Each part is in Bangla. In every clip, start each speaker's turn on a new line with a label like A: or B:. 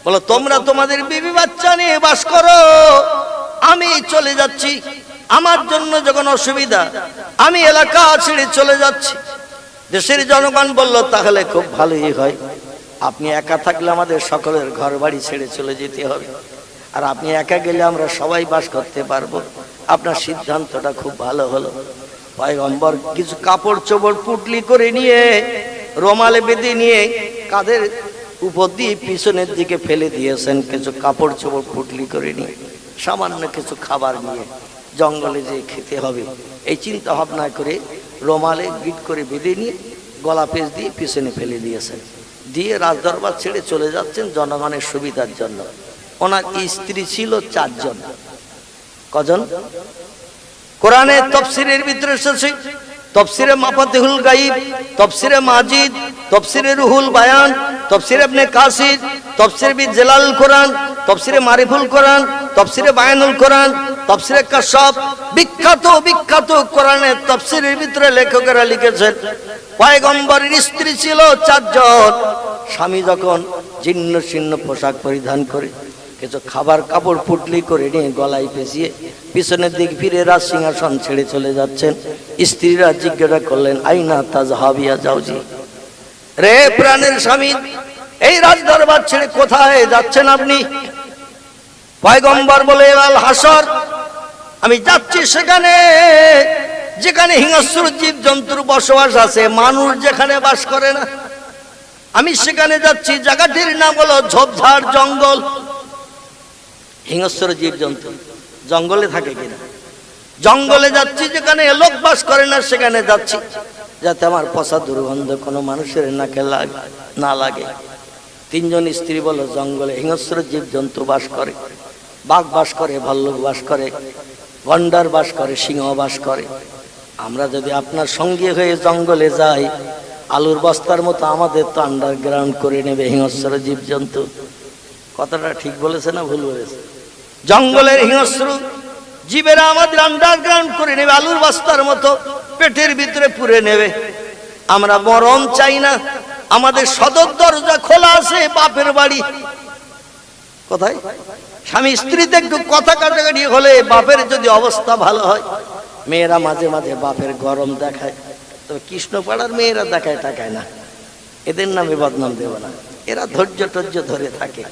A: বলো তোমরা তোমাদের বিবি বাচ্চা নিয়ে বাস করো, আমি চলে যাচ্ছি। আমার জন্য যখন অসুবিধা, আমি এলাকা ছেড়ে চলে যাচ্ছি। দেশের জনগণ বলল তাহলে খুব ভালোই হয়, আপনি একা থাকলে আমাদের সকলের ঘর বাড়ি ছেড়ে চলে যেতে হবে, আর আপনি একা গেলে আমরা সবাই বাস করতে পারবো। আপনার সিদ্ধান্তটা খুব ভালো হলো। পয়গম্বর কিছু কাপড় চোপড় পুটলি করে নিয়ে, রোমালে বেঁধে নিয়ে কাঁধের উপর দিয়ে পিছনের দিকে ফেলে দিয়েছেন। কিছু কাপড় চোপড় পুটলি করে নিয়ে, সামান্য কিছু খাবার নিয়ে জঙ্গলে যে খেতে হবে এই চিন্তা ভাবনা করে রোমালে গিট করে বেঁধে নিয়ে গলা পেঁচ দিয়ে পিছনে ফেলে দিয়েছেন। দিয়ে রাজদরবার ছেড়ে চলে যাচ্ছেন জনগণের সুবিধার জন্য। ওনার স্ত্রী ছিল 4 জন। কজন? কোরআনে তফসিরের ভিতরে এসেছে, তফসিরে মাফাতিহুল গাইব, তফসিরে মাজিদ, তফসিরে রুহুল বায়ান, তফসিরে ইবনে কাসির, তফসিরে বি জালাল কোরআন, তফসিরে মারিফুল কোরআন, তফসিরে বায়ানুল কোরআন, তফসিরে কাশফ, বিখ্যাত বিখ্যাত কোরআনের তফসিরের ভিতরে লেখকেরা লিখেছেন পয়গম্বরের স্ত্রী ছিল 4 জন। স্বামী যখন জীর্ণ শীর্ণ পোশাক পরিধান করে কিছু খাবার কাপড় পুটলি করে নিয়ে গলায় পেঁচিয়ে পিছনের দিক ফিরে রাজ সিংহাসন ছেড়ে চলে যাচ্ছেন, স্ত্রীরা জিজ্ঞাসা করলেন আইনা তাজহাবিয়া জাওজি, রে প্রাণের স্বামী, এই রাজ দরবার ছেড়ে কোথায় যাচ্ছেন আপনি? পয়গম্বর বলে আল হাসর, আমি যাচ্ছি সেখানে যেখানে হিংস্র জীব জন্তুর বসবাস আছে, মানুষ যেখানে বাস করে না, আমি সেখানে যাচ্ছি। জায়গাটির নাম হলো ঝোপঝাড় জঙ্গল। হিংস্র জীব জন্তু জঙ্গলে থাকে কিনা? জঙ্গলে যাচ্ছি, যেখানে লোক বাস করে না সেখানে যাচ্ছি, যাতে আমার পচা দুর্গন্ধ কোনো মানুষের নাকে না লাগে। 3 জন স্ত্রী বলো জঙ্গলে হিংস্র জীব জন্তু বাস করে, বাঘ বাস করে, ভাল্লুক বাস করে, গন্ডার বাস করে, সিংহ বাস করে। আমরা যদি আপনার সঙ্গী হয়ে জঙ্গলে যাই, আলুর বস্তার মতো আমাদের তো আন্ডারগ্রাউন্ড করে নেবে হিংস্র জীব জন্তু। কথাটা ঠিক বলেছে না ভুল বলেছে? জঙ্গলের হিংস্র জীবেরা আমাদের আন্ডারগ্রাউন্ড করে নেবে, আলুর বস্তার মতো পেটের ভিতরে পুরে নেবে। আমরা মরণ চাই না, আমাদের সদর দরজা খোলা আছে বাপের বাড়ি। কোথায়? স্বামী স্ত্রীতে একটু কথা কাটাকাটি হলে বাপের যদি অবস্থা ভালো হয়, মেয়েরা মাঝে মাঝে বাপের গরম দেখায়, তবে কৃষ্ণপাড়ার মেয়েরা দেখায় টাকায় না, এদের নামে বদনাম দেব না। এরা ধৈর্য টর্য ধরে থাকে।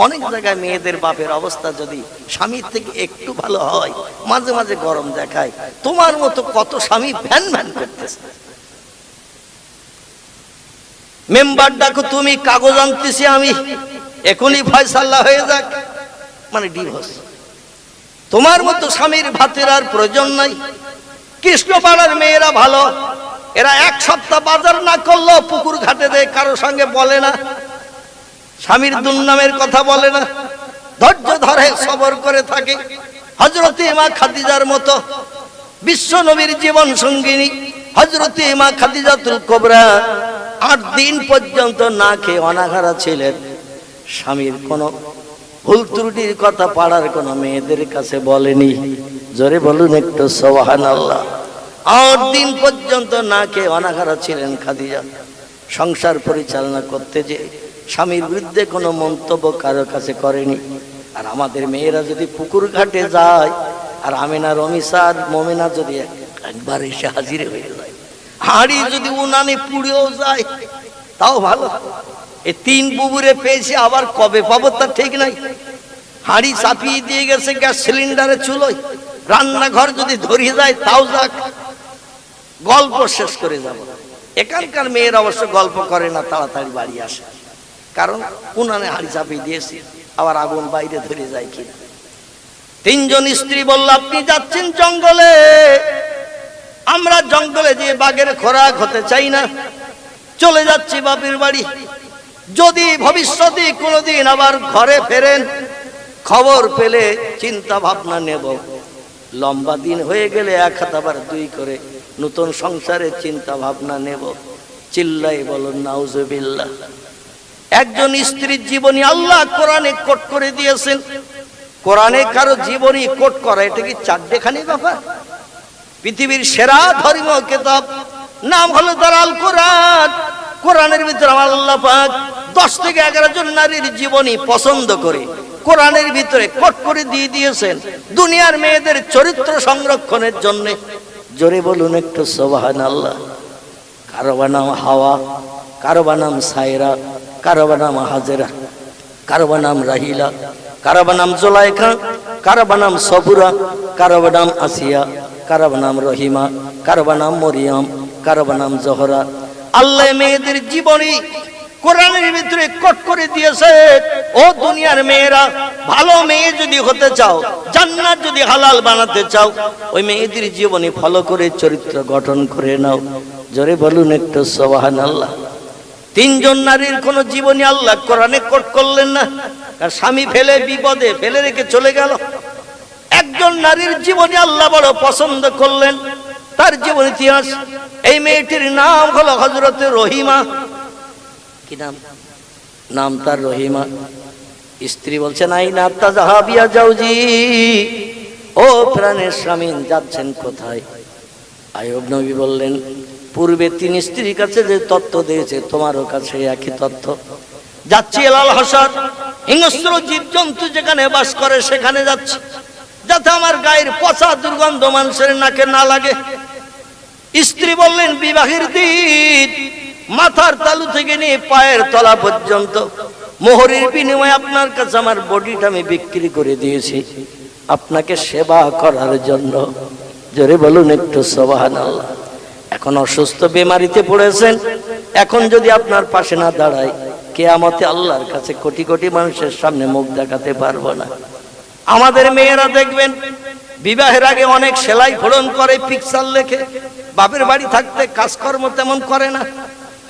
A: অনেক জায়গায় মেয়েদের বাপের অবস্থা যদি স্বামীর থেকে একটু ভালো হয়, মাঝে মাঝে গরম দেখায়। তোমার মতো কত স্বামী ভ্যান ভ্যান করতেছে। মেম্বার ডাকো তুমি, কাগজ আনতেছি আমি, এখনই ফয়সালা হয়ে যাক, মানে ডিভোর্স। তোমার মতো স্বামীর ভাতের আর প্রয়োজন নাই। কৃষ্ণপাড়ার মেয়েরা ভালো, এরা 1 সপ্তাহ বাজার না করলেও পুকুর ঘাটে দেয়, কারো সঙ্গে বলে না, স্বামীর দুর্নামের কথা বলে না, ধৈর্য ধরে সবর করে থাকে। হযরতে মা খাদিজার মতো বিশ্ব নবীর জীবন সঙ্গিনী হযরতে মা খাদিজাতুল কুবরা 8 দিন পর্যন্ত না খেয়ে অনাহারা ছিলেন। স্বামীর কোনো ভুল ত্রুটির কথা পাড়ার কোনো মেয়েদের কাছে বলেনি। জোরে বলুন একটু সুবহানাল্লাহ। 8 দিন পর্যন্ত না খেয়ে অনাহারা ছিলেন খাদিজা। সংসার পরিচালনা করতে যে স্বামীর বিরুদ্ধে কোনো মন্তব্য কারো কাছে করেনি। আর আমাদের মেয়েরা যদি পুকুর ঘাটে যায়, আর আমিনা রমিসা আর মোমেনা যদি একবার এসে হাজির হয়ে যায়, হাঁড়ি যদি উনানে পুড়েও যায় তাও ভালো। এই 3 বুবুরে পেয়েছি, আবার কবে পাবো তা ঠিক নাই। হাঁড়ি চাপিয়ে দিয়ে গেছে গ্যাস সিলিন্ডারে চুলোয়, রান্নাঘর যদি ধরিয়ে যায় তাও যাক, গল্প শেষ করে যাব। এখানকার মেয়েরা অবশ্য গল্প করে না, তাড়াতাড়ি বাড়ি আসে, কারণ উনানে হাঁড়ি চাপিয়ে দিয়েছি, আবার আগুন বাইরে ধরে যায় কিনা। 3 জন স্ত্রী বলল আপনি যাচ্ছেন জঙ্গলে, আমরা জঙ্গলে যে বাঘের খোরাক হতে চাই না, চলে যাচ্ছি বাপের বাড়ি। যদি ভবিষ্যতে কোনোদিন আবার ঘরে ফেরেন, খবর পেলে চিন্তা ভাবনা নেব। লম্বা দিন হয়ে গেলে 1 হাত আবার 2 করে নতুন সংসারের চিন্তা ভাবনা নেব। চিল্লাই বলুন নাউজুবিল্লাহ। একজন স্ত্রীর জীবনী আল্লাহ কোরআনে কোট করে দিয়েছেন। কোরআনে কারো জীবনী কোট করা এটা কি চারটেখানি ব্যাপার? পৃথিবীর সেরা ধর্মীয় কিতাব নাম হলো দারাল কোরআন। কোরআনের ভিতরে আল্লাহ পাক 10 থেকে 11 জন নারীর জীবনী পছন্দ করে কোরআনের ভিতরে কোট করে দিয়ে দিয়েছেন দুনিয়ার মেয়েদের চরিত্র সংরক্ষণের জন্য। জোরে বলুন একটু সুবহানাল্লাহ। কারো নাম হাওয়া, কারো নাম সায়রা, কারো নাম হাজেরা, কারো নাম রাহিলা, কারো নাম জুলাইখা, কারো নাম সবুরা, কারো নাম আসিয়া, কারো নাম রহিমা, কারো নাম মরিয়ম, কারো নাম জোহরা। আল্লাহ মেয়েদের জীবনী কোরআনের ভিতরে কোট করে দিয়েছে। ও দুনিয়ার মেয়েরা, ভালো মেয়ে যদি হতে চাও, জান্নাত যদি হালাল বানাতে চাও, ওই মেয়েদের জীবনী ফলো করে চরিত্র গঠন করে নাও। জোরে বলুন একটু সুবহানাল্লাহ। 3 জন নারীর কোন জীবনী আল্লাহ কোরআনে কোট করলেন না, তার স্বামী ফেলে বিপদে ফেলে রেখে চলে গেল। একজন নারীর জীবনী আল্লাহ বড় পছন্দ করলেন, তার জীবন ইতিহাস। এই মেয়েটির নাম হলো হযরতে রহিমা। কি নাম? নাম তার রহিমা। স্ত্রী বলছেন, আইনা তাযহাবিয়া জাওজি, ও প্রাণের স্বামী যাচ্ছেন কোথায়? আইয়ুব নবী বললেন, পূর্বে 3 স্ত্রীর কাছে যে তথ্য দিয়েছে তোমারও কাছে একই তথ্য। যাচ্ছি এলাল হাসাদ, হিংস্র জীবজন্তু যেখানে বাস করে সেখানে যাচ্ছি, যাতে আমার গায়ের পচা দুর্গন্ধ মানুষের নাকে না লাগে। স্ত্রী বললেন, বিবাহের দিন মাথার তালু থেকে নিয়ে পায়ের তলা পর্যন্ত মোহরের বিনিময়ে আপনার কাছে আমার বডিটা আমি বিক্রি করে দিয়েছি আপনাকে সেবা করার জন্য। জোরে বলুন একটু সুবহানাল্লাহ। এখন অসুস্থ বেমারিতে পড়েছেন, এখন যদি আপনার পাশে না দাঁড়ায়, কিয়ামতে আল্লাহর কাছে কোটি কোটি মানুষের সামনে মুখ দেখাতে পারবো না। আমাদের মেয়েরা দেখবেন বিবাহের আগে অনেক সেলাই ফোড়ন করে, পিকচার লেখে। বাপের বাড়ি থাকতে কাজকর্ম তেমন করে না,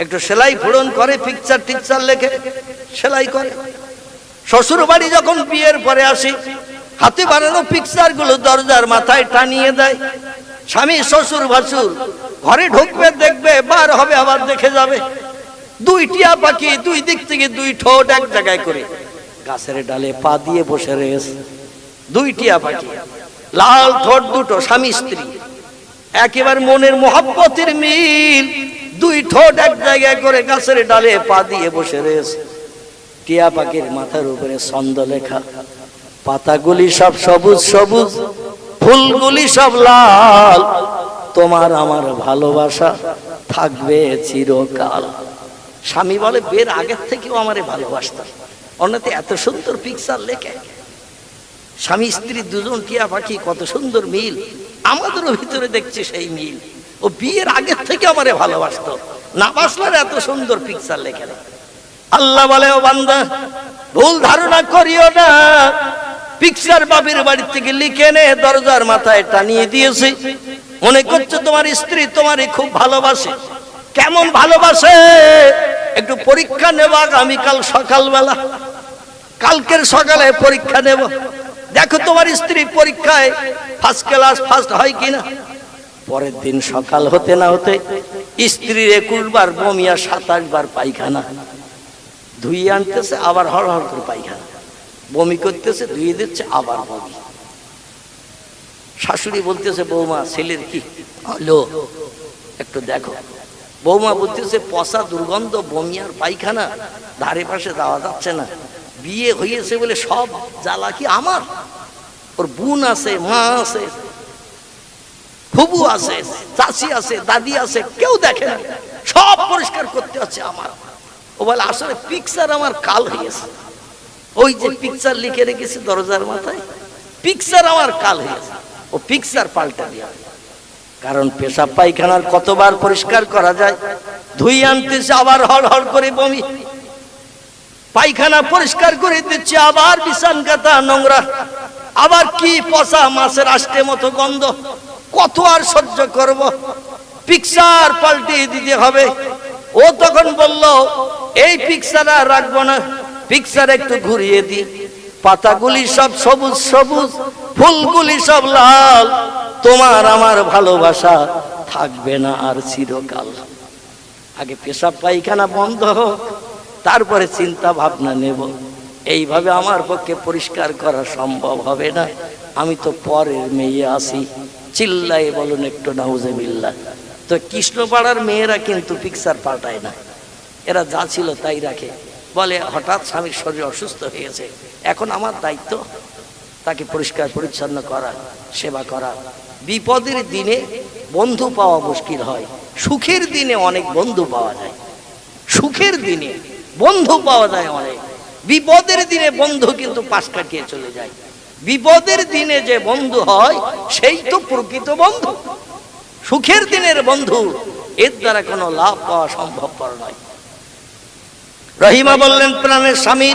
A: একটু সেলাই ফোড়ন করে, পিকচার টিকচার লেখে, সেলাই করে। শ্বশুর বাড়ি যখন বিয়ের পরে আসি, হাতে বানানো পিকচার গুলো দরজার মাথায় টানিয়ে দেয়। স্বামী শ্বশুর ভাসুর ঘরে ঢুকবে, দেখবে, বার হবে, আবার দেখে যাবে। 2 টিয়া পাখি 2 দিক থেকে 2 ঠোঁট এক জায়গায় করে গাছের ডালে পা দিয়ে বসে রয়েছে। 2 টিয়া পাখি, লাল ঠোঁট দুটো, স্বামী স্ত্রী, একেবারে মনের মহব্বতের মিল। 2 ঠোঁট এক জায়গায় করে গাছের ডালে পা দিয়ে বসে রয়েছে। টিয়া পাখির মাথার উপরে ছন্দ লেখা, পাতাগুলি সব সবুজ সবুজ, ফুলগুলি সব লাল, তোমার আমার ভালোবাসা থাকবে চিরকাল। স্বামী বলে, বের আগের থেকেও আমারে ভালোবাসতাম, অন্যতে এত সুন্দর পিকচার লেখে। স্বামী স্ত্রী 2 জন টিয়া পাখি, কত সুন্দর মিল, আমাদেরও ভিতরে দেখছে সেই মিল। ও বিয়ের আগের থেকে আমারে ভালোবাসতো, না বাসলার এত সুন্দর পিকচার লেখে। আল্লাহ বলে, ও বান্দা, ভুল ধারণা করিও না, পিকচার বাপের বাড়ি থেকে লিখে নে দরজার মাথায় টানিয়ে দিয়েছি। মনে করছো তোমার স্ত্রী তোমারে খুব ভালোবাসে। কেমন ভালোবাসে একটু পরীক্ষা নেব আগামীকাল সকালবেলা, কালকের সকালে পরীক্ষা নেব। দেখো তোমার স্ত্রী পরীক্ষায় ফার্স্ট ক্লাস ফার্স্ট হয় কিনা। পরের দিন সকাল হতে না হতে স্ত্রীর 21 বার বমি আর 27 বার পায়খানা। ধুইয়ে আনতেছে, আবার হড় হড় করে পায়খানা, বমি করতেছে, ধুয়ে দিচ্ছে, আবার বমি। শাশুড়ি বলতেছে, বৌমা ছেলের কি হলো একটু দেখো। বৌমা বলতেছে, পচা দুর্গন্ধ, বমি আর পায়খানা, ধারে পাশে যাওয়া যাচ্ছে না। বিয়ে হয়েছে বলে সব জ্বালা কি আমার? ওর বোন আছে, মা আছে, ফুবু আছে, চাচি আছে, দাদি আছে, কেউ দেখে না, সব পরিষ্কার করতে হচ্ছে আমার। ও বলে, আসলে পিকচার আমার কাল হয়েছে, ওই যে পিকচার লিখে রেখেছে দরজার মাথায়, পিকচার আমার কাল হয়েছে, ও পিকচার পাল্টে দিয়ে। কারণ পেশাব পায়খানার কতবার পরিষ্কার করা যায়, ধুই আনতেছে, আবার হড় হড় করে বমি। পায়খানা পরিষ্কার করে দিচ্ছে, আবার বিছান কাতা নোংরা, আবার কি পচা মাছের আষ্টে মতো গন্ধ। কত আর সহ্য করব? পিকচার পাল্টিয়ে দিতে হবে। ও তখন বলল, এই পিকচার আর রাখবো না, পিকচার একটু ঘুরিয়ে দি, পাতাগুলি সব সবুজ সবুজ, ফুলগুলি সব লাল, তোমার আমার ভালোবাসা থাকবে না আর চিরকাল। আগে পেশাব পায়খানা বন্ধ হোক, তারপরে চিন্তা ভাবনা নেব। এইভাবে আমার পক্ষে পরিষ্কার করা সম্ভব হবে না, আমি তো পরের মেয়ে আসি। চিল্লাই বলুন একটু নাউজুবিল্লাহ। তো কৃষ্ণপাড়ার মেয়েরা কিন্তু পিকচার পাল্টায় না, এরা যা ছিল তাই রাখে। বলে হঠাৎ স্বামীর শরীর অসুস্থ হয়েছে, এখন আমার দায়িত্ব তাকে পরিষ্কার পরিচ্ছন্ন করা, সেবা করা। বিপদের দিনে বন্ধু পাওয়া মুশকিল হয়, সুখের দিনে অনেক বন্ধু পাওয়া যায়। সুখের দিনে বন্ধু পাওয়া যায় অনেক, বিপদের দিনে বন্ধু কিন্তু পাশ কাটিয়ে চলে যায়। বিপদের দিনে যে বন্ধু হয় সেই তো প্রকৃত বন্ধু। সুখের দিনের বন্ধু এর দ্বারা কোনো লাভ পাওয়া সম্ভবপর নয়। রহিমা বললেন, প্রাণের স্বামী,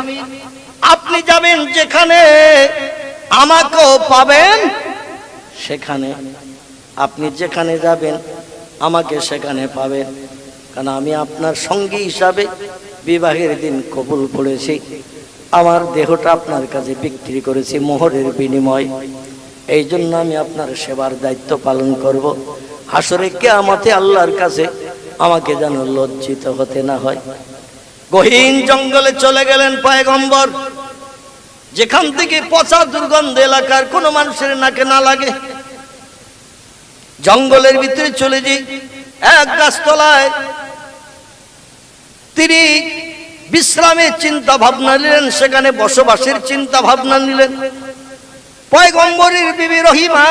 A: আপনি যাবেন যেখানে আমাকেও পাবেন সেখানে। আপনি যেখানে যাবেন আমাকে সেখানে পাবেন, কারণ আমি আপনার সঙ্গী হিসাবে বিবাহের দিন কবুল করেছি। আমার দেহটা আপনার কাছে বিক্রি করেছি মোহরের বিনিময়। এই জন্য আমি আপনার সেবার দায়িত্ব পালন করব। হাসরে কিয়ামতে আল্লাহর কাছে আমাকে যেন লজ্জিত হতে না হয়। গহীন জঙ্গলে চলে গেলেন পয়গম্বর, যেখান থেকে পচা দুর্গন্ধ এলাকার কোনো মানুষের নাকে না লাগে। জঙ্গলের ভিতরে চলে যাই, এক গাছতলায় তিনি বিশ্রামের চিন্তা ভাবনা নিলেন, সেখানে বসবাসের চিন্তা ভাবনা নিলেন। পয়গম্বরের বিবি রহিমা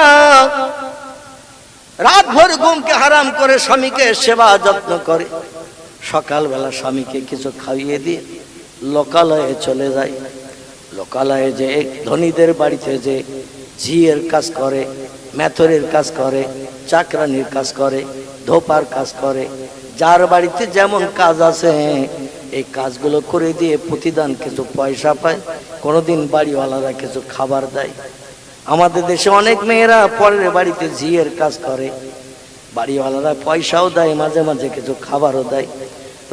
A: রাতভর ঘুমকে হারাম করে স্বামীকে সেবা যত্ন করে। সকালবেলা স্বামীকে কিছু খাইয়ে দিয়ে লোকালয়ে চলে যায়। লোকালয়ে যে ধনীদের বাড়িতে যে ঝিয়ের কাজ করে, মেথরের কাজ করে, চাকরানির কাজ করে, ধোপার কাজ করে, যার বাড়িতে যেমন কাজ আছে এই কাজগুলো করে দিয়ে প্রতিদান কিছু পয়সা পায়। কোনোদিন বাড়িওয়ালারা কিছু খাবার দেয়। আমাদের দেশে অনেক মেয়েরা পরের বাড়িতে ঝিয়ের কাজ করে, বাড়িওয়ালারা পয়সাও দেয়, মাঝে মাঝে কিছু খাবারও দেয়।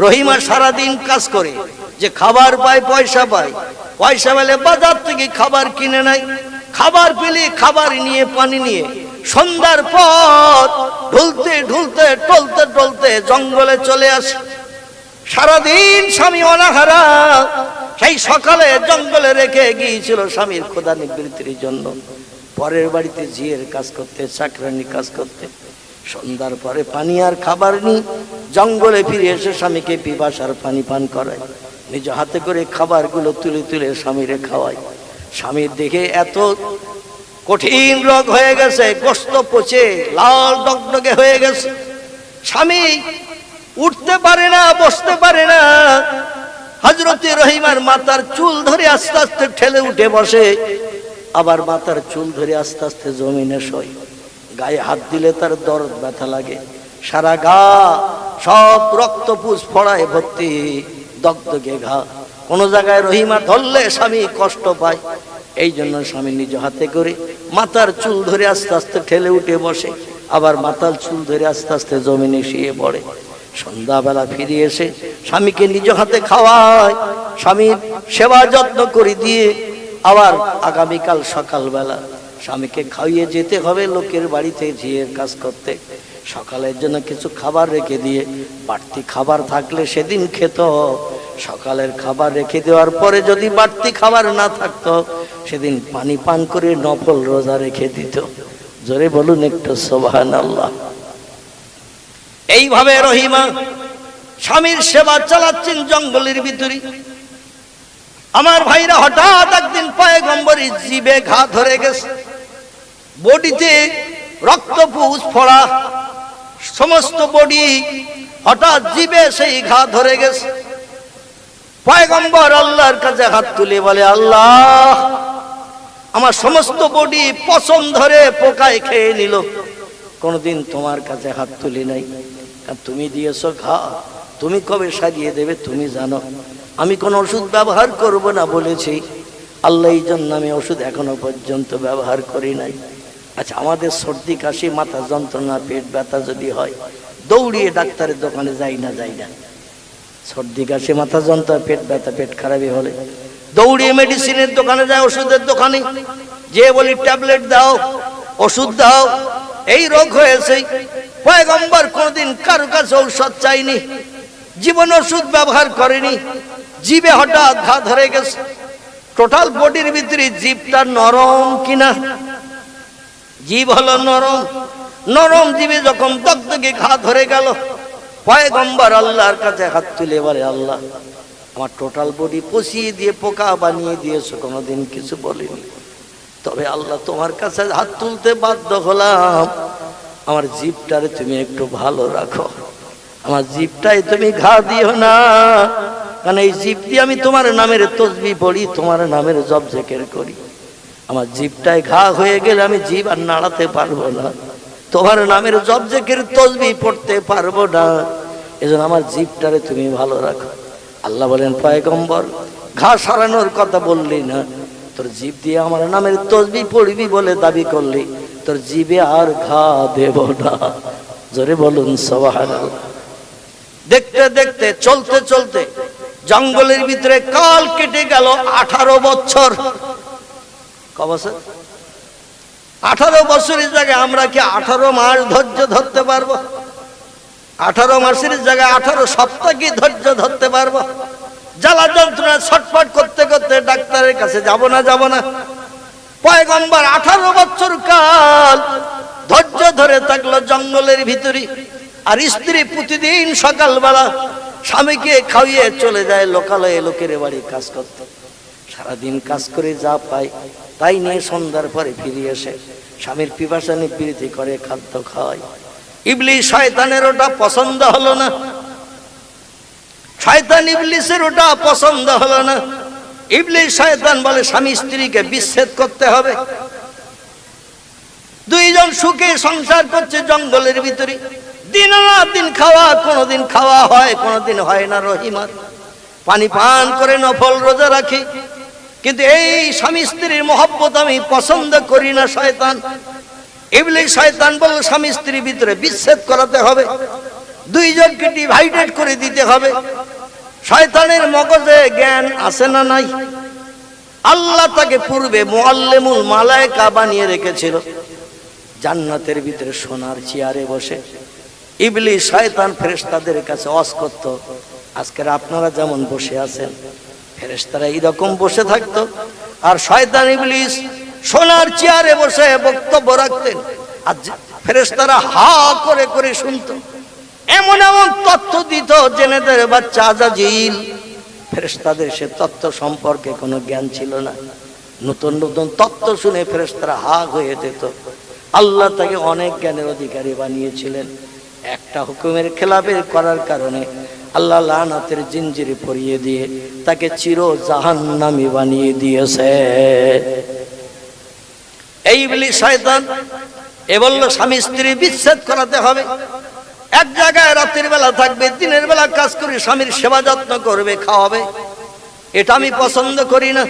A: রহিমা সারাদিন কাজ করে, যে খাবার পায় পয়সা পায়, পয়সা পেলে বাজার থেকে খাবার কিনে নেয়, খাবার পেলে খাবার নিয়ে পানি নিয়ে সন্ধ্যার পর ঢুলতে ঢুলতে টলতে টলতে জঙ্গলে চলে আসে। সারাদিন স্বামী অনাহারা, সেই সকালে জঙ্গলে রেখে গিয়েছিল স্বামীর ক্ষুধা নিবৃত্তির জন্য, পরের বাড়িতে ঝিয়ের কাজ করতে, চাকরানি কাজ করতে। সন্ধ্যার পরে পানি আর খাবার নিয়ে জঙ্গলে ফিরে এসে স্বামীকে পিপাসার পানি পান করায়, নিজ হাতে করে খাবারগুলো তুলে তুলে স্বামীরে খাওয়ায়। স্বামীর দেখে এত কঠিন রোগ হয়ে গেছে, গোশত পচে লাল ডগডগে হয়ে গেছে। স্বামী উঠতে পারে না, বসতে পারে না। হযরতে রহিমার মাথার চুল ধরে আস্তে আস্তে ঠেলে উঠে বসে, আবার মাথার চুল ধরে আস্তে আস্তে জমিনে শোয়। গায়ে হাত দিলে তার দরদ ব্যথা লাগে, সারা গা সব রক্তপুষ ফড়ায় ভর্তি, দগদগে ঘা। কোন জায়গায় রহিমা ধরলে স্বামী কষ্ট পায়। এই জন্য স্বামী নিজ হাতে করে মাথার চুল ধরে আস্তে আস্তে ঠেলে উঠে বসে, আবার মাথার চুল ধরে আস্তে আস্তে জমিনে শুয়ে পড়ে। সন্ধ্যাবেলা ফিরে এসে স্বামীকে নিজ হাতে খাওয়ায়, স্বামীর সেবা যত্ন করে দিয়ে আবার আগামীকাল সকালবেলা স্বামীকে খাইয়ে যেতে হবে লোকের বাড়িতে ঝিয়ের কাজ করতে। সকালের জন্য কিছু খাবার রেখে দিয়ে বাড়তি খাবার থাকলে সেদিন খেত। সকালের খাবার রেখে দেওয়ার পরে যদি বাড়তি খাবার না থাকতো সেদিন পানি পান করে নফল রোজা রেখে দিত। জোরে বলুন একটু সুবহানাল্লাহ। এইভাবে রহিমা স্বামীর সেবা চালাচ্ছেন জঙ্গলের ভিতরে। আমার ভাইরা, হঠাৎ একদিন পয়গম্বরের জিভে ঘা ধরে গেছে, বডিতে রক্তপুষ ফোড়া, সমস্ত বডি হঠাৎ জিভে সেই ঘা ধরে গেছে। পয়গম্বর আল্লাহর কাছে হাত তুলে বলে, আল্লাহ, আমার সমস্ত বডি পশম ধরে পোকায় খেয়ে নিল, কোনদিন তোমার কাছে হাত তুলি নাই। তুমি দিয়েছো ঘা, তুমি কবে সারিয়ে দেবে তুমি জানো। আমি কোন ওষুধ ব্যবহার করব না বলেছি, আল্লাহ এই জন্য আমি ওষুধ এখনো পর্যন্ত ব্যবহার করি নাই। আচ্ছা, আমাদের সর্দি কাশি, মাথা যন্ত্রণা, পেট ব্যথা যদি হয় দৌড়িয়ে ডাক্তারের দোকানে যাই না? সর্দি কাশি, মাথা যন্ত্রণা, পেট ব্যথা, পেট খারাপই হলে দৌড়িয়ে মেডিসিনের দোকানে যায়, ওষুধের দোকানে যে বলি ট্যাবলেট দাও, ওষুধ দাও, এই রোগ হয়েছে। পয়গম্বর কোনদিন কারো কাছে ঔষধ চাইনি, জীবন ওষুধ ব্যবহার করেনি। জিভে হঠাৎ ঘা ধরে গেছে, টোটাল বডির ভিতরে জিভটা নরম কিনা, জিভ হলো নরম, নরম জিভে যখন দগদগে ঘা ধরে গেল, পয়গম্বর আল্লাহর কাছে হাত তুলে বলে, আল্লাহ, আমার টোটাল বডি পচিয়ে দিয়ে পোকা বানিয়ে দিয়েছো, কোনোদিন কিছু বলিনি। তবে আল্লাহ তোমার কাছে হাত তুলতে বাধ্য হলাম, আমার জিভটারে তুমি একটু ভালো রাখো, আমার জিভটাই তুমি ঘা দিও না, কারণ এই জিভ দিয়ে আমি তোমার নামের তসবিহ পড়ি, তোমার নামের জপ জিকির করি। আমার জিভটায় ঘা হয়ে গেলে আমি জিভ আর নাড়াতে পারবো না, তোমার নামের জপ জিকির তসবিহ পড়তে পারবো না, এজন্য আমার জিভটারে তুমি ভালো রাখো। আল্লাহ বলেন, পয়গম্বর ঘা সারানোর কথা বললি না, তোর জিভ দিয়ে আমার নামের তসবিহ পড়বি বলে দাবি করলি, তোর জিভে আর ঘা দেব না। জোরে বলুন সুবহানাল্লাহ। দেখতে দেখতে চলতে চলতে জঙ্গলের ভিতরে কাল কেটে গেল 18 বছর। ক বছর? 18 বছরের জায়গায় আমরা কি 18 মাস ধৈর্য ধরতে পারবো? 18 মাসের জায়গায় 18 সপ্তাহ কি ধৈর্য ধরতে পারবো? জ্বালা যন্ত্রণা ছটফট করতে করতে ডাক্তারের কাছে যাব না। পয়গম্বর 18 বছর কাল ধৈর্য ধরে থাকলো জঙ্গলের ভিতরে। আর স্ত্রী প্রতিদিন সকালবেলা স্বামীকে খাইয়ে চলে যায় লোকালয়ে লোকের বাড়ি কাজ করতে। সারাদিন কাজ করে যা পায় তাই নিয়ে সন্ধ্যার পরে ফিরে এসে স্বামীর পিপাসা নিবৃত্তি করে খাদ্য খাওয়ায়। ইবলিস শয়তানের ওটা পছন্দ হলো না, শয়তান ইবলিসের ওটা পছন্দ হলো না। ইবলিস শয়তান বলে স্বামী স্ত্রীকে বিচ্ছেদ করতে হবে। দুইজন সুখে সংসার করছে জঙ্গলের ভিতরে, দিন খাওয়া, কোনোদিন খাওয়া হয় কোনোদিন হয় না। রহিমার পানি পান করে নফল রোজা রাখি, কিন্তু এই স্বামী স্ত্রীর মহব্বত আমি পছন্দ করি না। শয়তান ইবলিস শয়তান বলল স্বামী স্ত্রীর ভিতরে বিচ্ছেদ করাতে হবে, দুইজনকে ডিভাইডেড করে দিতে হবে। শয়তানের মগজে জ্ঞান আছে না নাই? আল্লাহ তাকে পূর্বে মুআল্লিমুল মালায়েকা বানিয়ে রেখেছিল, জান্নাতের ভিতরে সোনার চেয়ারে বসে ইবলিস শয়তান ফেরেশতাদের কাছে ওয়াজ করত। আজকের আপনারা যেমন বসে আছেন, ফেরেশতারা এরকম বসে থাকতো, আর শয়তান ইবলিস সোনার চেয়ারে বসে বক্তব্য রাখতেন, আর ফেরেশতারা হা করে করে শুনতো। এমন এমন তথ্য দিত জেনেদের বাচ্চা আজাজিল। ফেরেশতাদের সে তথ্য সম্পর্কে কোনো জ্ঞান ছিল না, নতুন নতুন তথ্য শুনে ফেরেশতারা হা হয়ে যেত। আল্লাহ তাকে অনেক জ্ঞানের অধিকারী বানিয়েছিলেন। একটা হুকুমের খেলাফের করার কারণে আল্লাহ লানাতের জিনজিরে পরিয়ে দিয়ে তাকে চির জাহান্নামী বানিয়ে দিয়েছে। এই ইবলিস শয়তান এ বলল স্বামী স্ত্রী বিচ্ছেদ করাতে হবে, এক জায়গায় রাতের বেলা থাকবে, দিনের বেলা কাজ করে স্বামীর সেবা যত্ন করবে, খাওয়াবে। এটা আমি পছন্দ করি না।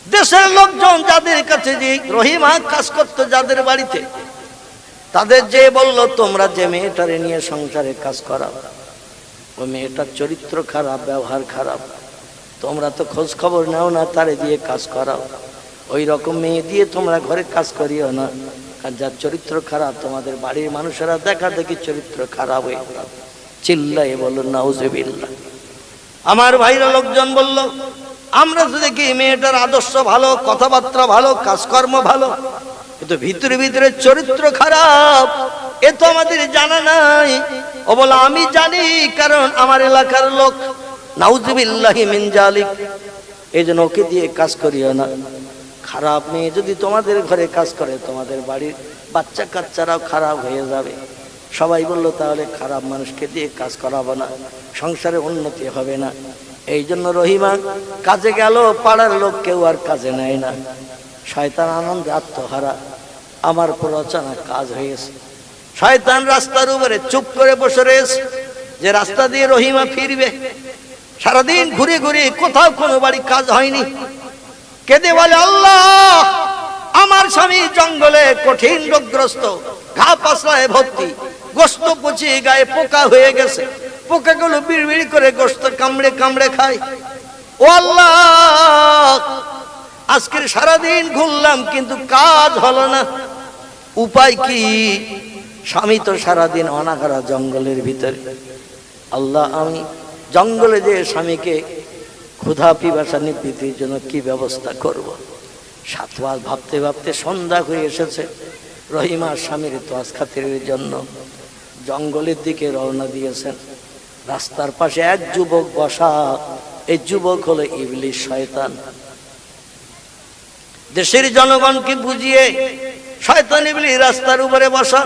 A: দেশের লোকজন যাদের কাছে যে রহিমা কাজ করতো যাদের বাড়িতে, তাদের যে বলল তোমরা যে মেয়েটারে নিয়ে সংসারে কাজ করাও, ওই মেয়েটার চরিত্র খারাপ, ব্যবহার খারাপ, তোমরা তো খোঁজ খবর নাও না, তারে দিয়ে কাজ করাও। ওই রকম মেয়ে দিয়ে তোমরা ঘরে কাজ করিও না, আর যার চরিত্র খারাপ তোমাদের বাড়ির মানুষেরা দেখা দেখি চরিত্র খারাপ হয়ে গেল। চিল্লাই বলল নাউজুবিল্লাহ। আমার ভাইরা লোকজন বলল আমরা তো দেখি মেয়েটার আদর্শ ভালো, কথাবার্তা ভালো, কাজকর্ম ভালো, কিন্তু ভিতরে ভিতরে চরিত্র খারাপ, এ তো আমাদের জানা নাই। ও বলে আমি জানি, কারণ আমার এলাকার লোক। নাউজুবিল্লাহি মিন জালিক। এই জন্য ওকে দিয়ে কাজ করিও না। খারাপ মেয়ে যদি তোমাদের ঘরে কাজ করে, তোমাদের বাড়ির বাচ্চা কাচ্চারাও খারাপ হয়ে যাবে। সবাই বলল তাহলে খারাপ মানুষকে দিয়ে কাজ করাবো না, সংসারে উন্নতি হবে না। এই জন্য রহিমা কাজে গেল, পাড়ার লোক কেউ আর কাজে নেয় না। শয়তান আনন্দে আত্মহারা, আমার প্ররোচনা কাজ হয়েছে। শয়তান রাস্তার উপরে চুপ করে বসে রয়েছে যে রাস্তা দিয়ে রহিমা ফিরবে। সারাদিন ঘুরে ঘুরে কোথাও কোনো বাড়ি কাজ হয়নি। কেঁদে বলে আল্লাহ, আমার স্বামী জঙ্গলে কঠিন রোগগ্রস্ত, ঘা পাশলায় ভর্তি, গোস্ত পচিয়ে গায়ে পোকা হয়ে গেছে, পোকাগুলো বিড়বিড় করে গোস্ত কামড়ে কামড়ে খায়। ও আল্লাহ, আজকের সারাদিন ঘুরলাম কিন্তু কাজ হলো না, উপায় কি? স্বামী তো সারাদিন অনাহারা জঙ্গলের ভিতরে। আল্লাহ, আমি জঙ্গলে যে স্বামীকে ক্ষুধা পিপাসা নিবৃত্তির জন্য কি ব্যবস্থা করব? সাতবার ভাবতে ভাবতে সন্ধ্যা হয়ে এসেছে। রহিমা স্বামীর তোয়াজ খাতিরের জন্য জঙ্গলের দিকে রওনা দিয়েছেন। রাস্তার পাশে এক যুবক বসা, এই যুবক হলো ইবলিস শয়তান। দেশের জনগণকে বুঝিয়ে শয়তান ইবলিস রাস্তার উপরে বসা।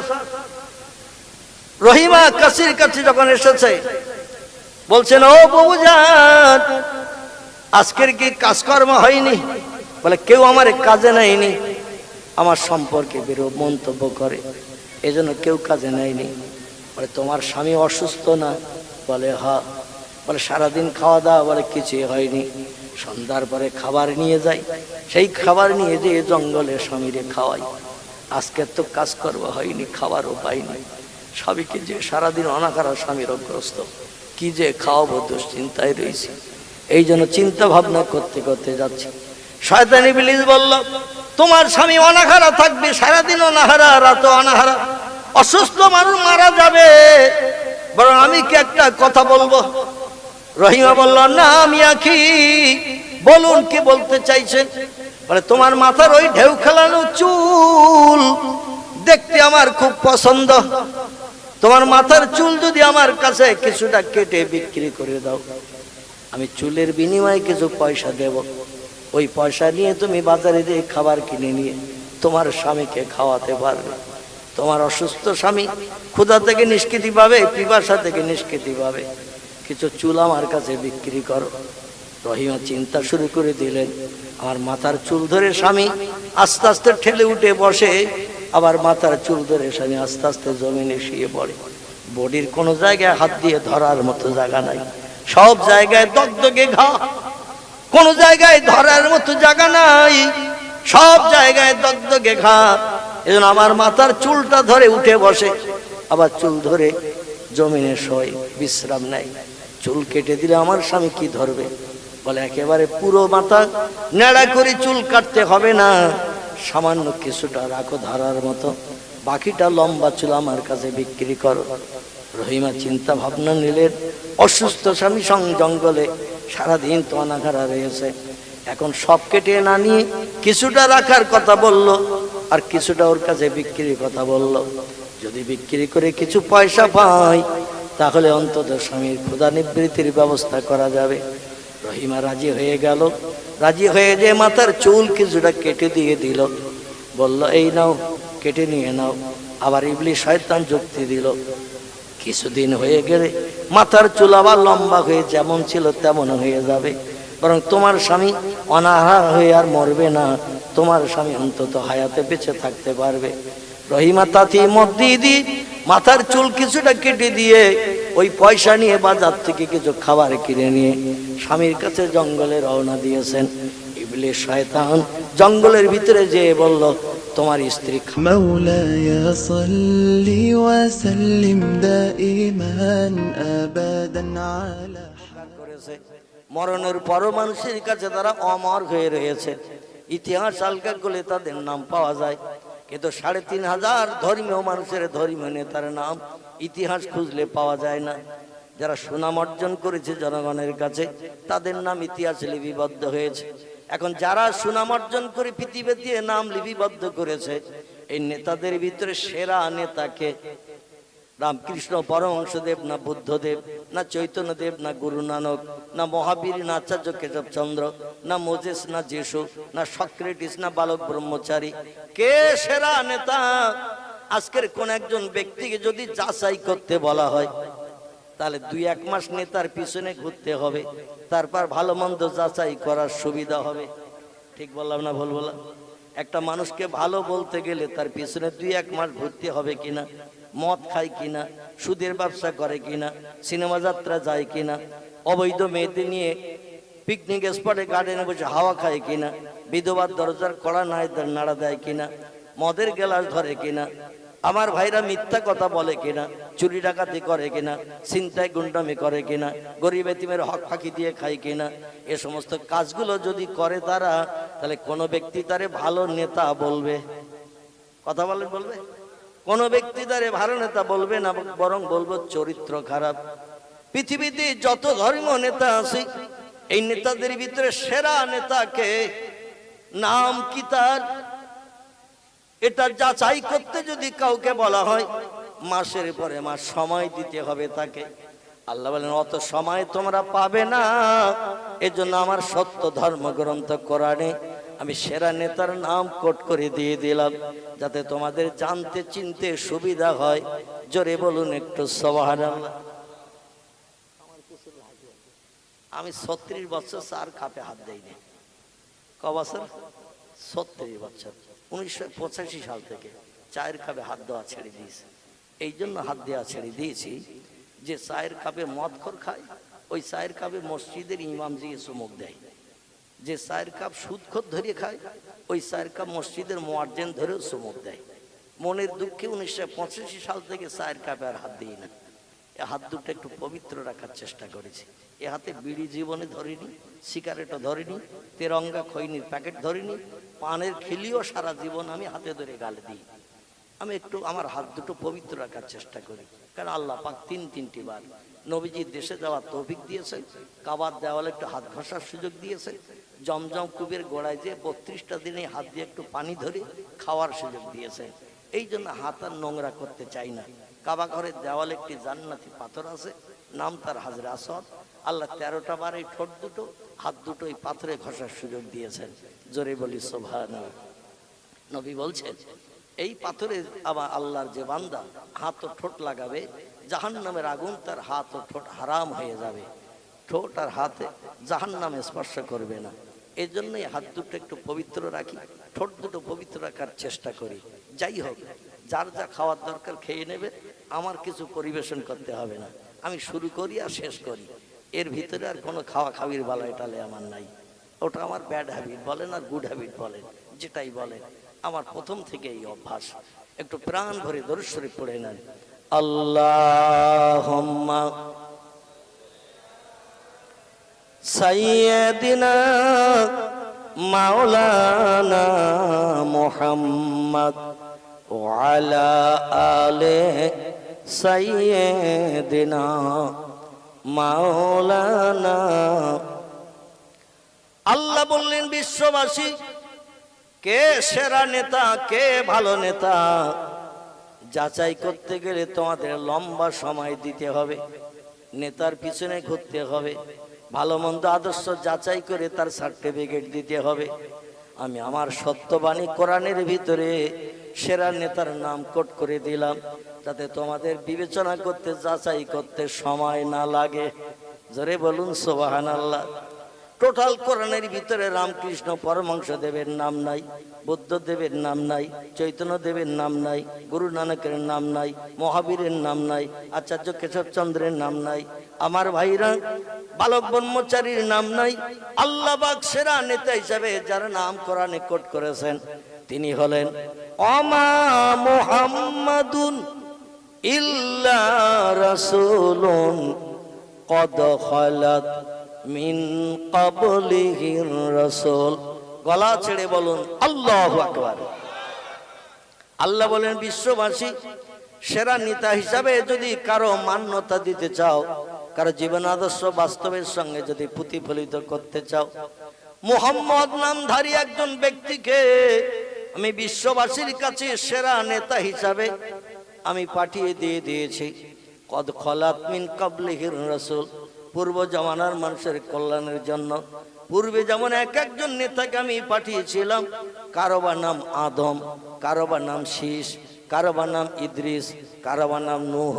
A: রহিমা কাশির কাছে যখন এসেছে, বলছেন ও বাবুজান, আজকের কি কাজকর্ম হয়নি? বলে কেউ আমার কাজে নেয়নি, আমার সম্পর্কে বিরূপ মন্তব্য করে, এজন্য কেউ কাজে নেয়নি। বলে তোমার স্বামী অসুস্থ না? বলে হ্যাঁ। বলে সারাদিন খাওয়া দাওয়া? বলে কিছুই হয়নি। সন্ধ্যার পরে খাবার নিয়ে যাই, সেই খাবার নিয়ে যেয়ে জঙ্গলে স্বামীরে খাওয়াই। আজকে তো কাজকর্ম হয়নি, খাবারও পাইনি। স্বামীকে যে সারাদিন অনাকারা স্বামীর অগ্রস্ত, কি যে খাওয়াবো দুশ্চিন্তায় রয়েছি। এই জন্য চিন্তা ভাবনা করতে করতে যাচ্ছি। শয়তান ইবলিস বলল, তোমার স্বামী অনাহারা থাকবে, সারাদিন অনাহারা, রাত অনাহারা, অসুস্থ মানুষ মারা যাবে, বরং আমি কি একটা কথা বলবো? রহিমা বলল, না মিয়া কি বলুন, কি বলতে চাইছেন? বলে তোমার মাথার ওই ঢেউ খেলানো চুল দেখতে আমার খুব পছন্দ, তোমার মাথার চুল যদি আমার কাছে কিছুটা কেটে বিক্রি করে দাও, আমি চুলের বিনিময়ে কিছু পয়সা দেব। ওই পয়সা নিয়ে তুমি বাজারে দিয়ে খাবার কিনে নিয়ে তোমার স্বামীকে খাওয়াতে পারবে। তোমার অসুস্থ স্বামী ক্ষুধা থেকে নিষ্কৃতি পাবে, পিপাসা থেকে নিষ্কৃতি পাবে, কিছু চুল আমার কাছে বিক্রি করো। রহিমা চিন্তা শুরু করে দিলেন, আমার মাথার চুল ধরে স্বামী আস্তে আস্তে ঠেলে উঠে বসে, আবার মাথার চুল ধরে স্বামী আস্তে আস্তে জমিনে শুয়ে পড়ে। বডির কোনো জায়গায় হাত দিয়ে ধরার মতো জায়গা নাই, সব জায়গায় দগদগে ঘা, কোন জায়গায় ধরার মতো জায়গা নাই, সব জায়গায় দগদগে ঘা। এজন্য আমার মাথার চুলটা ধরে উঠে বসে, আবার চুল ধরে জমিনে শোয়, বিশ্রাম নেয়। চুল কেটে দিলে আমার স্বামী কি ধরবে? বলে একেবারে পুরো মাথা নেড়া করে চুল কাটতে হবে না, সামান্য কিছুটা রাখো ধরার মতো, বাকিটা লম্বা চুল আমার কাছে বিক্রি করো। রহিমা চিন্তা ভাবনা নিলেন, অসুস্থ স্বামী জঙ্গলে সারাদিন তো অনাহারা রয়েছে, এখন সব কেটে না নিয়ে কিছুটা রাখার কথা বলল, আর কিছুটা ওর কাছে বিক্রির কথা বলল। যদি বিক্রি করে কিছু পয়সা পাই, তাহলে অন্তত স্বামীর ক্ষুধা নিবৃত্তির ব্যবস্থা করা যাবে। রহিমা রাজি হয়ে গেল। রাজি হয়ে যে মাথার চুল কিছুটা কেটে দিয়ে দিল, বলল এই নাও, কেটে নিয়ে নাও। আবার ইবলিস শয়তান যুক্তি দিল, কিছুদিন হয়ে গেলে মাথার চুল আবার লম্বা হয়ে যেমন ছিল তেমন হয়ে যাবে, বরং তোমার স্বামী অনাহার হয়ে আর মরবে না, তোমার স্বামী অন্তত হায়াতে বেঁচে থাকতে পারবে। রহিমা তাতে মত দিয়ে দি মাথার চুল কিছুটা কেটে দিয়ে ওই পয়সা নিয়ে বাজার থেকে কিছু খাবার কিনে নিয়ে স্বামীর কাছে জঙ্গলে রওনা দিয়েছেন। ইবলিস শয়তান জঙ্গলের ভিতরে যেয়ে বলল, তোমার স্ত্রী
B: مولاي صل وسلم دائما ابدا على
A: করেছে। মরণের পর মানুষের কাছে তারা অমর হয়ে রয়েছে, ইতিহাস আলগা করলে তাদের নাম পাওয়া যায়, কিন্তু ৩৫০০ ধর্মীয় মানুষের ধর্মীয় নেতার নাম ইতিহাস খুঁজলে পাওয়া যায় না। যারা সুনাম অর্জন করেছে জনগণের কাছে, তাদের নাম ইতিহাসে লিপিবদ্ধ হয়েছে। এখন যারা সুনাম অর্জন করে পৃথিবীতে নাম লিপিবদ্ধ করেছে, এই নেতাদের ভিতরে সেরা নেতাকে? রামকৃষ্ণ পরমহংসদেব, না বুদ্ধদেব, না চৈতন্যদেব, না গুরু নানক, না মহাবীর, না আচার্য কেশবচন্দ্র, না মোজেস, না যিশু, না সক্রেটিস, না বালক ব্রহ্মচারী? কে সেরা নেতা? আজকের কোন একজন ব্যক্তিকে যদি যাচাই করতে বলা হয়, তাহলে ২-১ মাস নেতার পিছনে ঘুরতে হবে, তারপর ভালো মন্দ যাচাই করার সুবিধা হবে। ঠিক বললাম না ভুল বললাম? একটা মানুষকে ভালো বলতে গেলে তার পিছনে ২-১ মাস ঘুরতে হবে কিনা, মদ খায় কিনা, সুদের ব্যবসা করে কিনা, সিনেমা যাত্রা যায় কিনা, অবৈধ মেয়েদের নিয়ে পিকনিক স্পটে গার্ডেনে বসে হাওয়া খায় কিনা, বিধবার দরজার কড়া নাড়া দেয় কিনা, মদের গেলাস ধরে কিনা, আমার ভাইরা মিথ্যা কথা বলে কিনা, চুরি ডাকাতি করে কিনা, ছিনতাই গুন্ডামি করে কিনা, গরিব এতিমের হক ফাঁকি দিয়ে খায় কিনা, এ সমস্ত কাজগুলো যদি করে তারা, তাহলে কোনো ব্যক্তি তারে ভালো নেতা বলবে? কথা বলবে? কোনো ব্যক্তি তারে ভালো নেতা বলবে না, বরং বলবো চরিত্র খারাপ। পৃথিবীতে যত ধর্মীয় নেতা আছে, এই নেতাদের ভিতরে সেরা নেতাকে, নাম কি তার, এটা যাচাই করতে যদি কাউকে বলা হয়, মাসের পরে মাস সময় দিতে হবে তাকে। আল্লাহ বলেন অত সময় তোমরা পাবে না, এজন্য আমার সত্য ধর্মগ্রন্থ কোরআনে আমি সেরা নেতার নাম কোট করে দিয়ে দিলাম, যাতে তোমাদের জানতে চিনতে সুবিধা হয়। জোরে বলুন একটু সুবহানাল্লাহ। আমি 36 বছর চার কাপে হাত দেইনি। ক বছর? 36 বছর। 1985 সাল থেকে চায়ের কাপে হাত দেওয়া ছেড়ে দিয়েছি। এই জন্য হাত দেওয়া ছেড়ে দিয়েছি যে চায়ের কাপে মদখোর খায়, ওই চায়ের কাপে মসজিদের ইমাম জিয়ে চুমুক দেয়। যে চায়ের কাপ সুদখোর ধরিয়ে খায়, ওই চায়ের কাপ মসজিদের মুয়াজ্জিন ধরেও চুমুক দেয়। মনের দুঃখে 1985 সাল থেকে চায়ের কাপে আর হাত দিই না। এ হাত দুটো একটু পবিত্র রাখার চেষ্টা করেছি। এ হাতে বিড়ি জীবনে ধরিনি, সিগারেটও ধরিনি, তেরঙ্গা খৈনির প্যাকেট ধরিনি, পানের খিলিও সারা জীবন আমি হাতে ধরে গালে দিই। আমি একটু আমার হাত দুটো পবিত্র রাখার চেষ্টা করি, কারণ আল্লাহ পাক তিনটি বার নবীজির দেশে যাওয়ার তৌফিক দিয়েছে, কাবার দেওয়ালে একটু হাত ঘষার সুযোগ দিয়েছে, জমজম কূপের গোড়ায় যে 32টা দিনে হাত দিয়ে একটু পানি ধরে খাওয়ার সুযোগ দিয়েছে। এই জন্য হাত আর নোংরা করতে চাই না। কাবা ঘরের দেওয়ালে একটি জান্নাতি পাথর আছে, নাম তার হাজরে আসওয়াদ। আল্লাহ 13টা বার এই ঠোঁট দুটো হাত দুটো এই পাথরে ঘষার সুযোগ দিয়েছেন। জোরে বলি সুবহানাল্লাহ। নবী বলছেন এই পাথরে আবার আল্লাহর যে বান্দা হাত ও ঠোঁট লাগাবে, জাহান্নামের আগুন তার হাত ও ঠোঁট হারাম হয়ে যাবে। ঠোঁট আর হাতে জাহান্নামে স্পর্শ করবে না। এই জন্যই হাত দুটো একটু পবিত্র রাখি, ঠোঁট দুটো পবিত্র রাখার চেষ্টা করি। যাই হোক, যার যা খাওয়ার দরকার খেয়ে নেবে, আমার কিছু পরিবেশন করতে হবে না। আমি শুরু করি আর শেষ করি, এর ভিতরে আর কোনো খাওয়া খাবির বালাই টালে আমার নাই। ওটা আমার ব্যাড হ্যাবিট বলেন আর গুড হ্যাবিট বলেন, যেটাই বলেন, আমার প্রথম থেকে এই অভ্যাস। একটু প্রাণ ভরে দরুদ শরীফ পড়ে নেন। আল্লাহুম্মা সাইয়্যিদিনা মাওলানা মুহাম্মদ ওয়া আলা আলিহি সাইয়্যিদিনা মাওলানা। আল্লাহ বললেন বিশ্ববাসী, কে সেরা নেতা, কে ভালো নেতা যাচাই করতে গেলে তোমাদের লম্বা সময় দিতে হবে, নেতার পিছনে ঘুরতে হবে, ভালো মন্দ আদর্শ যাচাই করে তার সার্টিফিকেট দিতে হবে। আমি আমার সত্যবাণী কোরআনের ভিতরে সেরা নেতার নাম কোট করে দিলাম, যাতে তোমাদের বিবেচনা করতে যাচাই করতে সময় না লাগে। জোরে বলুন সুবহানাল্লাহ। টোটাল কোরআনের ভিতরে রামকৃষ্ণ পরমহংস দেবের নাম নাই, বুদ্ধদেবের নাম নাই, চৈতন্য দেবের নাম নাই, গুরু নানকের নাম নাই, মহাবীরের নাম নাই, আচার্য কেশবচন্দ্রের নাম নাই, আমার ভাইরা বালক ব্রহ্মচারীর নাম নাই। আল্লাহ পাক সেরা নেতা হিসাবে যার নাম কোরআনে কোট করেছেন, তিনি হলেন ওমা মুহাম্মাদুন ইল্লা রাসূলুন কদ খালাত মিন ক্বাবলিহির রাসূল। গলা ছেড়ে বলুন আল্লাহু আকবার। আল্লাহ বলেন বিশ্ববাসী, সেরা নেতা হিসাবে যদি কারো মান্যতা দিতে চাও, কারো জীবন আদর্শ বাস্তবের সঙ্গে যদি প্রতিফলিত করতে চাও, মুহাম্মদ নামধারী একজন ব্যক্তিকে আমি বিশ্ববাসীর কাছে সেরা নেতা হিসাবে আমি পাঠিয়ে দিয়েছি। কদ খালাত মিন ক্বাবলিহির রাসূল, পূর্ব জামানার মানুষের কল্যাণের জন্য পূর্বে যেমন একজন নেতাকে আমি পাঠিয়েছিলাম, কারো বা নাম আদম, কারো বা নাম শীষ, কারো বা নাম ইদ্রিস, কারো বা নাম নূহ,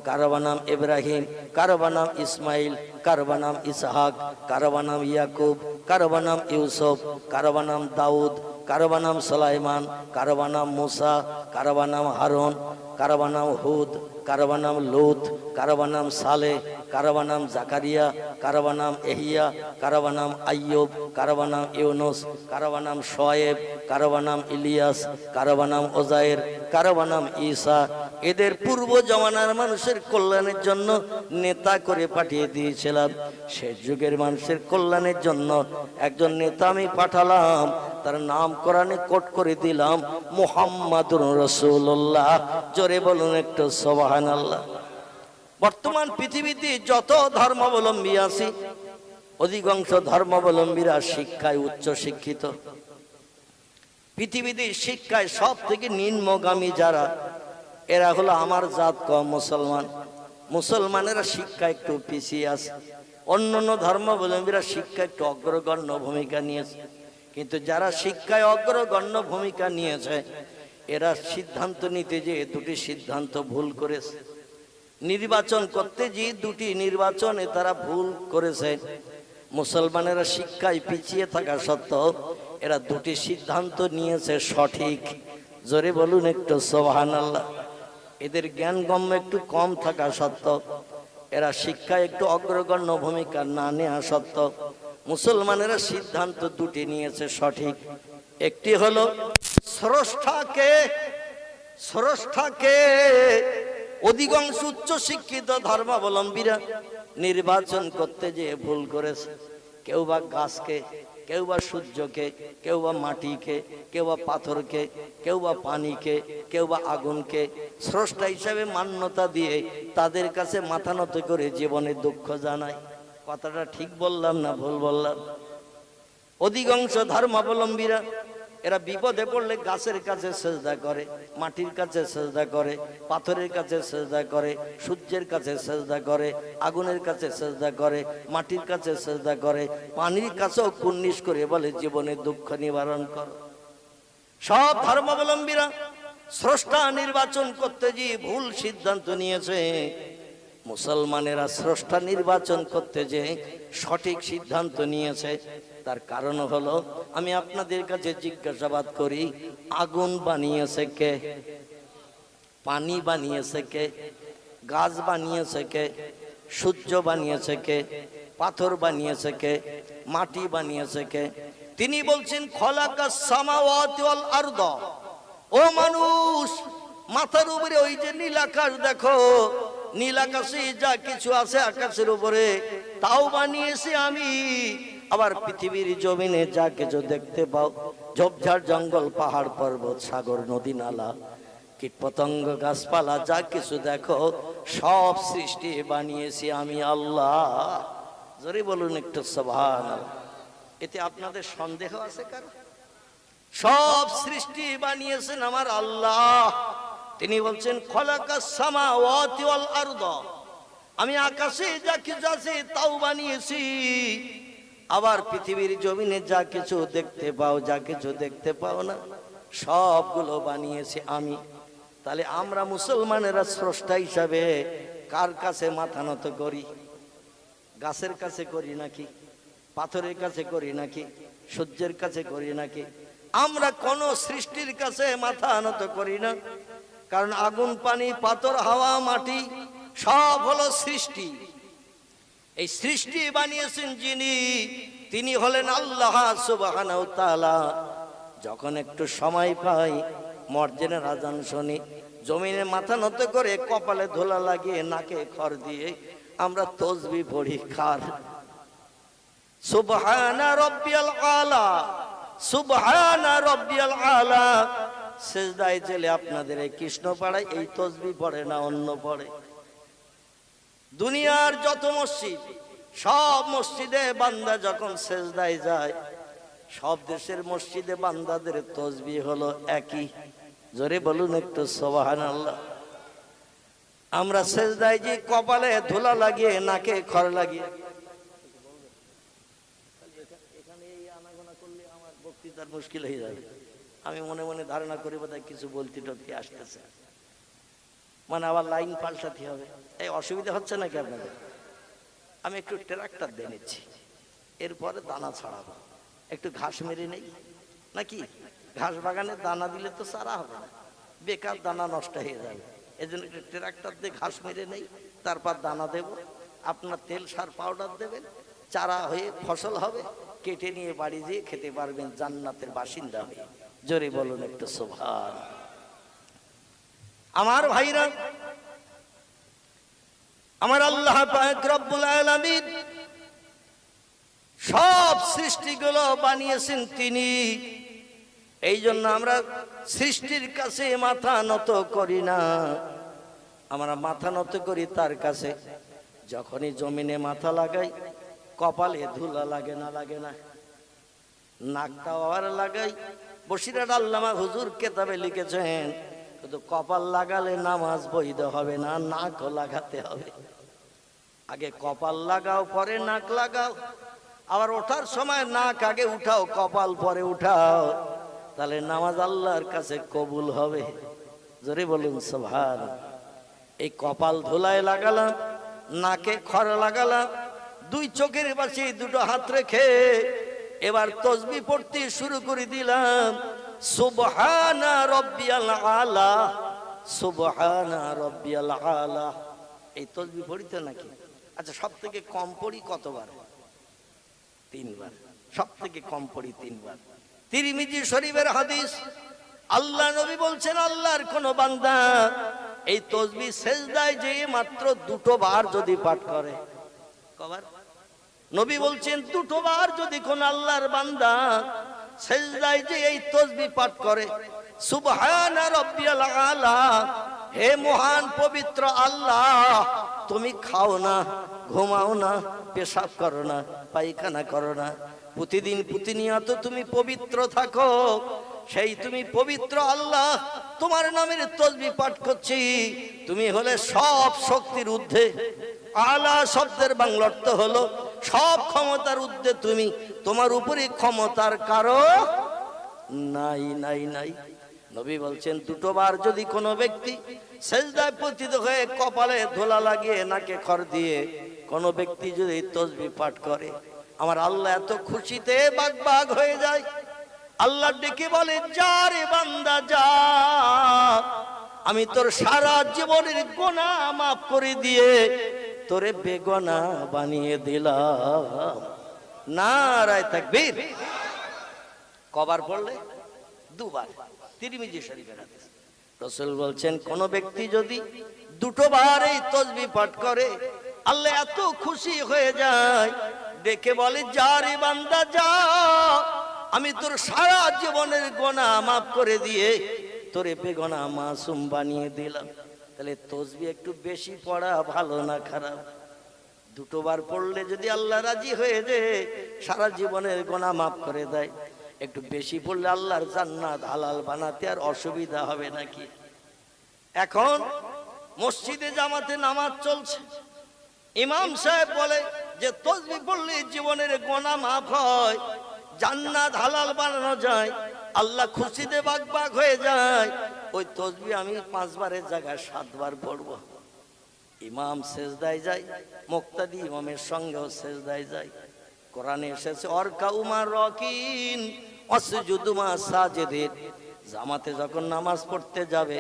A: কারো বা নাম ইব্রাহিম, কারো বা নাম ইসমাইল, কারো বা নাম ইসহাক, কারো বা নাম ইয়াকুব, কারো বা নাম ইউসুফ, কারো বা নাম দাউদ, কারো বা নাম সুলাইমান, কারো বা নাম মুসা, কারো বা নাম হারুন, কারো বা নাম হুদ, কারো বা নাম লূত, কারো বা নাম সালেহ, কারো বা নাম জাকারিয়া, কারো বা নাম এহিয়া, কারো বা নাম আইয়ুব, কারো বা নাম ইউনুস, কারো বা নাম শোয়েব, কারো বা নাম ইলিয়াস, কারো বা নাম ওজায়ের, কারো বা নাম ঈসা। এদের পূর্ব জমানার মানুষের কল্যাণের জন্য নেতা করে পাঠিয়ে দিয়েছিলাম। শেষ যুগের মানুষের কল্যাণের জন্য একজন নেতা আমি পাঠালাম, তার নাম কোরআনে কোট করে দিলাম মুহাম্মাদুর রাসূলুল্লাহ। জোরে বলুন একটু সুবহানাল্লাহ। বর্তমান পৃথিবীতে যত ধর্মাবলম্বী আছে, অধিকাংশ ধর্মাবলম্বীরা শিক্ষায় উচ্চ শিক্ষিত। পৃথিবীতে শিক্ষায় সব থেকে নিম্নগামী যারা, এরা হলো আমার জাত কম মুসলমান। মুসলমানেরা শিক্ষা একটু পিছিয়ে আছে, অন্যান্য ধর্মাবলম্বীরা শিক্ষা একটু অগ্রগণ্য ভূমিকা নিয়েছে। কিন্তু যারা শিক্ষায় অগ্রগণ্য ভূমিকা নিয়েছে এরা সিদ্ধান্ত নিতে যে দুটি সিদ্ধান্ত ভুল করেছে, নির্বাচন করতে যে দুটি নির্বাচনে তারা ভুল করেছে। মুসলমানেরা শিক্ষায় পিছিয়ে থাকা সত্ত্বেও এরা দুটি সিদ্ধান্ত নিয়েছে সঠিক। জোরে বলুন একটু সুবহানাল্লাহ। এদের জ্ঞান গম্য একটু কম থাকা সত্ত্বেও, এরা শিক্ষায় একটু অগ্রগণ্য ভূমিকা না নেওয়া সত্ত্বেও মুসলমানেরা সিদ্ধান্ত দুটি নিয়েছে সঠিক। একটি হলো স্রষ্টাকে অধিকাংশ উচ্চ শিক্ষিত ধর্মাবলম্বীরা নির্বাচন করতে যে ভুল করেছে। কেউ বা গাছকে, কেউ বা সূর্যকে, কেউ বা মাটিকে, কেউ বা পাথরকে, কেউ বা পানিকে, কেউ বা আগুনকে স্রষ্টা হিসাবে মান্যতা দিয়ে তাদের কাছে মাথা নত করে জীবনে দুঃখ জানায়। কথাটা ঠিক বললাম না ভুল বললাম? অধিকাংশ ধর্মাবলম্বীরা এরা বিপদে পড়লে গাছের কাছে সেজদা করে, মাটির কাছে সেজদা করে, পাথরের কাছে সেজদা করে, সূর্যের কাছে সেজদা করে, আগুনের কাছে সেজদা করে, মাটির কাছে সেজদা করে, পানির কাছেও কুর্নিশ করে বলে জীবনে দুঃখ নিবারণ কর। সব ধর্মাবলম্বীরা স্রষ্টা নির্বাচন করতে গিয়ে ভুল সিদ্ধান্ত নিয়েছে। মুসলমানেরা স্রষ্টা নির্বাচন করতে যে সঠিক সিদ্ধান্ত নিয়েছে। তার কারণ হলো, আমি আপনাদের কাছে জিজ্ঞাসাবাদ করি, আগুন বানিয়েছে কে? পানি বানিয়েছে কে? গাছ বানিয়েছে কে? সূর্য বানিয়েছে কে? পাথর বানিয়েছে কে? মাটি বানিয়েছে কে? তিনি বলছেন খলাকাস সামাওয়াতি ওয়াল আরদ। ও মানুষ, মাথার উপরে ওই যে নীল আকাশ দেখো, নীল আকাশে যা কিছু আছে আকাশের উপরে তাও বানিয়েছি আমি। আবার পৃথিবীর জমিনে যা কিছু দেখতে পাও, ঝোপঝাড় জঙ্গল পাহাড় পর্বত সাগর নদী নালা কীট পতঙ্গ গাছপালা যা কিছু দেখো সব সৃষ্টি বানিয়েছি আমি আল্লাহ। জোরে বলুন একটু সুবহানাল্লাহ। এতে আপনাদের সন্দেহ আছে কার? সব সৃষ্টি বানিয়েছেন আমার আল্লাহ। তিনি বলছেন খলাকাস সামাওয়াতি ওয়াল আরদ, আমি আকাশে যা কিছু আছে তাও বানিয়েছি। আবার পৃথিবীর জমিনে যা কিছু দেখতে পাও, যা কিছু দেখতে পাও না, সবগুলো বানিয়েছি আমি। তাহলে আমরা মুসলমানেরা স্রষ্টা হিসাবে কার কাছে মাথা নত করি? গাছের কাছে করি নাকি? পাথরের কাছে করি নাকি? সূর্যের কাছে করি নাকি? আমরা কোন সৃষ্টির কাছে মাথা নত করি না। কারণ আগুন, পানি, পাথর, হাওয়া, মাটি সব হলো সৃষ্টি। এই সৃষ্টি বানিয়েছেন যিনি, তিনি হলেন আল্লাহ সুবহানাহু ওয়া তাআলা। যখন একটু সময় পাই, মসজিদের আযান শুনি, জমিনে মাথা নত করে কপালে ধুলা লাগিয়ে নাকে খড় দিয়ে আমরা তাসবিহ পড়ি। কার? সুবহানা রাব্বিয়াল আলা, সুবহানা রাব্বিয়াল আলা। সেজদায় চলে আপনাদের এই কৃষ্ণপাড়ায় এই তাসবিহ পড়ে না, অন্য পড়ে? দুনিয়ার যত মসজিদ, সব মসজিদে বান্দা যখন সেজদায় যায়, সব দেশের মসজিদে বান্দাদের তাসবিহ হলো একই। জোরে বলুন একটু সুবহানাল্লাহ। আমরা সেজদায় যে কপালে ধুলা লাগিয়ে নাকে খড় লাগিয়ে, এখানে এই আনাগোনা করলে আমার বক্তৃতার মুশকিল হয়ে যাবে। আমি মনে মনে ধারণা করি বোধহয় কিছু বলতে টলতে আসতেছে, মানে আবার লাইন পাল্টাতে হবে। এই অসুবিধা হচ্ছে নাকি আপনাদের? আমি একটু ট্রাক্টর দিয়ে নিচ্ছি, এরপরে দানা ছড়াবো। একটু ঘাস মেরে নেই নাকি? ঘাস বাগানে দানা দিলে তো চারা হবে না, বেকার দানা নষ্ট হয়ে যাবে। এই জন্য একটু ট্রাক্টর দিয়ে ঘাস মেরে নেই, তারপর দানা দেব। আপনার তেল সার পাউডার দেবেন, চারা হয়ে ফসল হবে, কেটে নিয়ে বাড়ি যেয়ে খেতে পারবেন জান্নাতের বাসিন্দা হয়ে। জোরে বলুন একটু সুবহান। আমার ভাইরা, আমার আল্লাহ পাক রব্বুল আলামিন সব সৃষ্টিগুলো বানিয়েছেন তিনি। এই জন্য আমরা সৃষ্টির কাছে মাথা নত করি না, আমরা মাথা নত করি তার কাছে। যখনই জমিনে মাথা লাগাই, কপালে ধুলা লাগে না? লাগে না? নাকটাও আর লাগাই। বসিরহাট আল্লামা হুজুর কেতাবে লিখেছেন, শুধু কপাল লাগালে নামাজ বৈধ হবে না, নাকও লাগাতে হবে। আগে কপাল লাগাও, পরে নাক লাগাও। আবার ওঠার সময় নাক আগে উঠাও, কপাল পরে উঠাও, তাহলে নামাজ আল্লাহর কাছে কবুল হবে। জোরে বলুন সুবহানাল্লাহ। এই কপাল ধুলায় লাগালাম, নাকে খড় লাগালাম, দুই চোখের পাশে দুটো হাত রেখে এবার তাসবিহ পড়তে শুরু করে দিলাম। সুবহানা রাব্বিয়াল আলা, সুবহানা রাব্বিয়াল আলা। এই তাসবিহ পড়িতে নাকি? আচ্ছা, সব থেকে কম পড়ি কতবার? 3 বার। সব থেকে কম পড়ি 3 বার। তিরমিজি শরীফের হাদিস, আল্লাহ নবী বলছেন, আল্লাহর কোন বান্দা এই তাসবিহ সিজদায় যে মাত্র 2 বার যদি পাঠ করে, কবার? নবী বলছেন 2 বার যদি কোন আল্লাহর বান্দা সিজদায় যে এই তাসবিহ পাঠ করে, সুবহানা রাব্বিয়াল আলা, হে মহান পবিত্র আল্লাহ, তুমি খাও না, ঘুমাও না, পেশাব করো না, পায়খানা করো না, প্রতিদিন প্রতিনিয়ত তুমি পবিত্র থাকো, সেই তুমি পবিত্র আল্লাহ, তোমার নামের তাসবিহ পাঠ করছি। তুমি হলে সব শক্তির ঊর্ধ্বে। আলা শব্দের বাংলা অর্থ হলো সব ক্ষমতার ঊর্ধ্বে তুমি, তোমার উপরে ক্ষমতার কারো নাই নাই নাই। নবী বলছেন 2 বার যদি কোনো ব্যক্তি সিজদায় পতিত হয়ে কপালে ধুলা লাগিয়ে নাকে খড় দিয়ে কোনো ব্যক্তি যদি তাসবিহ পাঠ করে, আমার আল্লাহ এত খুশিতে বাগ বাগ হয়ে যায়। আল্লাহ ডেকে বলে, যা রে বান্দা যা, আমি তোর সারা জীবনের গুনাহ মাফ করে দিয়ে তোরে বেগুনা বানিয়ে দিলাম। নারায়ে তাকবীর। কবার পড়লে? 2 বার। তিরমিজি শরীফের হাদিস। রাসূল বলছেন, কোন ব্যক্তি যদি 2 বার এই তাসবিহ পাঠ করে, আল্লাহ এত খুশি হয়ে যায়, ডেকে বলে, যা রে বান্দা যা, আমি তোর সারা জীবনের গুনাহ মাফ করে দিয়ে তোরে বেগুনা মাসুম বানিয়ে দিলাম। তাহলে তাসবিহ একটু বেশি পড়া ভালো না খারাপ? 2 বার পড়লে যদি আল্লাহ রাজি হয়ে যায়, সারা জীবনের গুনাহ মাফ করে দেয়, একটু বেশি পড়লে আল্লাহর জান্নাত হালাল বানাতে আর অসুবিধা হবে নাকি? এখন মসজিদে জামাতে নামাজ চলছে, ইমাম সাহেব বলে যে তাসবিহ পড়লে জীবনের গুনাহ মাফ হয়, জান্নাত হালাল বানানো যায়, আল্লাহ খুশিতে বাগ বাগ হয়ে যায়। ওই তাসবিহ আমি 5 বারের জায়গায় 7 বার পড়বো। ইমাম সিজদায় যায়, মুক্তাদি ইমামের সঙ্গেও সিজদায় যায়। কোরআনে এসেছে, অরকাউ মা রাকিন ওয়াসজুদু মা সাজিদিন। জামাতে যখন নামাজ পড়তে যাবে,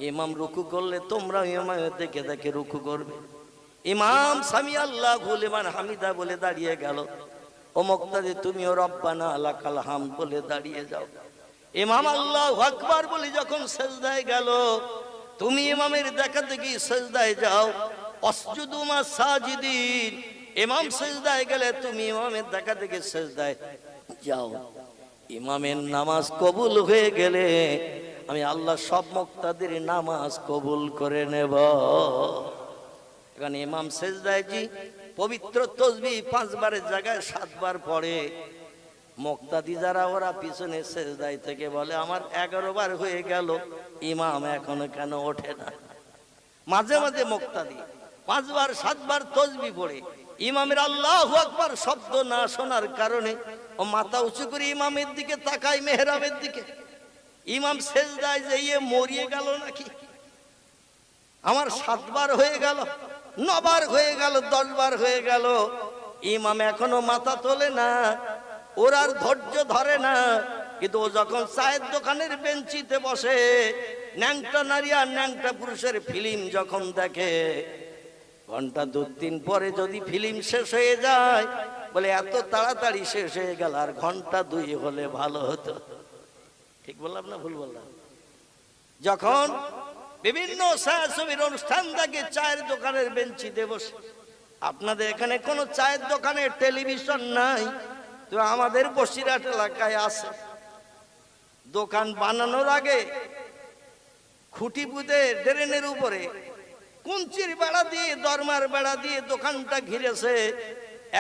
A: ইমাম রুকু করলে তোমরা ইমামের দেখে দেখে রুকু করবে। ইমাম সামি আল্লাহু লিমান হামিদা বলে দাঁড়িয়ে গেল, ও মুক্তাদি তুমিও রব্বানা লাকাল হামদ বলে দাঁড়িয়ে যাও। ইমাম আল্লাহু আকবার বলে যখন সিজদায় গেল, তুমি ইমামের দেখা দেখি সিজদায় যাও। ওয়াসজুদু মা সাজিদিন, ইমাম সিজদায় গেলে তুমি ইমামের দেখা দেখি সিজদায় যাও। ইমামের নামাজ কবুল হয়ে গেলে আমি আল্লাহ সব মুক্তাদির নামাজ কবুল করে নেব। এখন ইমাম সিজদায় জি পবিত্র তাসবিহ 5 বারের জায়গায় 7 বার পড়ে। মুক্তাদি যারা ওরা পিছনে সিজদায় থেকে বলে, আমার 11 বার হয়ে গেল, ইমাম এখনো কেন ওঠে না? মাঝে মাঝে মুক্তাদি 5 বার 7 বার তাসবিহ পড়ে ইমামের আল্লাহু আকবার শব্দ না শোনার কারণে ও মাথা উঁচু করে ইমামের দিকে তাকায়, মেহরাবের দিকে। ইমাম সিজদায় যেয়ে মরিয়ে গেল নাকি? আমার 7 বার হয়ে গেল, 9 বার হয়ে গেল, 10 বার হয়ে গেল, ইমাম এখনো মাথা তোলে না, ওর আর ধৈর্য ধরে না। কিন্তু ও যখন চায়ের দোকানের বেঞ্চিতে বসে, ন্যাংটা নারী আর ন্যাংটা পুরুষের ফিল্ম যখন দেখে, ঘন্টা 2-3 পরে যদি ফিল্ম শেষ হয়ে যায়, বলে এত তাড়াতাড়ি শেষ হয়ে গেল, আর ঘন্টা 2 হলে ভালো হতো। ঠিক বললাম না ভুল বললাম? যখন বিভিন্ন ছায়াছবির অনুষ্ঠান থাকে চায়ের দোকানের বেঞ্চিতে বসে, আপনাদের এখানে কোনো চায়ের দোকানে টেলিভিশন নাই, তো আমাদের বসিরহাট এলাকায় আছে। দোকান বানানোর আগে খুঁটি পুঁতে ড্রেনের উপরে কুঞ্চির বেড়া দিয়ে, দরমার বেড়া দিয়ে দোকানটা ঘিরেছে।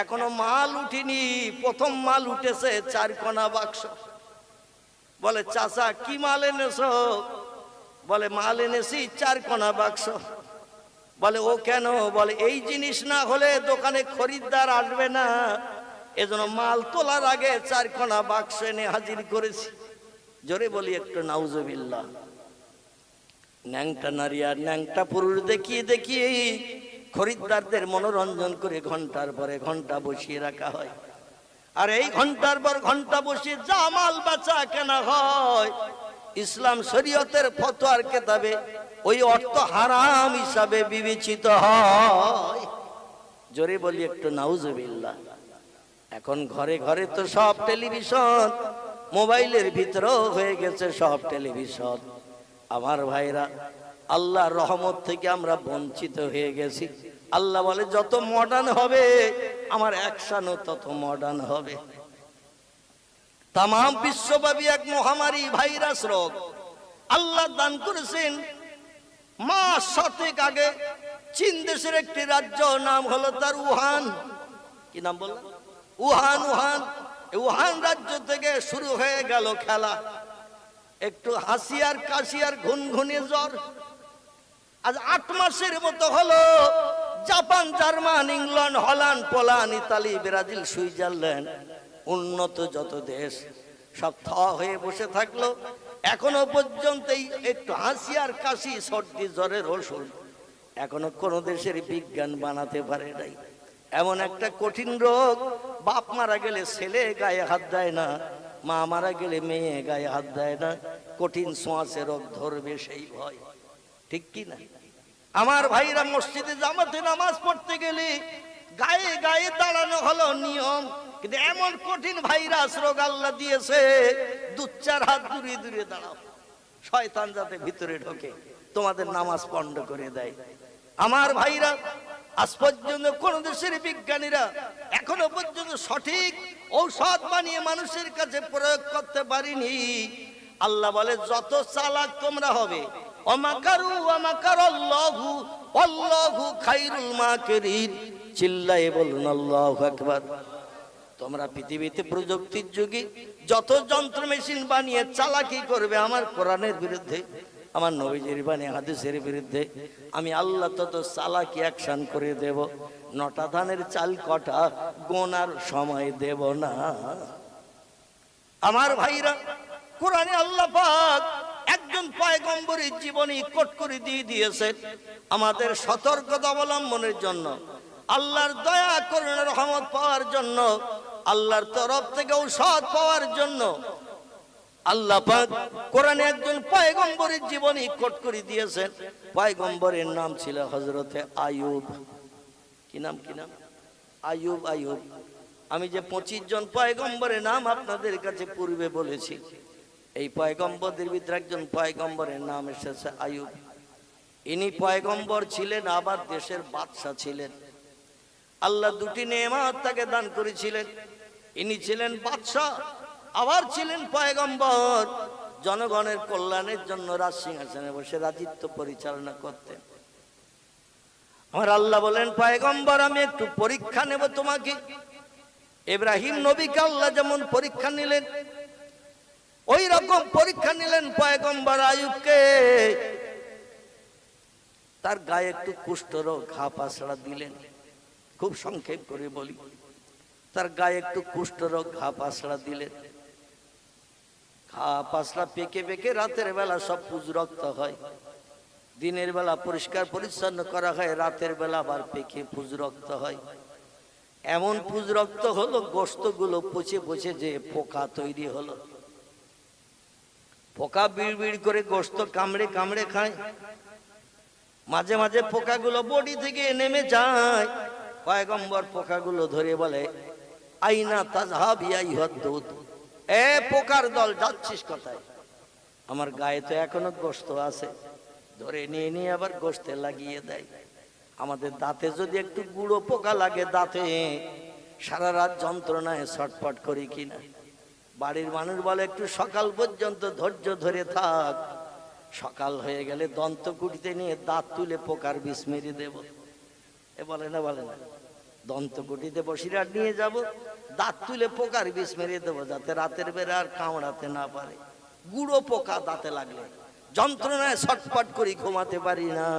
A: এখনো মাল উঠিনি, প্রথম মাল উঠেছে 4 কোনা বাক্স। বলে, চাচা কি মাল এনেছো? বলে মাল এনেছি 4 কোনা বাক্স। বলে ও কেন? বলে এই জিনিস না হলে দোকানে খরিদ্দার আসবে না, এজন্য মাল তোলার আগে 4 কোনা বাক্স এনে হাজির করেছি। জোরে বলি একটু নাউজুবিল্লাহ। ন্যাংটা নারী আর ন্যাংটা পুরুষ দেখিয়ে দেখিয়ে খরিদ্দারদের মনোরঞ্জন করে ঘন্টার পরে ঘন্টা বসিয়ে রাখা হয়। আর এই ঘন্টার পর ঘন্টা বসিয়ে যা মাল বেচা কেনা হয়, ইসলাম শরীয়তের ফতোয়ার কিতাবে ওই অর্থ হারাম হিসাবে বিবেচিত হয়। জোরে বলি একটু নাউজুবিল্লাহ। এখন ঘরে ঘরে তো সব টেলিভিশন, মোবাইলের ভিতরেও হয়ে গেছে সব টেলিভিশন। আমার ভাইরা, আল্লাহর রহমত থেকে আমরা বঞ্চিত হয়ে গেছি। আল্লাহ বলে যত মডার্ন হবে আমার অ্যাকশনও তত মডার্ন হবে। তাম বিশ্বব্যাপী এক মহামারী ভাইরাস রোগ আল্লাহ দান করেছেন। মাস 7 আগে চীন দেশের একটি রাজ্য, নাম হলো তার উহান। কি নাম বললাম? উহান। উহান রাজ্য থেকে শুরু হয়ে গেল খেলা। একটু হাসি আর কাশি আর ঘুনঘুনে জ্বর। আজ 8 মাসের মতো হলো Japan, German, England, Holland, Poland, Italy, Brazil, Switzerland, উন্নত যত দেশ সব থ হয়ে বসে থাকলো। এখনো পর্যন্ত একটু হাসি আর কাশি, সর্দি জ্বরের ওষুধ এখনো কোন দেশের বিজ্ঞান বানাতে পারে নাই। এমন একটা কঠিন রোগ, বাপ মারা গেলে ছেলে গায়ে হাত দেয় না, মা মারা গেলে মেয়ে গায়ে হাত দেয় না। কঠিন ছোঁয়াচে রোগ ধরবে সেই ভয়, ঠিক কি না? আমার ভাইরা, মসজিদে জামাতে নামাজ পড়তে গেলে গায়ে গায়ে দাঁড়ানো হলো নিয়ম, কিন্তু এমন কঠিন ভাইরাস রোগ আল্লাহ দিয়েছে, 2-4 হাত দূরে দূরে দাঁড়াও, শয়তান যাতে ভিতরে ঢোকে, তোমাদের নামাজ পণ্ড করে দেয়। আমার ভাইরা, আজ পর্যন্ত কোন দেশের বিজ্ঞানীরা এখনো পর্যন্ত সঠিক ঔষধ বানিয়ে মানুষের কাছে প্রয়োগ করতে পারিনি। আল্লাহ বলে যত চালাক তোমরা হবে, ওমাকারু ওয়ামাকারাল্লাহু আল্লাহু খায়রুল মাকিরিন। চিল্লায়ে বলুন আল্লাহু আকবার। তোমরা পৃথিবীতে প্রযুক্তির যুগে যত যন্ত্র মেশিন বানিয়ে চালাকি করবে আমার কোরআনের বিরুদ্ধে, আমার নবীজির বাণী হাদিসের বিরুদ্ধে, আমি আল্লাহ তত চালাকি অ্যাকশন করে দেব। 9টা ধানের চাল কটা গোনার সময় দেব না। আমার ভাইরা, কোরআনে আল্লাহ পাক একজন পয়গম্বরের জীবনী কোট করে দিয়ে দিয়েছেন আমাদের সতর্কতা অবলম্বনের জন্য, আল্লাহর দয়া করুণা রহমত পাওয়ার জন্য, আল্লাহর তরফ থেকে ঔষধ পাওয়ার জন্য। আল্লাহ পাক কোরআনে একজন পয়গম্বরের জীবনী কোট করে দিয়েছেন। পয়গম্বরের নাম ছিল হযরতে আইয়ুব। কি নাম? আইয়ুব। আমি যে 25 জন পয়গম্বরের নাম আপনাদের কাছে পূর্বে বলেছি, এই পয়গম্বরদের ভিতরে একজন পয়গম্বরের নাম এসেছে আইয়ুব। ইনি পয়গম্বর ছিলেন, আবার দেশের বাদশা ছিলেন। আল্লাহ 2টি নেয়ামত তাকে দান করেছিলেন। ইনি ছিলেন বাদশা, আবার ছিলেন পয়গম্বর। জনগণের কল্যাণের জন্য রাজসিংহাসনে বসে রাজত্ব পরিচালনা করতেন। আমার আল্লাহ বলেন, পয়গম্বর আমি একটু পরীক্ষা নেব তোমাকে। ইব্রাহিম নবীকে আল্লাহ যেমন পরীক্ষা নিলেন, ওই রকম পরীক্ষা নিলেন পয়গম্বর আইয়ুবকে। তার গায়ে একটু কুষ্ঠরোগ, ঘা পাসড়া দিলেন। খুব সংক্ষেপ করে বলি, তার গায়ে একটু কুষ্ঠরোগ, ঘা পাসড়া দিলেন। ঘা পাসড়া পেকে পেকে রাতের বেলা সব পুজ রক্ত হয়। দিনের বেলা পরিষ্কার পরিচ্ছন্ন করা হয়, রাতের বেলা আবার পেকে পুজ রক্ত হয়। এমন পুজ রক্ত হলো, গোশতগুলো পচে পচে যে পোকা তৈরি হলো। পোকা বিড় বিড় করে গোশত কামড়ে কামড়ে খায়। মাঝে মাঝে পোকাগুলো বডি থেকে নেমে যায়। পয়গম্বর পোকাগুলো ধরে বলে, আইনা তাযহাব ইয়া আইয়ুহাদ দুদ, এ পোকার দল, যাচ্ছিস কোথায়? আমার গায়ে তো এখনো গোশত আছে। ধরে নিয়ে নিয়ে আবার গোশতে লাগিয়ে দেয়। আমাদের দাঁতে যদি একটু গুঁড়ো পোকা লাগে দাঁতে, সারা রাত যন্ত্রণায় ছটফট করি কিনা। বাড়ির মানুষ বলে একটু সকাল পর্যন্ত ধৈর্য ধরে থাক, সকাল হয়ে গেলে দন্তকুটিতে নিয়ে দাঁত তুলে পোকার বিষ মেরে দেব। এ বলে না দন্তকুটিতে বসিরহাট নিয়ে যাব, দাঁত তুলে পোকার বিষ মেরে দেবো, যাতে রাতের বেলা আর কামড়াতে না পারে। গুঁড়ো পোকা দাঁতে লাগলে যন্ত্রণায় ছটফট করে ঘুমাতে পারি না।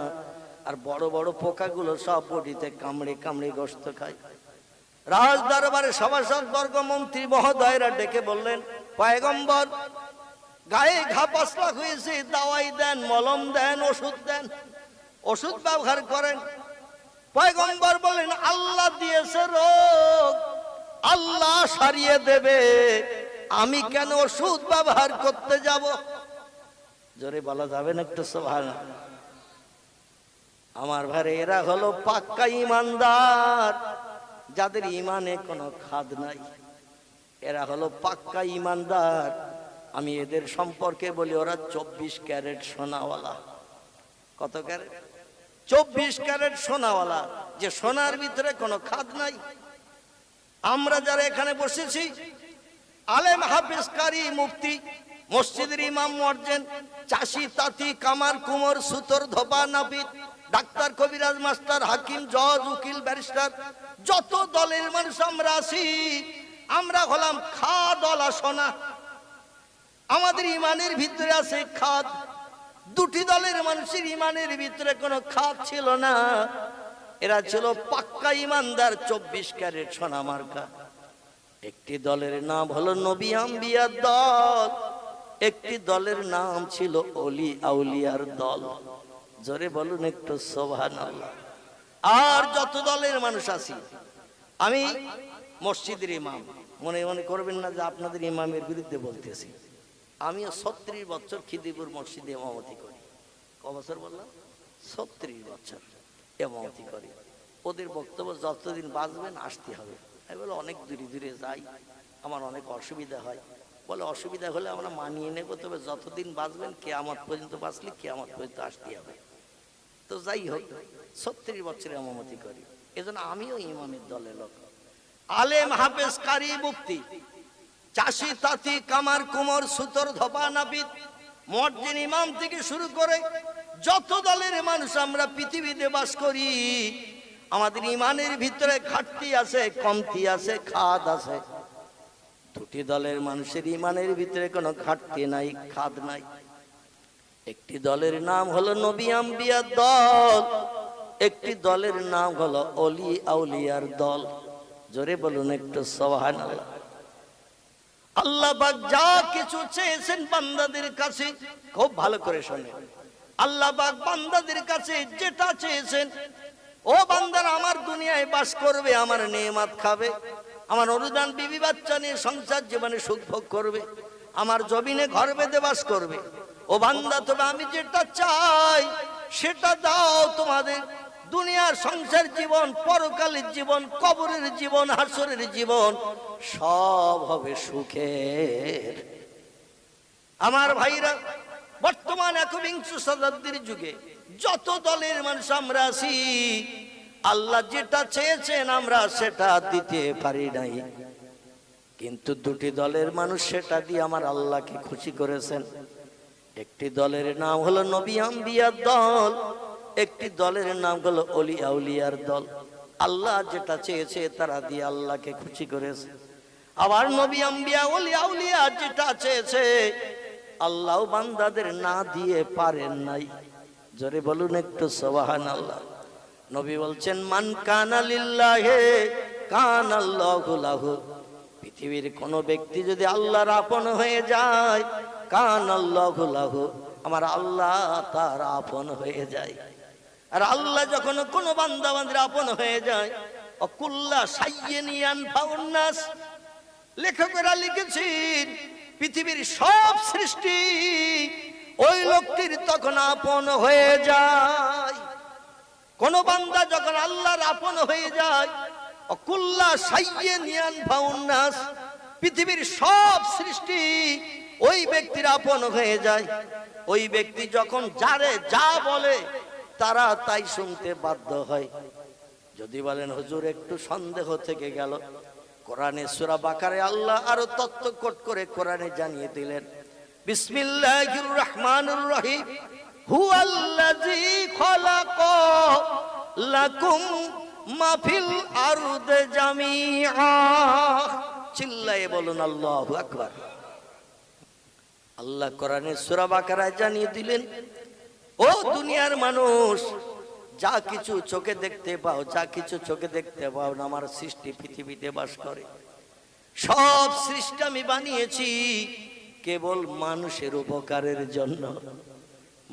A: আর বড় বড় পোকাগুলো সব বডিতে কামড়ে কামড়ে গোশত খায়। রাজ দরবারে সভাসদ বর্গ মন্ত্রী মহোদয়রা ডেকে বললেন, পয়গম্বর, গায়ে ঘা পাসলা হয়েছে, দাওয়াই দেন, মলম দেন, ওষুধ দেন, ওষুধ ব্যবহার করেন। পয়গম্বর বলেন, আল্লাহ দিয়েছে রোগ, আল্লাহ সারিয়ে দেবে, আমি কেন ওষুধ ব্যবহার করতে যাব? জোরে বলা যাবে না একটু সুবহানাল্লাহ? আমার ভাইরা, এরা হলো পাক্কা ইমানদার, যাদের ইমানে কোনো খাদ নাই। এরা হলো পাক্কা ইমানদার। আমি এদের সম্পর্কে বলি, ওরা 24 ক্যারেট সোনাওয়ালা। কত ক্যারেট? 24 ক্যারেট সোনাওয়ালা, যে সোনার ভিতরে কোনো খাদ নাই। আমরা যারা এখানে বসেছি, আলেম, হাফেজ, কারি, মুফতি, মসজিদের ইমাম, মুয়াজ্জিন, চাষি, তাঁতি, কামার, কুমোর, সুতর, ধোপা, নাপিত, ডাক্তার, কবিরাজ, মাস্টার, হাকিম, জজ, উকিল, ব্যারিস্টার, যত দলের মানুষ আমরা আছি, আমরা হলাম খাদওয়ালা সোনা। আমাদের ইমানের ভিতরে আছে খাদ। দুটি দলের মানুষের ইমানের ভিতরে কোনো খাদ ছিল না। এরা ছিল পাক্কা ইমানদার, 24 ক্যারেট সোনা মার্কা। একটি দলের নাম হলো নবী আম্বিয়ার দল, একটি দলের নাম ছিল অলি আউলিয়ার দল। জোরে বলুন একটু সুবহানাল্লাহ। আর যত দলের মানুষ আছি, আমি মসজিদের ইমাম, মনে মনে করবেন না যে আপনাদের ইমামের বিরুদ্ধে বলতেছি। আমিও 36 বছর খিদিপুর মসজিদে ইমামতি করি। ক বছর বললাম? 36 বছর ইমামতি করি। ওদের বক্তব্য যতদিন বাঁচবেন আসতে হবে। আমি বলে অনেক দূরে দূরে যাই, আমার অনেক অসুবিধা হয়। বলে অসুবিধা হলে আমরা মানিয়ে নেব, তবে যতদিন বাঁচবেন কিয়ামত পর্যন্ত বাঁচলে কিয়ামত পর্যন্ত আসতে হবে। তো যাই হোক, 36 বছর ইমামতি করি, এজন্য আমিও ইমামের দলের লোক। আলেম, হাফেজ, কারি, মুফতি, চাষি, তাঁতি, কামার, কুমোর, সুতর, ধোপা, নাপিত, মুয়াজ্জিন, ইমাম থেকে শুরু করে যত দলের মানুষ আমরা পৃথিবীতে বাস করি, আমাদের ইমানের ভিতরে ঘাটতি আছে, কমতি আছে, খাদ আছে। দুটি দলের মানুষের ইমানের ভিতরে কোনো ঘাটতি নাই, খাদ নাই। একটি দলের নাম হলো নবী আম্বিয়ার দল, একটি দলের নাম হলো অলি আউলিয়ার দল। জোরে বলুন একটু সুবহানাল্লাহ। আল্লাহ পাক যা কিছু চেয়েছেন বান্দাদের কাছে, খুব ভালো করে শোনেন, আল্লাহ পাক বান্দাদের কাছে যেটা চেয়েছেন, ও বান্দারা আমার দুনিয়ায় বাস করবে, আমার নেয়ামত খাবে, আমার অনুদান বিবি বাচ্চা নিয়ে সংসার জীবনে সুখ ভোগ করবে, আমার জমিনে ঘর বেঁধে বাস করবে। ও বান্দা, তবে আমি যেটা চাই সেটা দাও। তোমাদের দুনিয়ার সংসার জীবন, পরকালের জীবন, কবরের জীবন, হাসরের জীবন সব হবে সুখের। আমার ভাইরা, বর্তমান 21শ শতাব্দীর যুগে যত দলের মানুষ আমরা আছি, আল্লাহ যেটা চেয়েছেন আমরা সেটা দিতে পারি নাই, কিন্তু দুটি দলের মানুষ সেটা দিয়ে আমার আল্লাহকে খুশি করেছেন। একটি দলের নাম হলো নবী আম্বিয়ার দল, একটি দলের নাম হলো অলি আউলিয়ার দল। আল্লাহ যেটা চেয়েছে তারা দিয়ে আল্লাহকে খুশি করেছে। আবার নবী আম্বিয়া, অলি আউলিয়া যেটা চেয়েছে আল্লাহ বান্দাদের না দিয়ে পারেন নাই। জোরে বলুন একটু সুবহানাল্লাহ। নবী বলছেন, মান কানা লিল্লাহি কানাল্লাহু লাহু। পৃথিবীর কোন ব্যক্তি যদি আল্লাহর আপন হয়ে যায়, কানাল্লাহু লাহু, আমার আল্লাহ তার আপন হয়ে যায়। আর আল্লাহ যখন কোন বান্দা বান্দির আপন হয়ে যায়, অকুল্লা সাইয়্যিনিয়ান ফাউন্নাস, লেখকেরা লিখেছেন পৃথিবীর সব সৃষ্টি ওই লোকটির তখন আপন হয়ে যায়। কোন বান্দা যখন আল্লাহর আপন হয়ে যায়, অকুল্লা সাইয়্যিনিয়ান ফাউন্নাস, পৃথিবীর সব সৃষ্টি ওই ব্যক্তির আপন হয়ে যায়। ওই ব্যক্তি যখন যারে যা বলে তারা তাই শুনতে বাধ্য হয়। যদি বলেন হুজুর একটু সন্দেহ থেকে গেল, কোরআনে সূরা বাকারে আল্লাহ আরো তত্ত্ব কোট করে কোরআনে জানিয়ে দিলেন, বিসমিল্লাহির রহমানির রহিম, হুয়াল্লাযী খালাকা লাকুম মা ফিল আরদি জামিআ। চিল্লায়ে বলুন আল্লাহু আকবার। আল্লাহ কোরআনে সূরা বাকারায় জানিয়ে দিলেন, ও দুনিয়ার মানুষ, যা কিছু চোখে দেখতে পাও, যা কিছু চোখে দেখতে পাও না, আমার সৃষ্টি পৃথিবীতে বাস করে, সব সৃষ্টি আমি বানিয়েছি কেবল মানুষের উপকারের জন্য।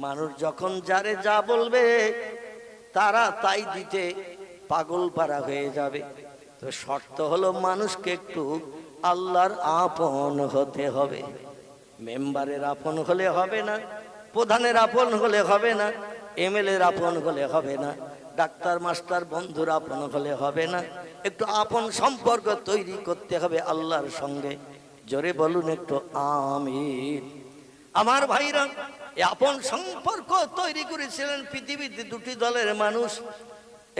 A: মানুষ যখন যারে যা বলবে তারা তাই দিতে পাগল পারা হয়ে যাবে। তো শর্ত হলো মানুষকে একটু আল্লাহর আপন হতে হবে। মেম্বারের আপন হলে হবে না, প্রধানের আপন হলে হবে না, এমএলএর আপন হলে হবে না, ডাক্তার মাস্টার বন্ধুর আপন হলে হবে না। একটু আপন সম্পর্ক তৈরি করতে হবে আল্লাহর সঙ্গে। জোরে বলুন একটু আমিন। আমার ভাইরা, এই আপন সম্পর্ক তৈরি করেছিলেন পৃথিবীতে দুটি দলের মানুষ।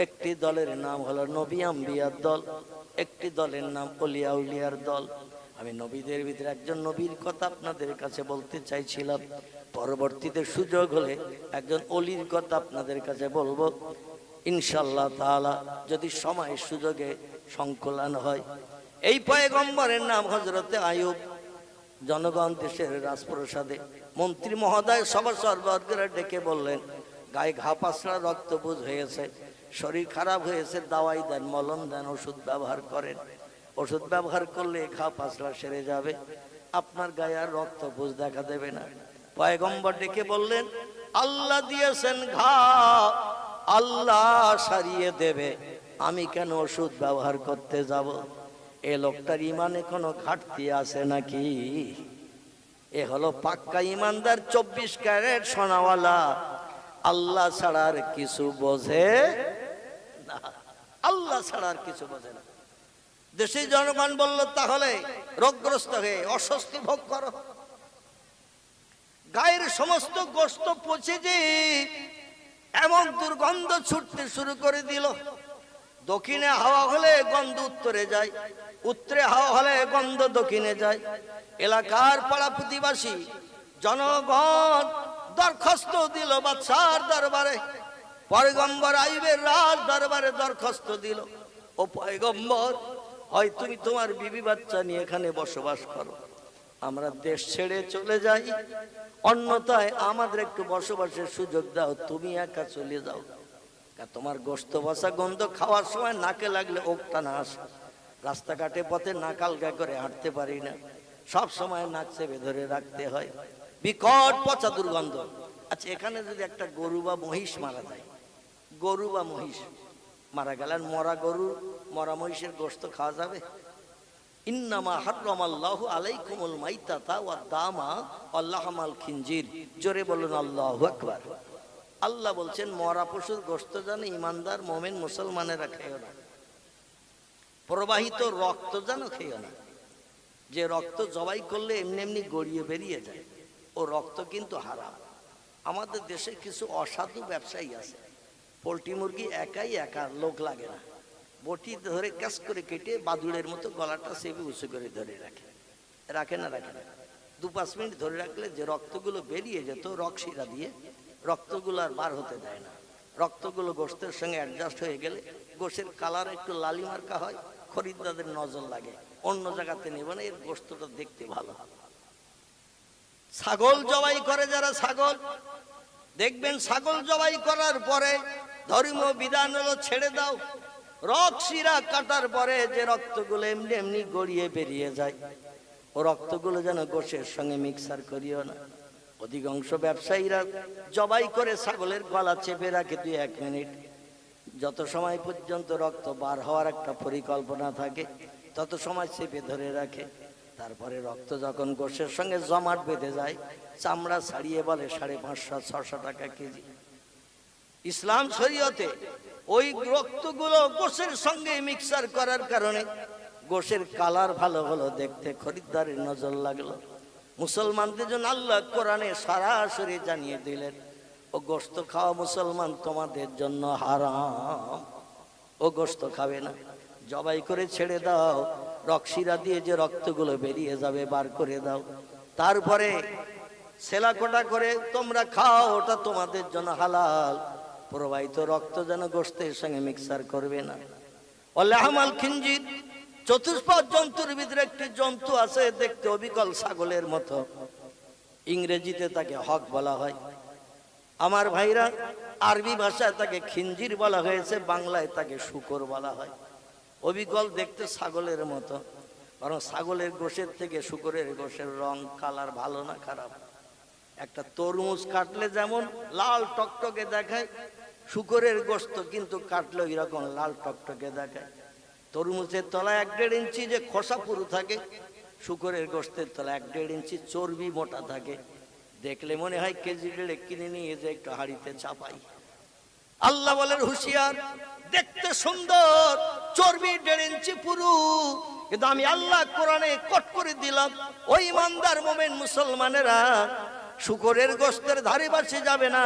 A: একটি দলের নাম হলো নবী আম্বিয়ার দল, একটি দলের নাম ওলিয়া উলিয়ার দল। আমি নবীদের ভিতরে একজন নবীর কথা আপনাদের কাছে বলতে চাইছিলাম, পরবর্তীতে সুযোগ হলে একজন অলির কথা আপনাদের কাছে বলবো ইনশাআল্লাহ তাআলা, যদি সময় সুযোগে সংকলন হয়। এই পয়গম্বরের নাম হযরতে আইয়ুব। জনগণ দেশের রাজপ্রসাদে মন্ত্রী মহোদয় সভা সর্বর্গরা ডেকে বললেন, গায়ে ঘা পাসরা, রক্ত বুঝ হয়েছে, শরীর খারাপ হয়েছে, দাওয়াই দেন, মলম দেন, ওষুধ ব্যবহার করেন। ওষুধ ব্যবহার করলে ঘা পাসরা সেরে যাবে, আপনার গায়ে আর রক্ত বুঝ দেখা দেবে না। পয়গম্বর ডেকে বললেন, আল্লাহ দিয়েছেন ঘা, আল্লাহ সারিয়ে দেবে, আমি কেন ওষুধ ব্যবহার করতে যাব? এ লোকটার ইমানে কোনো ঘাটতি আছে নাকি? এ হলো পাক্কা ইমানদার, 24 ক্যারেট সোনাওয়ালা, আল্লাহ ছাড়া আর কিছু বোঝে না, আল্লাহ ছাড়া আর কিছু বোঝে না। দেশের জনগণ বলল, তাহলে রোগগ্রস্ত হয়ে অস্বস্তি ভোগ করো। গায়ের সমস্ত গোশত পচে যে এমন দুর্গন্ধ ছুটতে শুরু করে দিল। দক্ষিণে হাওয়া হলে গন্ধ উত্তরে যায়, উত্তরে হাওয়া হলে গন্ধ দক্ষিণে যায়। এলাকার পাড়া প্রতিবাসী জনগণ দরখাস্ত দিল বাদশার দরবারে, পয়গম্বর আইয়ুবের রাজ দরবারে দরখাস্ত দিল, ও পয়গম্বর, হয় তুমি তোমার বিবি বাচ্চা নিয়ে এখানে বসবাস করো, আমরা দেশ ছেড়ে চলে যাই, অন্যথায় আমাদের একটু বসবাসের সুযোগ দাও, তুমি একা চলে যাও। তোমার গোশত বসা গন্ধ খাওয়ার সময় নাকে লাগলে ওকটা না আসে, রাস্তাঘাটে পথে নাকালগা করে হাঁটতে পারি না, সব সময় নাক চেপে ধরে রাখতে হয়, বিকট পচা দুর্গন্ধ। আচ্ছা, এখানে যদি একটা গরু বা মহিষ মারা যায়, গরু বা মহিষ মারা গেল, আর মরা গরু মরা মহিষের গোশত খাওয়া যাবে? ইন্নামা হারামাল্লাহু আলাইকুমুল মাইতাতা ওয়াদ দামা ওয়াল লাহমাল খিনজির। জোরে বলুন আল্লাহু আকবার। আল্লাহ বলছেন, মরা পশুর গোশত যেন ইমানদার মুমিন মুসলমানেরা খেও না, প্রবাহিত রক্ত যেন খেও না। যে রক্ত জবাই করলে এমনি এমনি গড়িয়ে বেরিয়ে যায়, ও রক্ত কিন্তু হারাম। আমাদের দেশে কিছু অসাধু ব্যবসায়ী আছে, পোলট্রি মুরগি একা লোক লাগে না, বটি ধরে ক্যাশ করে কেটে বাদুড়ের মতো গলাটা চেপে উঁচু করে ধরে রাখে না 2-5 মিনিট ধরে রাখলে যে রক্তগুলো বেরিয়ে যেত রক্তশিরা দিয়ে, রক্তগুলো আর বার হতে দেয় না। রক্তগুলো গোশতের সঙ্গে অ্যাডজাস্ট হয়ে গেলে গোশের কালার একটু লালি মার্কা হয়, খরিদ্দারদের নজর লাগে, অন্য জায়গাতে নেবে না, এর গোশতটা দেখতে ভালো। ছাগল জবাই করে যারা, ছাগল দেখবেন, ছাগল জবাই করার পরে ধর্মীয় বিধান হলো ছেড়ে দাও, রক্তশিরা কাটার পরে যে রক্তগুলো এমনি এমনি গড়িয়ে বেরিয়ে যায়, ও রক্তগুলো যেন গোশের সঙ্গে মিক্সার করিও না। অধিকাংশ ব্যবসায়ীরা জবাই করে ছাগলের গলা চেপে রাখে 2-1 মিনিট, যত সময় পর্যন্ত রক্ত বার হওয়ার একটা পরিকল্পনা থাকে তত সময় চেপে ধরে রাখে। তারপরে রক্ত যখন গোশের সঙ্গে জমাট বেঁধে যায়, চামড়া ছাড়িয়ে বলে 550-600 টাকা কেজি। ইসলাম শরীয়তে ওই রক্তগুলো গোশের সঙ্গে মিক্সার করার কারণে গোশের কালার ভালো হলো, দেখতে খরিদ্দারের নজর লাগলো। মুসলমানদের জন্য আল্লাহ কোরআনে সরাসরি জানিয়ে দিলেন, ও গোশত খাওয়া মুসলমান তোমাদের জন্য হারাম, ও গোশত খাবে না, জবাই করে ছেড়ে দাও, রক্তশিরা দিয়ে যে রক্তগুলো বেরিয়ে যাবে বার করে দাও, তারপরে সেলাকোটা করে তোমরা খাও, ওটা তোমাদের জন্য হালাল। প্রবাহিত রক্ত যেন গোশতের সঙ্গে মিক্সার করবে না। ওয়ালাহমাল খিনজির, চতুষ্পদ জন্তুর ভিতরে একটি জন্তু আছে দেখতে অবিকল ছাগলের মতো, ইংরেজিতে তাকে হক বলা হয়। আমার ভাইরা, আরবি ভাষায় তাকে খিঞ্জির বলা হয়েছে, বাংলায় তাকে শূকর বলা হয়। অবিকল দেখতে ছাগলের মতো, বরং ছাগলের গোশের থেকে শূকরের গোশের রং কালার ভালো না খারাপ? একটা তরমুজ কাটলে যেমন লাল টকটকে দেখায়, শূকরের গোশত কিন্তু কাটলে এরকম লাল টকটকে দেখায়। তরমুজের তলায় 1-1.5 ইঞ্চি যে খোসা পুরু থাকে, শূকরের গোশতের তলায় 1-1.5 ইঞ্চি চর্বি মোটা থাকে। দেখলে মনে হয় কেজি 1.5 কিনে নিয়ে যে একটু হাড়িতে চাপাই। আল্লাহ বলেন হুঁশিয়ার, দেখতে সুন্দর, চর্বি 1.5 ইঞ্চি পুরু, কিন্তু আমি আল্লাহ কোরআনে কট করে দিলাম, ওই ইমানদার মুমিন মুসলমানেরা শূকরের গোশতের ধারে বাসে যাবে না,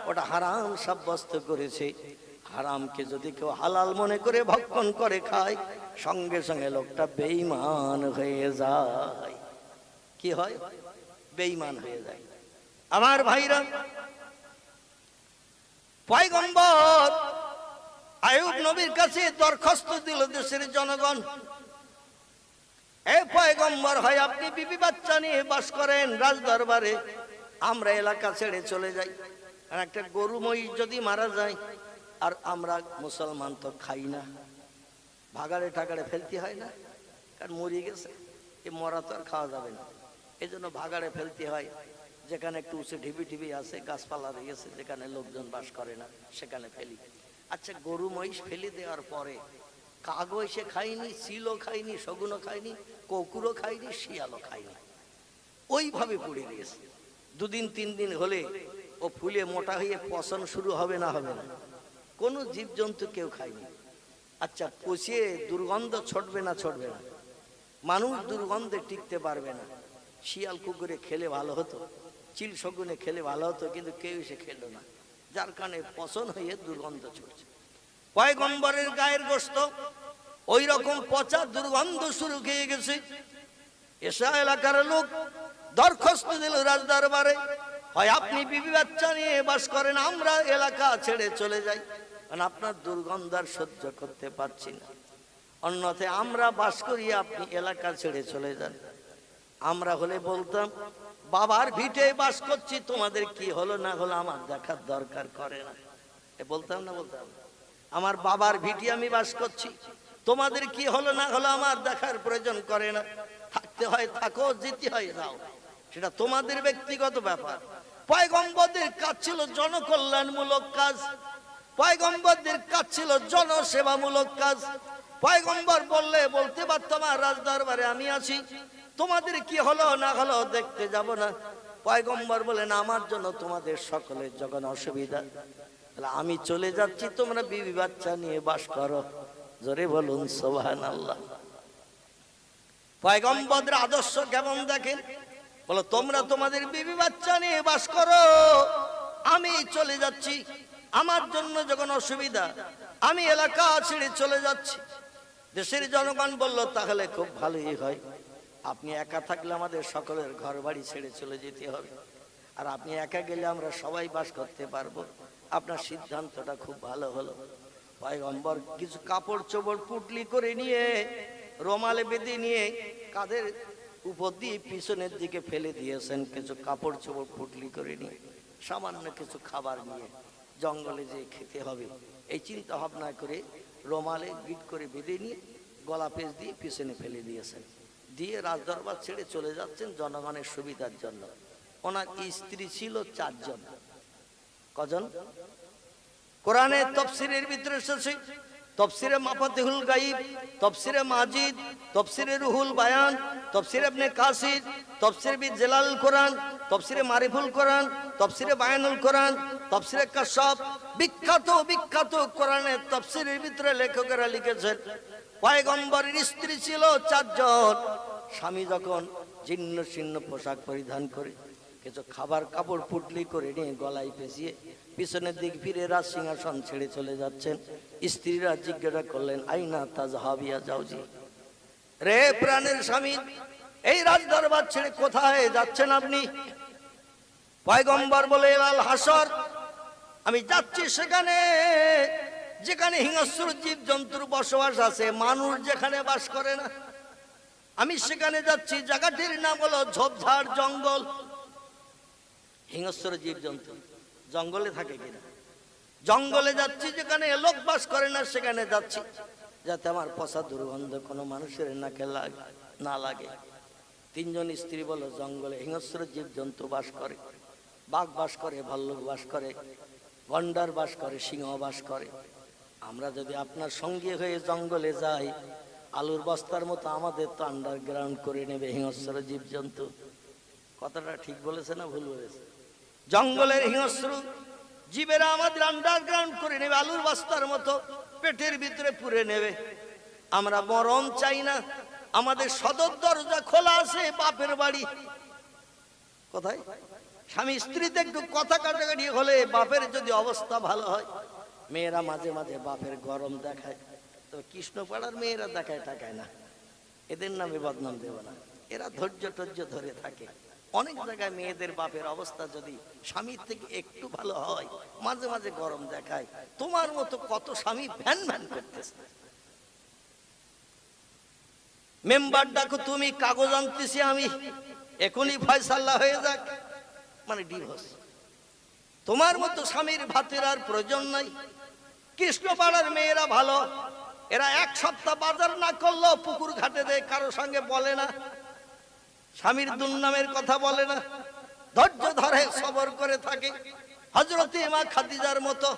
A: ওটা হারাম সাব্যস্ত করেছে। হারামকে যদি কেউ হালাল মনে করে ভক্ষণ করে খায়, সঙ্গে সঙ্গে লোকটা বেঈমান হয়ে যায়। কি হয়? বেঈমান হয়ে যায়। আমার ভাইরা, পয়গম্বর আইয়ুব নবীর কাছে দরখাস্ত দিল দেশের জনগণ, এ পয়গম্বর হয় আপনি বিবি বাচ্চা নিয়ে বাস করেন রাজ দরবারে, আমরা এলাকা ছেড়ে চলে যাই। আর একটা গরু মহিষ যদি মারা যায়, আর আমরা মুসলমান তো খাই না, ভাগাড়ে টাগাড়ে ফেলতে হয় না, কারণ মরিয়ে গেছে, এ মরা তো আর খাওয়া যাবে না, এই জন্য ভাগাড়ে ফেলতে হয়। যেখানে একটু উঁচু ঢিবি ঢিবি আছে, গাছপালা রয়েছে, যেখানে লোকজন বাস করে না, সেখানে ফেলি। আচ্ছা, গরু মহিষ ফেলে দেওয়ার পরে কাগো এসে খায়নি, চিলও খায়নি, শগুনও খায়নি, কুকুরও খায়নি, শিয়ালও খায়নি, ওইভাবে পড়ে দিয়েছে। 2-3 দিন হলে ও ফুলে মোটা হয়ে পচন শুরু হবে না হবে না? কোনো জীবজন্তু কেউ খায়নি। আচ্ছা, পচিয়ে দুর্গন্ধ ছড়বে না ছড়বে না? মানুষ দুর্গন্ধে টিকতে পারবে না। শিয়াল কুকুরে খেলে ভালো হতো, চিল শগুনে খেলে ভালো হতো, কিন্তু কেউ এসে খেলো না, যার কারণে পচন হয়ে দুর্গন্ধ ছড়ছে। পয়গম্বরের গায়ের গোশত ওই রকম পচা দুর্গন্ধ শুরু খেয়ে গেছে। এসা এলাকার লোক দরখাস্ত দিল রাজ দরবারে, হয় আপনি বিবি বাচ্চা নিয়ে বাস করেন, আমরা এলাকা ছেড়ে চলে যাই, কারণ আপনার দুর্গন্ধ আর সহ্য করতে পারছি না, অন্যথায় আমরা বাস করি, আপনি এলাকা ছেড়ে চলে যান। আমরা হলে বলতাম, বাবার ভিটে বাস করছি, তোমাদের কি হলো না হলো আমার দেখার দরকার করে না, এ বলতাম না? বলতাম, আমার বাবার ভিটে আমি বাস করছি, তোমাদের কি হলো না হলো আমার দেখার প্রয়োজন করে না, থাকতে হয় থাকো, যেতে হয় যাও, সেটা তোমাদের ব্যক্তিগত ব্যাপার। পয়গম্বরদের কাজ ছিল জনকল্যাণমূলক কাজ, পয়গম্বরদের কাজ ছিল জনসেবামূলক কাজ। পয়গম্বর বললে বলতে পারতাম, আর রাজ দরবারে আমি আছি, তোমাদের কি হলো না হলো দেখতে যাব না। পয়গম্বর বলেন, আমার জন্য তোমাদের সকলের যখন অসুবিধা, তাহলে আমি চলে যাচ্ছি, তোমরা বিবি বাচ্চা নিয়ে বাস করো। জোরে বলুন সুবহানাল্লাহ। পয়গম্বরদের আদর্শ কেমন দেখেন, বলো তোমরা তোমাদের বিবি বাচ্চা নিয়ে বাস করো, আমি চলে যাচ্ছি, আমার জন্য যখন অসুবিধা, আমি এলাকা ছেড়ে চলে যাচ্ছি। দেশের জনগণ বলল, তাহলে খুব ভালোই হয়, আপনি একা থাকলে আমাদের সকলের ঘর বাড়ি ছেড়ে চলে যেতে হবে, আর আপনি একা গেলে আমরা সবাই বাস করতে পারবো, আপনার সিদ্ধান্তটা খুব ভালো হলো। পয়গম্বর কিছু কাপড় চোপড় পুটলি করে নিয়ে, রোমালে বেঁধে নিয়ে, কাঁধের উপর দিয়ে পিছনের দিকে ফেলে দিয়েছেন, কিছু কাপড় চোপড় পুটলি করে নিয়ে, সামান্য কিছু খাবার নিয়ে, জঙ্গলে যে খেতে হবে এই চিন্তা ভাবনা করে রোমালে গিট করে বেঁধে নিয়ে গলা পেঁচ দিয়ে পিছনে ফেলে দিয়েছেন, দিয়ে রাজদরবার ছেড়ে চলে যাচ্ছেন জনগণের সুবিধার জন্য। ওনার স্ত্রী ছিল 4 জন। কজন? কোরআনে তফসিরের ভিতরে এসেছে, তফসিরে মাফাতিহুল গাইব, তফসিরে মাজিদ, তফসিরে রুহুল বায়ান, তফসিরে ইবনে কাসির, তফসিরে বিজলাল কোরআন, তফসিরে মারিফুল কোরআন, তফসিরে বায়ানুল কোরআন, তফসিরে কাশফ, বিখ্যাত বিখ্যাত কোরআনের তফসিরের ভিতরে লেখকেরা লিখেছেন, পয়গম্বরের স্ত্রী ছিল 4 জন। স্বামী যখন জীর্ণ শীর্ণ পোশাক পরিধান করে, কিছু খাবার কাপড় পুটলি করে নিয়ে গলায় পেঁচিয়ে পিছনের দিক ফিরে রাজ সিংহাসন ছেড়ে চলে যাচ্ছেন, স্ত্রীরা জিজ্ঞাসা করলেন, আইনা তাজহাবিয়া জাওজি, রে প্রাণের স্বামী, এই রাজ দরবার ছেড়ে কোথায় যাচ্ছেন আপনি? পয়গম্বর বলে, আল হাসর, আমি যাচ্ছি সেখানে যেখানে হিংস্র জীব জন্তুর বসবাস আছে, মানুষ যেখানে বাস করে না, আমি সেখানে যাচ্ছি। জায়গাটির নাম হলো ঝোপঝাড় জঙ্গল। হিংস্র জীবজন্তু জঙ্গলে থাকে কিনা? জঙ্গলে যাচ্ছি, যেখানে লোক বাস করে না সেখানে যাচ্ছি, যাতে আমার পচা দুর্গন্ধ কোনো মানুষের নাকে না লাগে। তিনজন স্ত্রী বলো, জঙ্গলে হিংস্র জীবজন্তু বাস করে, বাঘ বাস করে, ভাল্লুক বাস করে, গন্ডার বাস করে, সিংহ বাস করে। আমরা যদি আপনার সঙ্গী হয়ে জঙ্গলে যাই, আলুর বস্তার মতো আমাদের তো আন্ডারগ্রাউন্ড করে নেবে হিংস্র জীবজন্তু। কথাটা ঠিক বলেছে না ভুল বলেছে? জঙ্গলের হিংস্র জীবেরা আমাদের আন্ডারগ্রাউন্ড করে নেবে, আলুর বস্তার মতো পেটের ভিতরে পুরে নেবে। আমরা মরণ চাই না। আমাদের সদর দরজা খোলা আছে বাপের বাড়ি। কোথায়? স্বামী স্ত্রীতে একটু কথা কাটাকাটি হলে বাপের যদি অবস্থা ভালো হয়, মেয়েরা মাঝে মাঝে বাপের গরম দেখায়, তো কৃষ্ণপাড়ার মেয়েরা দেখায় টাকায় না, এদের নামে বদনাম দেব না। এরা ধৈর্য টর্য ধরে থাকে। অনেক জায়গায় মেয়েদের বাপের অবস্থা যদি স্বামীর থেকে একটু ভালো হয়, মাঝে মাঝে গরম দেখায়। তোমার মতো কত স্বামী ভ্যান ভ্যান করতেছে। মেম্বার ডাকো তুমি, কাগজ আনতেছি আমি, এখনই ফয়সালা হয়ে যাক, মানে ডিভোর্স। তোমার মতো স্বামীর ভাতের আর প্রয়োজন নাই। কৃষ্ণপাড়ার মেয়েরা ভালো, এরা এক সপ্তাহ বাজার না করলেও পুকুর ঘাটে দেয়, কারো সঙ্গে বলে না, স্বামীর দুর্নামের কথা বলে না, ধৈর্য ধরে সবর করে থাকে। হযরতে মা খাদিজার মতো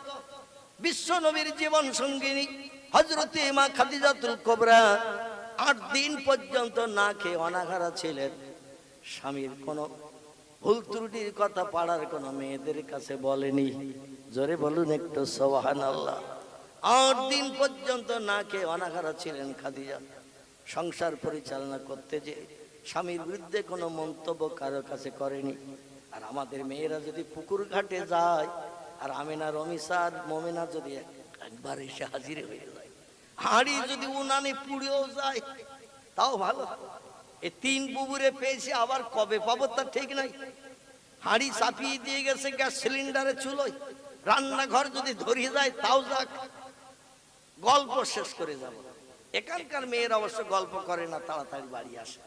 A: বিশ্ব নবীর জীবন সঙ্গিনী হযরতে মা খাদিজাতুল কুবরা 8 দিন পর্যন্ত না খেয়ে অনাহারা ছিলেন। স্বামীর কোনো ভুল ত্রুটির কথা পাড়ার কোনো মেয়েদের কাছে বলেনি। জোরে বলুন একটু সুবহানাল্লাহ। 8 দিন পর্যন্ত না খেয়ে অনাহারা ছিলেন খাদিজা। সংসার পরিচালনা করতে যে স্বামীর বিরুদ্ধে কোনো মন্তব্য কারো কাছে করেনি। আর আমাদের মেয়েরা যদি পুকুর ঘাটে যায়, আর আমিনা রমিসা আর মোমেনা যদি একবার এসে হাজির হয়ে যায়, হাঁড়ি যদি উনানে পুড়েও যায় তাও ভালো। এই 3 বুবুরে পেয়েছি, আবার কবে পাবো তার ঠিক নাই। হাঁড়ি চাপিয়ে দিয়ে গেছে গ্যাস সিলিন্ডারে চুলোয়, রান্নাঘর যদি ধরিয়ে যায় তাও যাক, গল্প শেষ করে যাব। এখানকার মেয়েরা অবশ্য গল্প করে না, তাড়াতাড়ি বাড়ি আসে,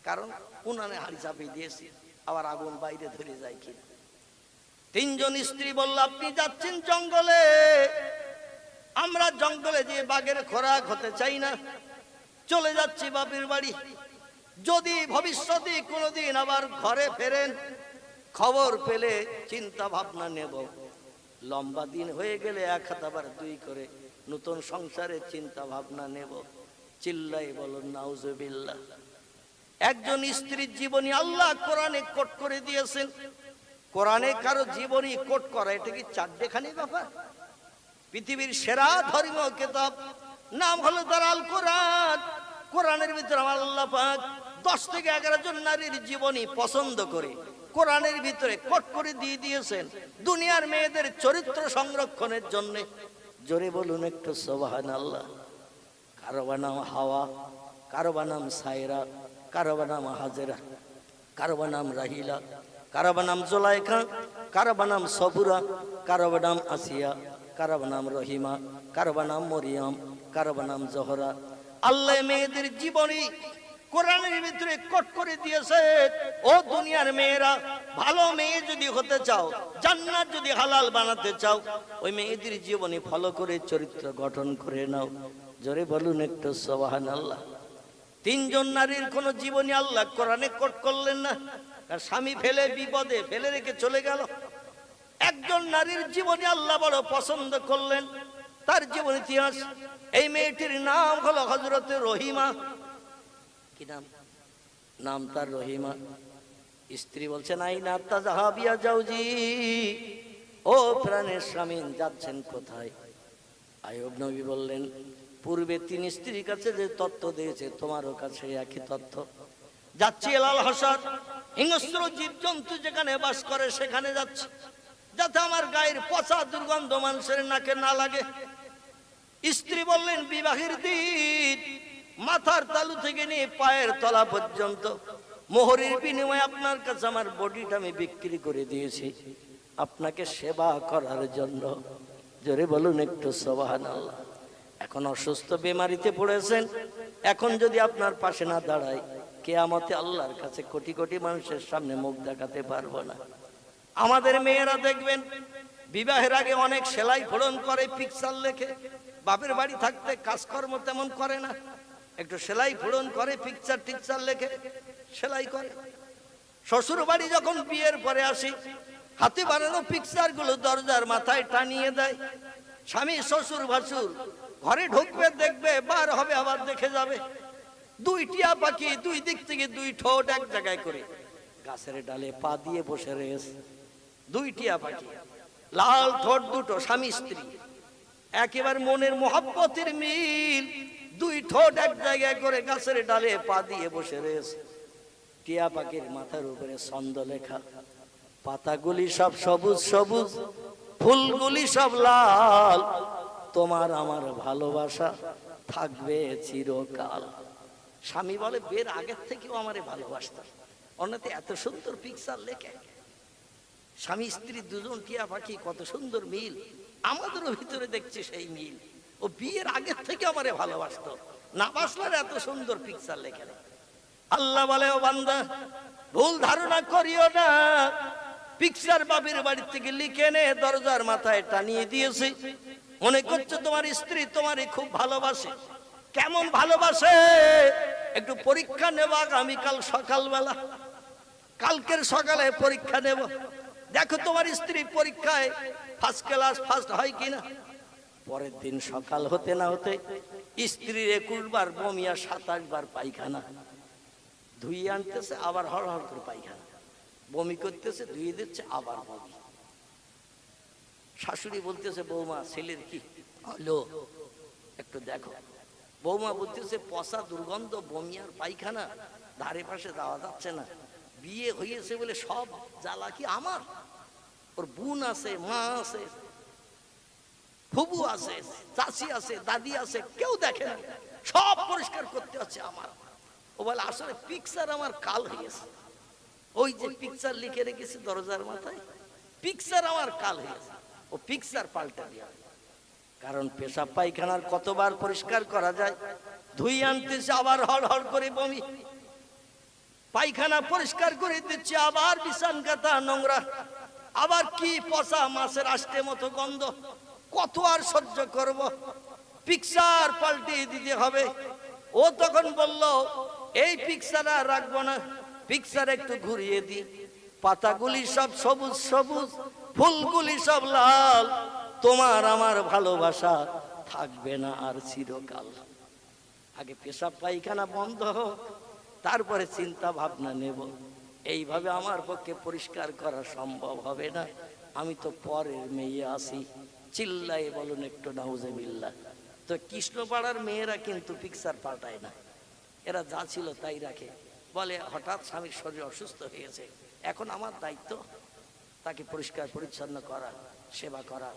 A: কারণ উনানে হাঁড়ি চাপিয়ে দিয়েছি, আবার আগুন বাইরে ধরে যায় কিনা। 3 জন স্ত্রী বলল, আপনি যাচ্ছেন জঙ্গলে, আমরা জঙ্গলে যে বাঘের খোরাক হতে চাই না, চলে যাচ্ছি বাপের বাড়ি। যদি ভবিষ্যতে কোনোদিন আবার ঘরে ফেরেন, খবর পেলে চিন্তা ভাবনা নেব। লম্বা দিন হয়ে গেলে 1 হাত আবার 2 করে নতুন সংসারের চিন্তা ভাবনা নেব। চিল্লাই বলুন নাউজুবিল্লাহ। একজন স্ত্রীর জীবনী আল্লাহ কোরআনে কোট করে দিয়েছেন। কোরআনে কারো জীবনী কোট করা এটা কি চারটেখানি ব্যাপার? পৃথিবীর সেরা ধর্মীয় কিতাব নাম হলো দারাল কোরআন। কোরআনের ভিতরে আল্লাহ পাক 10 থেকে 11 জন নারীর জীবনী পছন্দ করে কোরআনের ভিতরে কোট করে দিয়ে দিয়েছেন দুনিয়ার মেয়েদের চরিত্র সংরক্ষণের জন্য। জোরে বলুন একটু সুবহানাল্লাহ। কারো নাম হাওয়া, কারো নাম সায়রা, কারো নাম হাজেরা, কারো নাম রাহিলা, কারো নাম জুলাইখা, কারো নাম সবুরা, কারো নাম আসিয়া, কারো নাম রহিমা, কারো নাম মরিয়ম, কারো নাম জোহরা। আল্লাহ মেয়েদের জীবনী কোরআনের ভিতরে কোট করে দিয়েছে। ও দুনিয়ার মেয়েরা, ভালো মেয়ে যদি হতে চাও, জান্নাত যদি হালাল বানাতে চাও, ওই মেয়েদের জীবনী ফলো করে চরিত্র গঠন করে নাও। জোরে বলুন একটু সুবহানাল্লাহ। 3 জন নারীর কোন জীবনী আল্লাহ কোরআনে কোট করলেন না, তার স্বামী ফেলে বিপদে ফেলে রেখে চলে গেল। একজন নারীর জীবনী আল্লাহ বড় পছন্দ করলেন, তার জীবন ইতিহাস। এই মেয়েটির নাম হলো হযরতে রহিমা। কি নাম? নাম তার রহিমা। স্ত্রী বলছেন, আইনা তাযহাবিয়া জাওজি, ও প্রাণের স্বামী যাচ্ছেন কোথায়? আইয়ুব নবী বললেন, পূর্বে 3 স্ত্রীর কাছে যে তথ্য দিয়েছে তোমারও কাছে একই তথ্য। যাচ্ছি এলাল হাসাদ, হিংস্র জীবজন্তু যেখানে বাস করে সেখানে যাচ্ছি, যাতে আমার গায়ের পচা দুর্গন্ধ মানুষের নাকে না লাগে। স্ত্রী বললেন, বিবাহের দিন মাথার তালু থেকে নিয়ে পায়ের তলা পর্যন্ত মোহরের বিনিময়ে আপনার কাছে আমার বডিটা আমি বিক্রি করে দিয়েছি আপনাকে সেবা করার জন্য। জোরে বলুন একটু সুবহানাল্লাহ। এখন অসুস্থ বেমারিতে পড়েছেন, এখন যদি আপনার পাশে না দাঁড়াই, কিয়ামতে আল্লাহর কাছে কোটি কোটি মানুষের সামনে মুখ দেখাতে পারবো না। আমাদের মেয়েরা দেখবেন বিবাহের আগে অনেক সেলাই ফোড়ন করে, পিকচার লেখে। বাপের বাড়ি থাকতে কাজকর্ম তেমন করে না, একটু সেলাই ফোড়ন করে, পিকচার টিকচার লেখে, সেলাই করে। শ্বশুর বাড়ি যখন বিয়ের পরে আসি, হাতে বানানো পিকচার গুলো দরজার মাথায় টানিয়ে দেয়। স্বামী শ্বশুর ভাসুর ঘরে ঢুকবে, দেখবে, বার হবে, আবার দেখে যাবে। দুই টিয়া পাখি দুই দিক থেকে দুই ঠোঁট এক জায়গায় করে গাছের ডালে পা দিয়ে বসে রয়েছে। দুই টিয়া পাখি, লাল ঠোঁট দুটো, স্বামী স্ত্রী, একেবারে মনের মোহাব্বতের মিল। দুই ঠোঁট এক জায়গায় করে গাছের ডালে পা দিয়ে বসে রয়েছে। টিয়া পাখির মাথার উপরে ছন্দ লেখা, পাতাগুলি সব সবুজ সবুজ, ফুলগুলি সব লাল, তোমার আমার ভালোবাসা থাকবে চিরকাল। স্বামী বলে, বের আগের থেকেও আমারে ভালোবাসতাম, অন্যতে এত সুন্দর পিকচার লেখে। স্বামী স্ত্রী দুজন টিয়া পাখি, কত সুন্দর মিল। আমাদেরও ভিতরে দেখছি সেই মিল। ও বিয়ের আগের থেকে আমারে ভালোবাসতো, না বাসলার এত সুন্দর পিকচার লেখে। আল্লাহ বলে, ও বান্দা, ভুল ধারণা করিও না। পিকচার বাবির বাড়ি থেকে লিখে নে, দরজার মাথায় টানিয়ে দিয়েছে। মনে করছে তোমার স্ত্রী তোমারে খুব ভালোবাসে। কেমন ভালোবাসে একটু পরীক্ষা নেব আগামীকাল সকালবেলা। কালকের সকালে পরীক্ষা নেব, দেখো তোমার স্ত্রী পরীক্ষায় ফার্স্ট ক্লাস ফার্স্ট হয় কিনা। পরের দিন সকাল হতে না হতে স্ত্রীর 21 বার বমি আর 27 বার পায়খানা। ধুইয়ে আনতেছে, আবার হড় হড় করে পায়খানা, বমি করতেছে, ধুয়ে দিচ্ছে, আবার বমি। শাশুড়ি বলতেছে, বৌমা ছেলের কি হলো একটু দেখো। বৌমা বলতেছে, পচা দুর্গন্ধ, বমি আর পায়খানা, ধারে পাশে যাওয়া যাচ্ছে না। বিয়ে হয়েছে বলে সব জ্বালা কি আমার? ওর বোন আছে, মা আছে, ফুবু আছে, চাচি আছে, দাদি আছে, কেউ দেখে না, সব পরিষ্কার করতে হচ্ছে আমার। ও বলে, আসলে পিকচার আমার কাল হয়েছে। ওই যে পিকচার লিখে রেখেছি দরজার মাথায়, পিকচার আমার কাল হয়েছে, ও পিকচার পাল্টে দেওয়া। কারণ পেশাব পায়খানার কতবার পরিষ্কার করা যায়, ধুই আনতেছে, আবার হড় হড় করে বমি। পায়খানা পরিষ্কার করে দিচ্ছে, আবার বিছান কাতা নোংরা, আবার কি পচা মাছের আষ্টে মতো গন্ধ। কত আর সহ্য করব? পিকচার পাল্টিয়ে দিতে হবে। ও তখন বলল, এই পিকচার আর রাখবো না, পিকচার একটু ঘুরিয়ে দি। পাতাগুলি সব সবুজ সবুজ, ফুলগুলি সব লাল, তোমার আমার ভালোবাসা থাকবে না আর চিরকাল। আগে পেশাব পায়খানা বন্ধ হোক, তারপরে চিন্তা ভাবনা নেব। এইভাবে আমার পক্ষে পরিষ্কার করা সম্ভব হবে না। আমি তো পরের মেয়ে আসি। চিল্লাই বলুন একটু নাউজুবিল্লাহ। তো কৃষ্ণপাড়ার মেয়েরা কিন্তু পিকচার পাল্টায় না, এরা যা ছিল তাই রাখে। বলে, হঠাৎ স্বামীর শরীর অসুস্থ হয়েছে, এখন আমার দায়িত্ব তাকে পরিষ্কার পরিচ্ছন্ন করা, সেবা করা।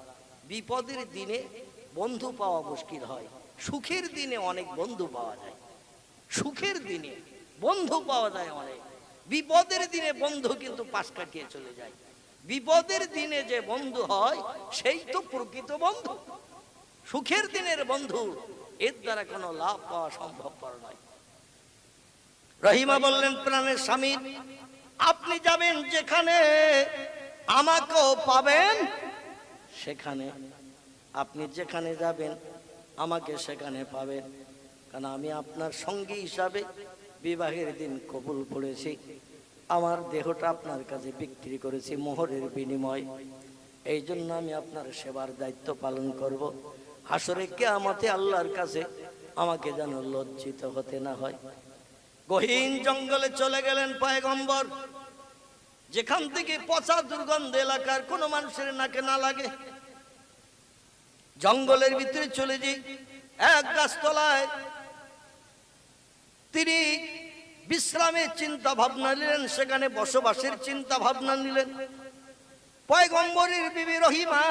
A: বিপদের দিনে বন্ধু পাওয়া মুশকিল হয়, সুখের দিনে অনেক বন্ধু পাওয়া যায়। সুখের দিনে বন্ধু পাওয়া যায় অনেক, বিপদের দিনে বন্ধু কিন্তু পাশ কাটিয়ে চলে যায়। বিপদের দিনে যে বন্ধু হয় সেই তো প্রকৃত বন্ধু। সুখের দিনের বন্ধু, এর দ্বারা কোনো লাভ পাওয়া সম্ভবপর নয়। রহিমা বললেন, প্রাণের স্বামী, আপনি যাবেন যেখানে, আমাকেও পাবেন সেখানে। আপনি যেখানে যাবেন আমাকে সেখানে পাবেন, কারণ আমি আপনার সঙ্গী হিসাবে বিবাহের দিন কবুল করেছি। আমার দেহটা আপনার কাছে বিক্রি করেছি মোহরের বিনিময়। এই জন্য আমি আপনার সেবার দায়িত্ব পালন করব। হাসরে কিয়ামতে আল্লাহর কাছে আমাকে যেন লজ্জিত হতে না হয়। গহীন জঙ্গলে চলে গেলেন পয়গম্বর, যেখান থেকে পচা দুর্গন্ধ এলাকার কোনো মানুষের নাকে না লাগে। জঙ্গলের ভিতরে চলে যাই, এক গাছতলায় তিনি বিশ্রামের চিন্তা ভাবনা নিলেন, সেখানে বসবাসের চিন্তা ভাবনা নিলেন। পয়গম্বরের বিবি রহিমা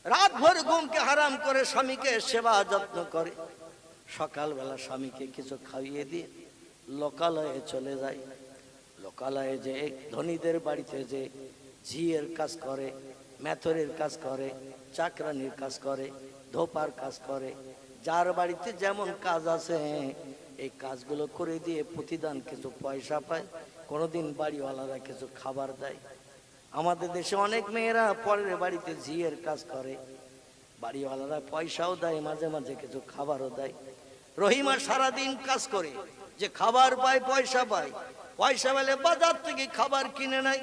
A: রাত ভর ঘুমকে হারাম করে স্বামীকে সেবা যত্ন করে। সকালবেলা স্বামীকে কিছু খাইয়ে দিয়ে লোকালয়ে চলে যায়। লোকালয়ে যে ধনীদের বাড়িতে যে ঝিয়ের কাজ করে, মেথরের কাজ করে, চাকরানির কাজ করে, ধোপার কাজ করে, যার বাড়িতে যেমন কাজ আছে এই কাজগুলো করে দিয়ে প্রতিদান কিছু পয়সা পায়। কোনোদিন বাড়িওয়ালারা কিছু খাবার দেয়। আমাদের দেশে অনেক মেয়েরা পরের বাড়িতে ঝিয়ের কাজ করে, বাড়িওয়ালারা পয়সাও দেয়, মাঝে মাঝে কিছু খাবারও দেয়। রহিমা সারাদিন কাজ করে, যে খাবার পায় পয়সা পায়, পয়সা পেলে বাজার থেকে খাবার কিনে নেয়,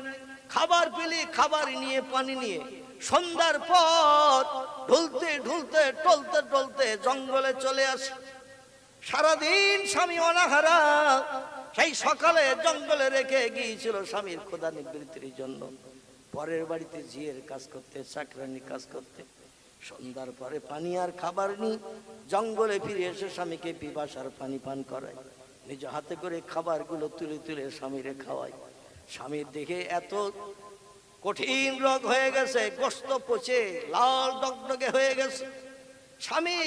A: খাবার পেলে খাবার নিয়ে পানি নিয়ে সন্ধ্যার পর ঢুলতে ঢুলতে টলতে টলতে জঙ্গলে চলে আসে। সারাদিন স্বামী অনাহারা, সেই সকালে জঙ্গলে রেখে গিয়েছিল স্বামীর ক্ষুধা নিবৃত্তির জন্য, পরের বাড়িতে ঝিয়ের কাজ করতে, চাকরানি কাজ করতে। সন্ধ্যার পরে পানি আর খাবার নিয়ে জঙ্গলে ফিরে এসে স্বামীকে পিপাসার পানি পান করায়, নিজ হাতে করে খাবারগুলো তুলে তুলে স্বামীরে খাওয়ায়। স্বামীর দেখে এত কঠিন রোগ হয়ে গেছে, গোস্ত পচে লাল ডগডগে হয়ে গেছে, স্বামী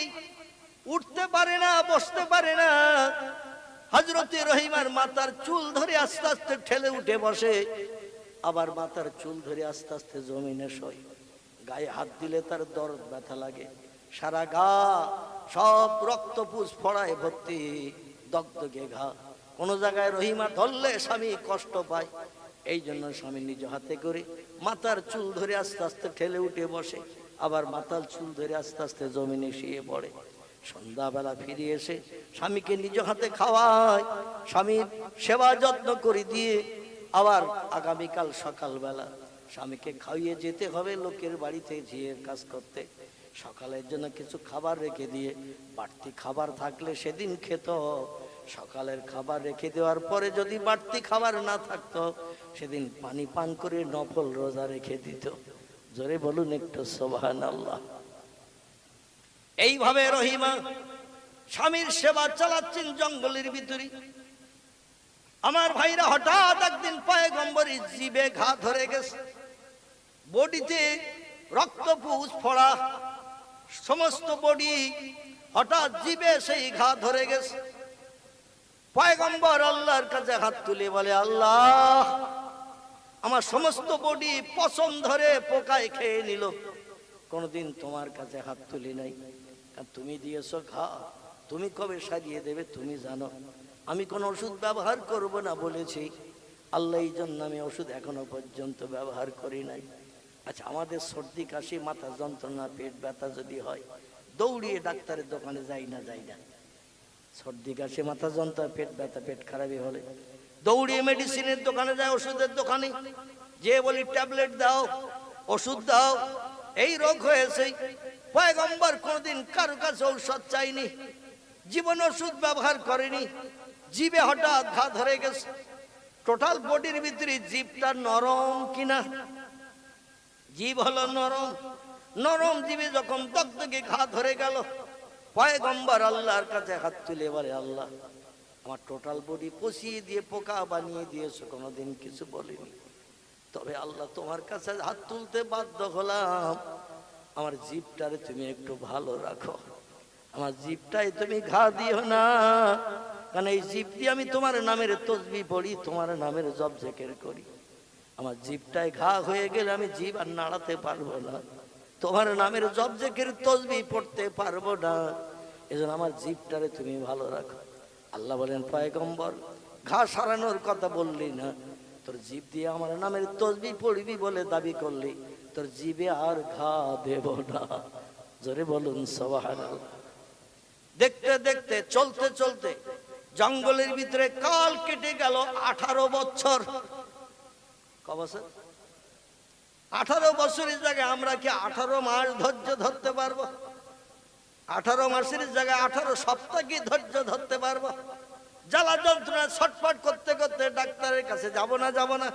A: উঠতে পারে না, বসতে পারে না। হযরতে রহিমার মাথার চুল ধরে আস্তে আস্তে ঠেলে উঠে বসে, আবার মাথার চুল ধরে আস্তে আস্তে জমিনে শোয়। গায়ে হাত দিলে তার দরদ ব্যথা লাগে, সারা গা সব রক্তপুষ ফড়ায় ভর্তি, দগদগে ঘা। কোন জায়গায় রহিমা ধরলে স্বামী কষ্ট পায়, এই জন্য স্বামী নিজ হাতে করে মাথার চুল ধরে আস্তে আস্তে ঠেলে উঠে বসে, আবার মাথার চুল ধরে আস্তে আস্তে জমিনে শুয়ে পড়ে। সন্ধ্যাবেলা ফিরে এসে স্বামীকে নিজ হাতে খাওয়ায়, স্বামীর সেবা যত্ন করে দিয়ে আবার আগামীকাল সকালবেলা স্বামীকে খাইয়ে যেতে হবে লোকের বাড়িতে ঝিয়ের কাজ করতে। সকালের জন্য কিছু খাবার রেখে দিয়ে বাড়তি খাবার থাকলে সেদিন খেত, সকালের খাবার রেখে দেওয়ার পরে যদি বাড়তি খাবার না থাকতো সেদিন পানি পান করে নফল রোজা রেখে দিত। জোরে বলুন একটু সুবহানাল্লাহ। এইভাবে রহিমা স্বামীর সেবা চালাচ্ছেন জঙ্গলের ভিতরে। আমার ভাইরা, হঠাৎ একদিন পয়গম্বরের জিবে ঘা ধরে গেছে, বডিতে রক্তপুষ ফোড়া, সমস্ত বডি, হঠাৎ জিবে সেই ঘা ধরে গেছে। পয়গম্বর আল্লাহর কাছে হাত তুলে বলে, আল্লাহ, আমার সমস্ত বডি পশম ধরে পোকায় খেয়ে নিল, কোনদিন তোমার কাছে হাত তুলি নাই, তুমি দিয়েছো ঘা, তুমি কবে সারিয়ে দেবে তুমি জানো। আমি কোন ওষুধ ব্যবহার করব না বলেছি, আল্লাহ এই জন্য আমি ওষুধ এখনো পর্যন্ত ব্যবহার করি নাই। আচ্ছা, আমাদের সর্দি কাশি, মাথা যন্ত্রণা, পেট ব্যথা যদি হয়, দৌড়িয়ে ডাক্তারের দোকানে যাই না? সর্দি কাশি, মাথা যন্ত্রণা, পেট ব্যথা, পেট খারাপই হলে দৌড়িয়ে মেডিসিনের দোকানে যায়, ওষুধের দোকানে যে বলি ট্যাবলেট দাও, ওষুধ দাও, এই রোগ হয়েছে। পয়গম্বর কোনদিন কারো কাছে ঔষধ চাইনি, জীবন ওষুধ ব্যবহার করেনি। জিভে হঠাৎ ঘা ধরে গেছে, টোটাল বডির ভিতরে জিভটা নরম কিনা, জিভ হলো নরম, নরম জিভে যখন দগদগে ঘা ধরে গেল, পয়গম্বর আল্লাহর কাছে হাত তুলে বলে, আল্লাহ, আমার টোটাল বডি পচিয়ে দিয়ে পোকা বানিয়ে দিয়েছো, কোনোদিন কিছু বলিনি, তবে আল্লাহ তোমার কাছে হাত তুলতে বাধ্য হলাম, আমার জিভটারে তুমি একটু ভালো রাখো, আমার জিভটাই তুমি ঘা দিও না, কারণ এই জিভ দিয়ে আমি তোমার নামের তসবিহ পড়ি, তোমার নামের জপ জিকির করি, আমার জিভটায় ঘা হয়ে গেলে আমি জিভ আর নাড়াতে পারবো না, তোমার নামের জপ জিকির তসবিহ পড়তে পারবো না, এজন্য আমার জিভটারে তুমি ভালো রাখো। আল্লাহ বলেন, পয়গম্বর, ঘা সারানোর কথা বললি না, তোর জিভ দিয়ে আমার নামের তসবিহ পড়বি বলে দাবি করলি, তোর জিভে আর ঘা দেব না। জোরে বলুন সুবহানাল্লাহ। দেখতে দেখতে চলতে চলতে জঙ্গলের ভিতরে কাল কেটে গেল 18 বছর। ক বছর? 18 বছরের জায়গায় আমরা কি 18 মাস ধৈর্য ধরতে পারবো? 18 মাসের জায়গায় 18 সপ্তাহ কি ধৈর্য ধরতে পারবো? জ্বালা যন্ত্রণা ছটফট করতে করতে ডাক্তারের কাছে যাব না।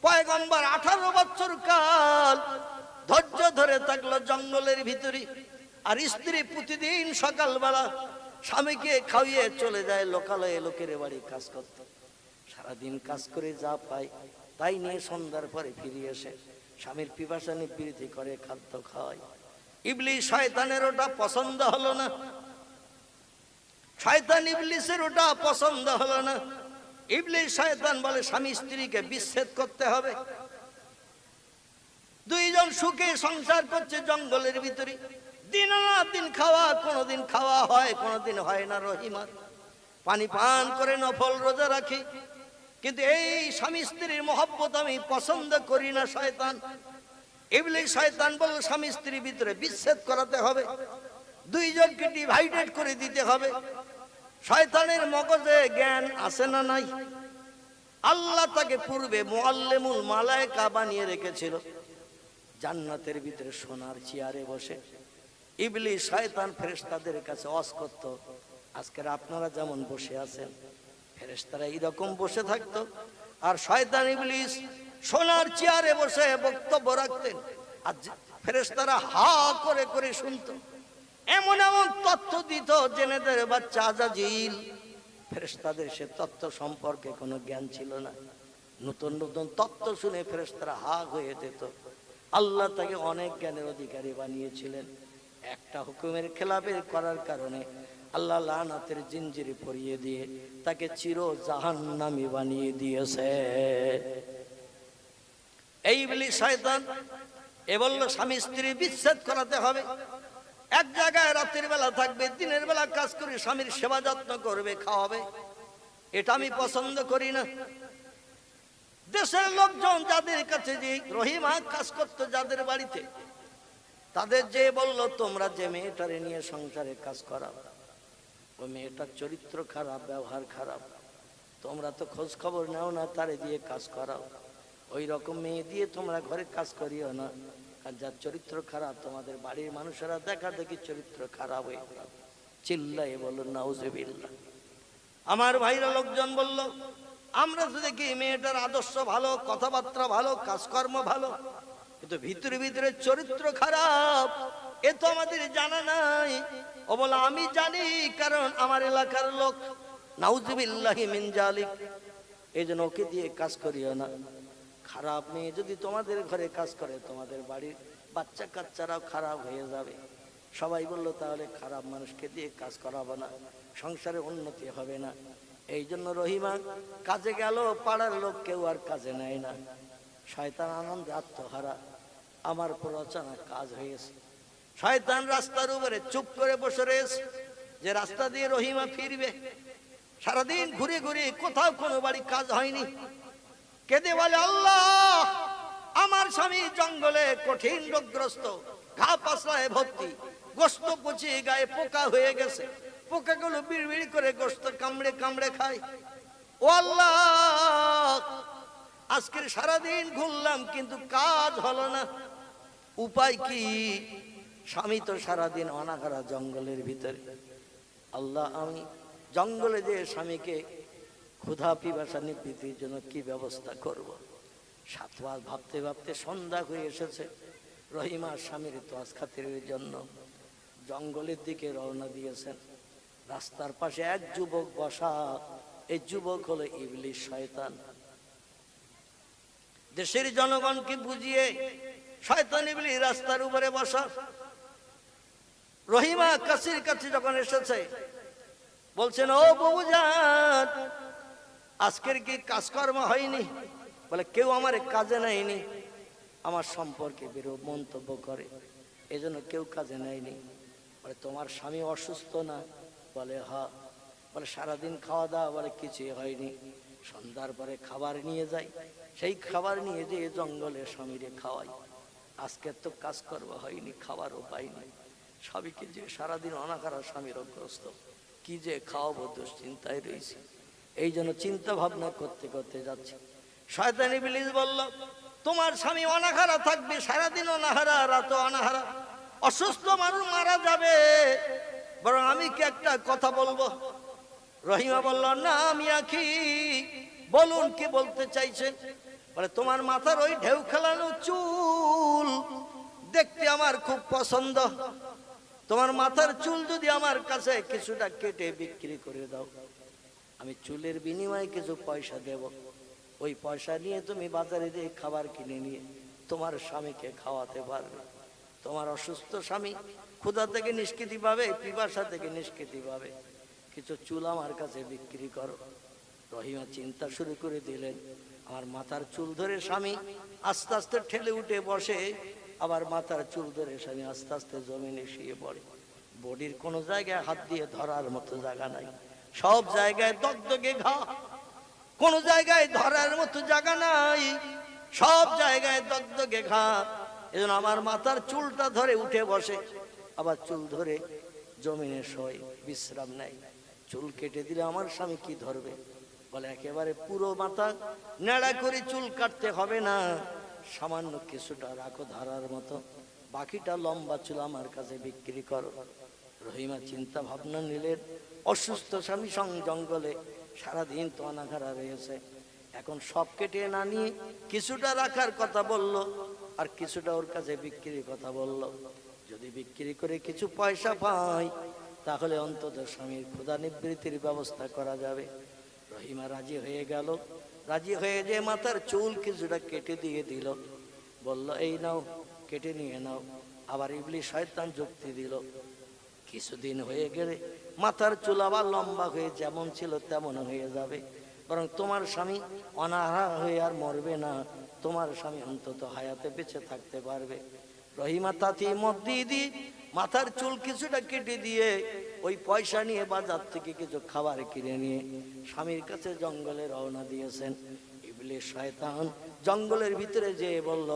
A: পয়গম্বর 18 বছর কাল ধৈর্য ধরে থাকলো জঙ্গলের ভিতরে। আর স্ত্রী প্রতিদিন সকালবেলা স্বামীকে খাইয়ে চলে যায় লোকালয়ে লোকের বাড়ি কাজ করতে। সারাদিন কাজ করে যা পায় তাই নিয়ে সন্ধ্যার পরে ফিরে এসে স্বামীর পিপাসা নিবৃত্তি করে খাদ্য খাওয়ায়। ইবলিস শয়তানের ওটা পছন্দ হলো না, শয়তান ইবলিসের ওটা পছন্দ হলো না। ইবলিস শয়তান বলে স্বামী স্ত্রীকে বিচ্ছেদ করতে হবে। দুইজন সুখে সংসার করছে জঙ্গলের ভিতরে, দিন না দিন খাওয়া, কোনদিন খাওয়া হয় কোনদিন হয় না। রহিমার পানি পান করে নফল রোজা রাখি, কিন্তু এই স্বামী স্ত্রীর মহব্বত আমি পছন্দ করি না। শয়তান ইবলিস শয়তান বলল স্বামী স্ত্রীর ভিতরে বিচ্ছেদ করাতে হবে, দুইজনকে ডিভাইডেড করে দিতে হবে। শয়তানের মগজে জ্ঞান আছে না নাই? আল্লাহ তাকে পূর্বে মুআল্লিমুল মালায়েকা বানিয়ে রেখেছিল জান্নাতের ভিতরে সোনার চেয়ারে বসে। ইবলিস শয়তান ফেরেশতাদের কাছে ওয়াজ করত, আজকের আপনারা যেমন বসে আছেন ফেরেশতারা এইরকম বসে থাকতো, আর শয়তান ইবলিস সোনার চেয়ারে বসে বক্তব্য রাখতেন, আর ফেরেশতারা হা করে করে শুনতো। এমন এমন তথ্য দিত জেনেদের বাচ্চা আজাজিল। ফেরেশতাদের সে তথ্য সম্পর্কে কোনো জ্ঞান ছিল না। নতুন নতুন তথ্য শুনে ফেরেশতারা হা হয়ে যেত। আল্লাহ তাকে অনেক জ্ঞানের অধিকারী বানিয়েছিলেন। একটা হুকুমের খেলাফের করার কারণে আল্লাহ লানাতের জিনজিরে পরিয়ে দিয়ে তাকে চির জাহান্নামী বানিয়ে দিয়েছে। এই বলি শয়তান এ বলল স্বামী স্ত্রী বিচ্ছেদ করাতে হবে। এক জায়গায় রাতের বেলা থাকবে, দিনের বেলা কাজ করে স্বামীর সেবা যত্ন করবে, খাওয়াবে। এটা আমি পছন্দ করি না। দেশের লোকজন যাদের কাছে যে রহিমা কাজ করতো যাদের বাড়িতে, তাদের যে বলল তোমরা যে মেয়েটারে নিয়ে সংসারে কাজ করাও, ওই মেয়েটার চরিত্র খারাপ, ব্যবহার খারাপ, তোমরা তো খোঁজ খবর নাও না, তারে দিয়ে কাজ করাও। ওই রকম মেয়ে দিয়ে তোমরা ঘরে কাজ করিও না, আর যার চরিত্র খারাপ তোমাদের বাড়ির মানুষেরা দেখা দেখি চরিত্র খারাপ হয়ে যাবে। চিল্লাই বলল নাউজুবিল্লাহ। আমার ভাইরা লোকজন বলল আমরা তো দেখি মেয়েটার আদর্শ ভালো, কথাবার্তা ভালো, কাজকর্ম ভালো, কিন্তু ভিতরে ভিতরে চরিত্র খারাপ, এ তো আমাদের জানা নাই। ও বলে আমি জানি, কারণ আমার এলাকার লোক। নাউজুবিল্লাহি মিন জালিক। এই জন্য ওকে দিয়ে কাজ করিও না। খারাপ মেয়ে যদি তোমাদের ঘরে কাজ করে তোমাদের বাড়ির বাচ্চা কাচ্চারাও খারাপ হয়ে যাবে। সবাই বলল তাহলে খারাপ মানুষকে দিয়ে কাজ করাবো না, সংসারে উন্নতি হবে না। এই জন্য রহিমা কাজে গেল, পাড়ার লোক কেউ আর কাজে নেয় না। শয়তান আনন্দে আত্মহারা, আমার প্ররোচনা কাজ হয়েছে। শয়তান রাস্তার উপরে চুপ করে বসে রয়েছে যে রাস্তা দিয়ে রহিমা ফিরবে। সারাদিন ঘুরে ঘুরে কোথাও কোনো বাড়ি কাজ হয়নি। কেঁদে বলে আল্লাহ, আমার স্বামী জঙ্গলে কঠিন রোগগ্রস্ত, ঘা পাশলায় ভর্তি, গোস্ত পচিয়ে গায়ে পোকা হয়ে গেছে, পোকাগুলো বিড়বিড় করে গোস্ত কামড়ে কামড়ে খায়। ও আল্লাহ, আজকের সারাদিন ঘুরলাম কিন্তু কাজ হলো না, উপায় কি? স্বামী তো সারাদিন অনাহারা জঙ্গলের ভিতরে। আল্লাহ, আমি জঙ্গলে যে স্বামীকে ক্ষুধা পিপাসা নিবৃত্তির জন্য কি ব্যবস্থা করব? সাতবার ভাবতে ভাবতে সন্ধ্যা হয়ে এসেছে। রহিমা স্বামীর তোয়াজ খাতিরের জন্য জঙ্গলের দিকে রওনা দিয়েছেন। রাস্তার পাশে এক যুবক বসা, এই যুবক হলো ইবলিস শয়তান। দেশের জনগণকে বুঝিয়ে শয়তান ইবলিস রাস্তার উপরে বসা। রহিমা কাছের কাছে যখন এসেছে বলছেন, ও বাবুজান, আজকের কি কাজকর্ম হয়নি? বলে কেউ আমার কাজে নেয়নি, আমার সম্পর্কে বিরূপ মন্তব্য করে, এজন্য কেউ কাজে নেয়নি। বলে তোমার স্বামী অসুস্থ না? বলে হ্যাঁ। বলে সারাদিন খাওয়া দাওয়া? বলে কিছুই হয়নি। সন্ধ্যার পরে খাবার নিয়ে যাই, সেই খাবার নিয়ে যেয়ে জঙ্গলে স্বামীরে খাওয়াই। আজকে তো কাজকর্ম হয়নি, খাবারও পাইনি। স্বামীকে যে সারাদিন অনাহারা, স্বামী রোগগ্রস্ত, কি যে খাওয়াবো দুশ্চিন্তায় রয়েছে। এই জন্য চিন্তা ভাবনা করতে করতে যাচ্ছে। শয়তান ইবলিস বলল, তোমার স্বামী অনাহারা থাকবে, সারাদিন অনাহারা, রাত অনাহারা, অসুস্থ মানুষ মারা যাবে, বরং আমি কি একটা কথা বলবো? রহিমা বলল, না আমি আখি, বলুন কি বলতে চাইছেন? বলে তোমার মাথার ওই ঢেউ খেলানো চুল দেখতে আমার খুব পছন্দ। তোমার মাথার চুল যদি আমার কাছে কিছুটা কেটে বিক্রি করে দাও, আমি চুলের বিনিময়ে কিছু পয়সা দেব। ওই পয়সা নিয়ে তুমি বাজারে দিয়ে খাবার কিনে নিয়ে তোমার স্বামীকে খাওয়াতে পারবে। তোমার অসুস্থ স্বামী ক্ষুধা থেকে নিষ্কৃতি পাবে, পিপাসা থেকে নিষ্কৃতি পাবে। কিছু চুল আমার কাছে বিক্রি করো। রহিমা চিন্তা শুরু করে দিলেন। আমার মাথার চুল ধরে স্বামী আস্তে আস্তে ঠেলে উঠে বসে, আবার মাথার চুল ধরে স্বামী আস্তে আস্তে জমিনে শুয়ে পড়ে। বডির কোনো জায়গায় হাত দিয়ে ধরার মতো জায়গা নাই, সব জায়গায় দগদগে ঘা। কোন জায়গায় ধরার মতো জায়গা নাই, সব জায়গায় দগদগে ঘাট। এজন্য আমার মাথার চুলটা ধরে উঠে বসে, আবার চুল ধরে জমিনে শোয়, বিশ্রাম নেয়। চুল কেটে দিলে আমার স্বামী কি ধরবে? বলে একেবারে পুরো মাথা নেড়া করে চুল কাটতে হবে না, সামান্য কিছুটা রাখো ধরার মতো, বাকিটা লম্বা চুল আমার কাছে বিক্রি করো। রহিমা চিন্তা ভাবনা নিলেন, অসুস্থ স্বামী জঙ্গলে সারাদিন তো অনাঘারা রয়েছে, এখন সব কেটে না নিয়ে কিছুটা রাখার কথা বলল, আর কিছুটা ওর কাছে বিক্রির কথা বলল। যদি বিক্রি করে কিছু পয়সা পাই তাহলে অন্তত স্বামীর ক্ষুধা নিবৃত্তির ব্যবস্থা করা যাবে। রহিমা রাজি হয়ে গেল। রাজি হয়ে যে মাথার চুল কিছুটা কেটে দিয়ে দিল, বলল এই নাও কেটে নিয়ে নাও। আবার ইবলিস শয়তান যুক্তি দিল, কিছুদিন হয়ে গেলে মাথার চুল আবার লম্বা হয়ে যেমন ছিল তেমন হয়ে যাবে, বরং তোমার স্বামী অনাহারা হয়ে আর মরবে না, তোমার স্বামী অন্তত হায়াতে বেঁচে থাকতে পারবে। রহিমা তাতে মত দিয়ে দিয়ে মাথার চুল কিছুটা কেটে দিয়ে ওই পয়সা নিয়ে বাজার থেকে কিছু খাবার কিনে নিয়ে স্বামীর কাছে জঙ্গলে রওনা দিয়েছেন। ইবলিস শয়তান জঙ্গলের ভিতরে যেয়ে বলল,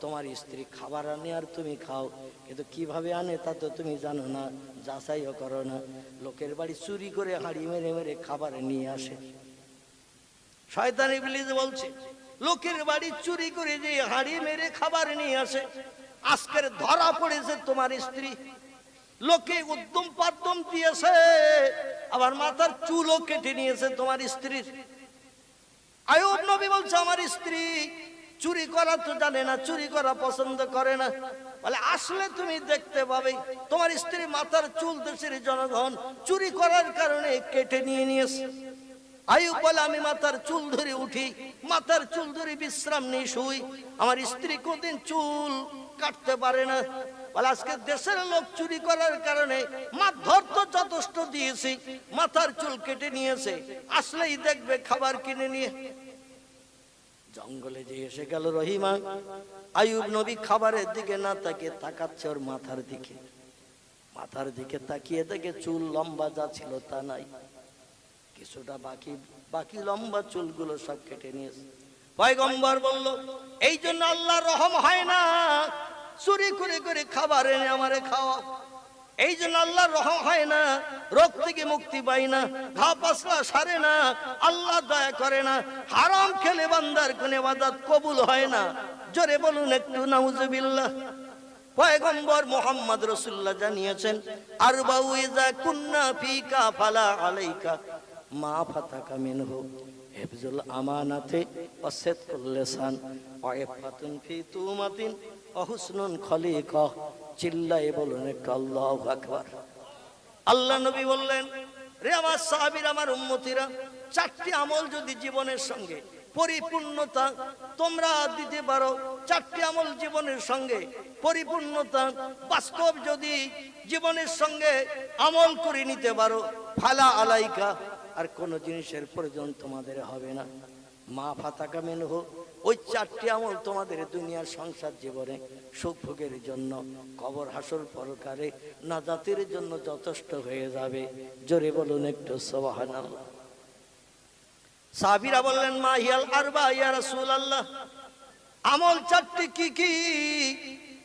A: তোমার স্ত্রী খাবার আনে আর তুমি খাও, কিন্তু কিভাবে আনে তা তো তুমি জানো না, যাচাইও করো না, লোকের বাড়ি চুরি করে হাঁড়ি মেরে মেরে খাবার নিয়ে আসে। শয়তান ইবলিস বলছে, লোকের বাড়ি চুরি করে যে হাঁড়ি মেরে খাবার নিয়ে আসে, আজকের ধরা পড়েছে তোমার স্ত্রী। লোকে উদ্যম পাদ্যম দিয়েছে, আবার মাথার চুলও কেটে নিয়েছে তোমার স্ত্রীর। আইয়ুব নবী বলছে, আমার স্ত্রী চুরি করা তো জানে না, চুরি করা পছন্দ করে না। বলে আসলে তুমি দেখতে পাবে তোমার স্ত্রী মাথার চুল দেশের জনগণ চুরি করার কারণে কেটে নিয়ে নিয়েছে। আইয়ুব বলে, আমি মাথার চুল ধরে উঠি, মাথার চুল ধরে বিশ্রাম নিয়ে শুই, আমার স্ত্রী কোনদিন চুল কাটতে পারে না। বলে আজকে দেশের লোক চুরি করার কারণে মারধর তো যথেষ্ট দিয়েছি, মাথার চুল কেটে নিয়েছে, আসলেই দেখবে খাবার কিনে নিয়ে। জঙ্গলে যে এসে গেল রহিমা। আইয়ুব নবী খাবারের দিকে না তাকিয়ে তাকাচ্ছে ওর মাথার দিকে। মাথার দিকে তাকিয়ে দেখে চুল লম্বা যা ছিল তা নাই, কিছুটা বাকি লম্বা চুলগুলো সব কেটে নিয়েছে। পয়গম্বর বলল, এই জন্য আল্লাহর রহম হয় না, চুরি করে করে খাবার এনে আমারে খাওয়া। এই জন্য আল্লাহর রহম হয় না, রোগ থেকে মুক্তি পাই না, ঘা পাসলা সারে না, আল্লাহ দয়া করে না, হারাম খেলে বান্দার কোন ইবাদত কবুল হয় না। জোরে বলুন একটু নাউজুবিল্লাহ। পয়গম্বর মুহাম্মদ রাসূলুল্লাহ জানিয়েছেন, আরবাউ ইযা কুন্না ফিকা ফালা আলাইকা মা ফাতাকা মিনহু হিফজুল আমানাতি ওয়া সিদকুল লিসান ওয়া ইফাতুন ফি তুমাতিন ওয়া হুসনুন খলিকা। চিল্লায়ে বলুন একটু আল্লাহু আকবার। আল্লাহ নবী বললেন, রে আমার সাহাবীরা, আমার উম্মতিরা, চারটি আমল যদি জীবনের সঙ্গে পরিপূর্ণতা তোমরা দিতে পারো, চারটি আমল জীবনের সঙ্গে পরিপূর্ণতা বাস্তব যদি জীবনের সঙ্গে আমল করে নিতে পারো, ফালা আলাইকা, আর কোন জিনিসের প্রয়োজন তোমাদের হবে না। মা ফাতাকা মিনহু, ওই চারটি আমল তোমাদের দুনিয়ার সংসার জীবনে সুখ ভোগের জন্য, কবর হাসর পরকালে নাজাতের জন্য যথেষ্ট হয়ে যাবে। জোরে বলুন একটু সুবহানাল্লাহ। সাহাবীরা বললেন, মা হিয়াল আরবা ইয়া রাসূলুল্লাহ, আমল চারটি কি কি,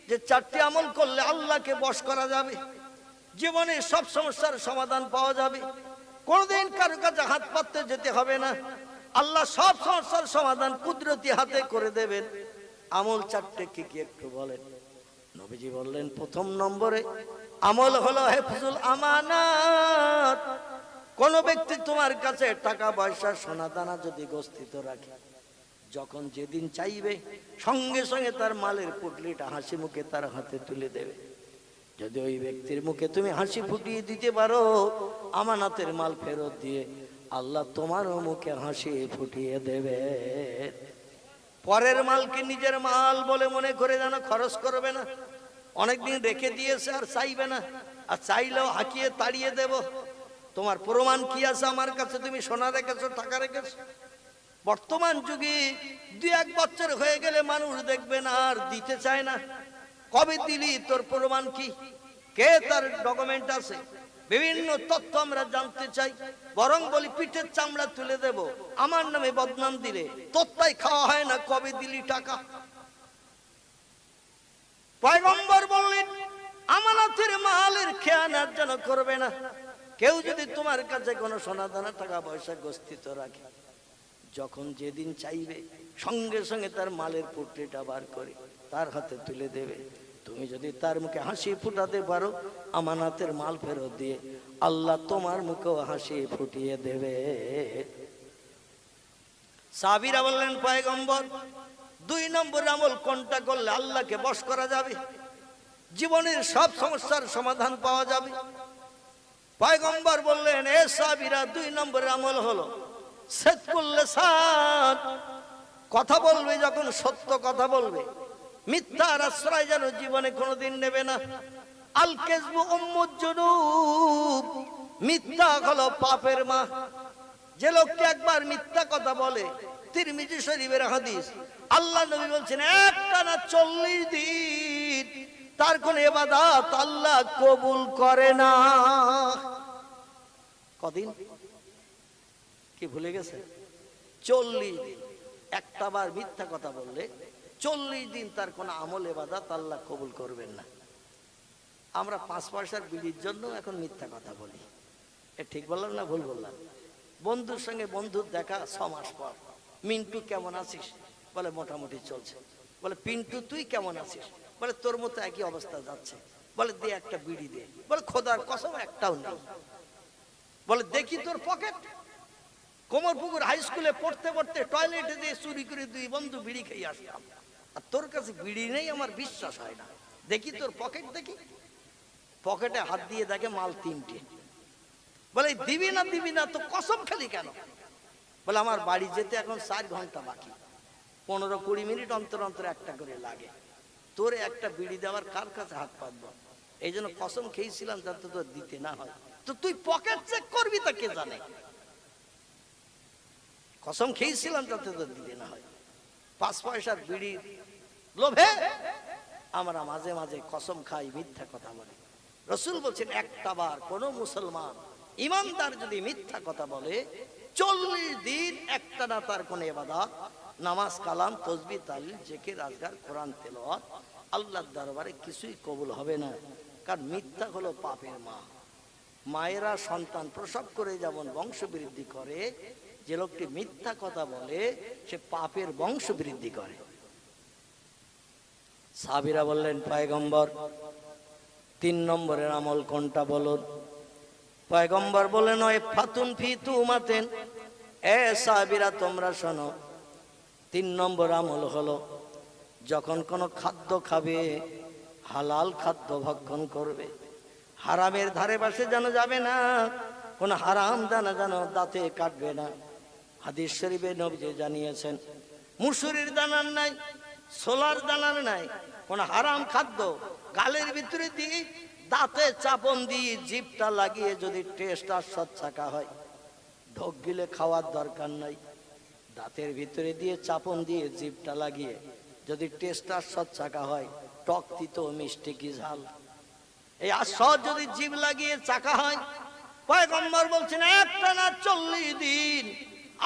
A: যে চারটি আমল করলে আল্লাহকে বশ করা যাবে, জীবনে সব সমস্যার সমাধান পাওয়া যাবে, কোনদিন কারো কাছে হাত পাততে যেতে হবে না, আল্লাহ সব সমস্যার সমাধান কুদরতি হাতে করে দেবেন। আমল চারটে কি কি একটু বলেন। নবীজি বললেন, প্রথম নম্বরে আমল হলো হিফজুল আমানাত। কোন ব্যক্তি তোমার কাছে টাকা পয়সা সোনা দানা যদি গচ্ছিত রাখে, যখন যেদিন চাইবে সঙ্গে সঙ্গে তার মালের পুটলিটা হাসি মুখে তার হাতে তুলে দেবে। যদি ওই ব্যক্তির মুখে তুমি হাসি ফুটিয়ে দিতে পারো, আমানাতের মাল ফেরত দিয়ে আল্লাহ তোমারও মুখে হাসি ফুটিয়ে দেবে। পরের মালকে নিজের মাল বলে মনে করে যেন খরচ করবে না, অনেকদিন রেখে দিয়েছে আর চাইবে না, আর চাইলেও হাঁকিয়ে তাড়িয়ে দেব। তোমার প্রমাণ কি আছে আমার কাছে? তুমি সোনা রেখেছো, টাকা রেখেছো। বর্তমান যুগে 2-1 বছর হয়ে গেলে মানুষ দেখবে না আর দিতে চায় না। কবে দিলি, তোর প্রমাণ কি, কে তার ডকুমেন্ট আছে? বিভিন্ন তথ্য আমরা জানতে চাই, বরং বলি পিঠের চামড়া তুলে দেব, আমার নামে বদনাম দিলে তোর তাই খাওয়া হয় না, কবে দিলি টাকা? পয়গম্বর বললেন আমানতের মালের খেয়ানত যেন করবে না। কেউ যদি তোমার কাছে কোনো সোনা দানা টাকা পয়সা গচ্ছিত রাখে, যখন যেদিন চাইবে সঙ্গে সঙ্গে তার মালের পুটলিটা বার করে তার হাতে তুলে দেবে। তুমি যদি তার মুখে হাসি ফুটাতে পারো আমানতের মাল ফেরত দিয়ে, আল্লাহ তোমার মুখেও হাসি ফুটিয়ে দেবে। সাহাবীরা বললেন পয়গম্বর 2 নম্বর আমল কোনটা করলে আল্লাহকে বশ করা যাবে, জীবনের সব সমস্যার সমাধান পাওয়া যাবে? পয়গম্বর বললেন এ সাহাবীরা 2 নম্বর আমল হলো সিদকুল লিসান, কথা বলবে যখন সত্য কথা বলবে, মিথ্যার আশ্রয় যেন জীবনে কোনোদিন নেবে না। আল কাযবু উম্মুজ জুনুব, মিথ্যা হলো পাপের মা। যে লোকটি একবার মিথ্যা কথা বলে, তিরমিজি শরীফের হাদিস, আল্লাহ নবী বলছেন একটানা 40 দিন তার কোন ইবাদত আল্লাহ কবুল করে না। কদিন কি ভুলে গেছে? 40 দিন। একটা বার মিথ্যা কথা বললে 40 দিন তার কোন আমল ইবাদত আল্লাহ কবুল করবেন না। আমরা 5 পয়সার বিড়ির জন্য এখন মিথ্যা কথা বলি, এ ঠিক বললাম না ভুল বললাম? বন্ধুর সঙ্গে বন্ধুর দেখা 6 মাস পর, মিন্টু কেমন আছিস? বলে মোটামুটি চলছে। বলে পিন্টু তুই কেমন আছিস? বলে তোর মতো একই অবস্থা যাচ্ছে। বলে দে একটা বিড়ি দে। বলে খোদার কসম একটাও নেই। বলে দেখি তোর পকেট। কোমরপুকুর হাই স্কুলে পড়তে পড়তে টয়লেটে দিয়ে চুরি করে 2 বন্ধু বিড়ি খেয়ে আসতাম, আর তোর কাছে বিড়ি নেই, আমার বিশ্বাস হয় না। দেখি তোর পকেট দেখি। পকেটে হাত দিয়ে দেখে মাল 3টে। বলে দিবি না তো কসম খালি কেন? বলে আমার বাড়ি যেতে এখন 4 ঘন্টা বাকি, 15-20 মিনিট অন্তর অন্তর একটা করে লাগে, তোরে একটা বিড়ি দেওয়ার কার কাছে হাত পাতব? এই জন্য কসম খেয়েছিলাম যাতে তোর দিতে না হয়। তো তুই পকেট চেক করবি তা কে জানে? কসম খেয়েছিলাম যাতে তোর দিতে না হয়। 5 পয়সার বিড়ির লোভে আমরা মাঝে মাঝে কসম খাই, মিথ্যা কথা বলি। রাসূল বলছেন একটা বার কোন মুসলমান ইমানদার যদি মিথ্যা কথা বলে 40 দিন একটানা তার কোন ইবাদত, নামাজ, কালাম, তাসবিহ, তাহলিল, জিকির, আজকার, কোরআন তেলাওয়াত আল্লাহর দরবারে কিছুই কবুল হবে না। কারণ মিথ্যা হলো পাপের মা। মায়েরা সন্তান প্রসব করে যেমন বংশ বৃদ্ধি করে, যে লোকটি মিথ্যা কথা বলে সে পাপের বংশ বৃদ্ধি করে। সাহাবীরা বললেন পয়গম্বর 3 নম্বরের আমল কোনটা বলুন? পয়গম্বর বলেন ওই ফাতুন ফি তুমাতেন, এ সাহাবীরা তোমরা শোনো, 3 নম্বর আমল হলো যখন কোনো খাদ্য খাবে হালাল খাদ্য ভক্ষণ করবে, হারামের ধারে পাশে যেন যাবে না, কোন হারাম দানা যেন দাঁতে কাটবে না। হাদিস শরীফে নবীজি জানিয়েছেন মুসুরির দানার নাই, ছোলার দানার নাই, কোন হারাম খাদ্য গালের ভিতরে দিয়ে দাঁতে চাপন দিয়ে জিভটা লাগিয়ে যদি টেস্ট আর স্বাদ চাখা হয়, ঢোক গিলে খাওয়ার দরকার নাই, দাঁতের ভিতরে দিয়ে চাপন দিয়ে জিভটা লাগিয়ে যদি টেস্ট আর স্বাদ চাখা হয়, টক তিতো মিষ্টি কি ঝাল, এই আস্বাদ যদি জিভ লাগিয়ে চাখা হয়, পয়গম্বর বলছেন একটানা 40 দিন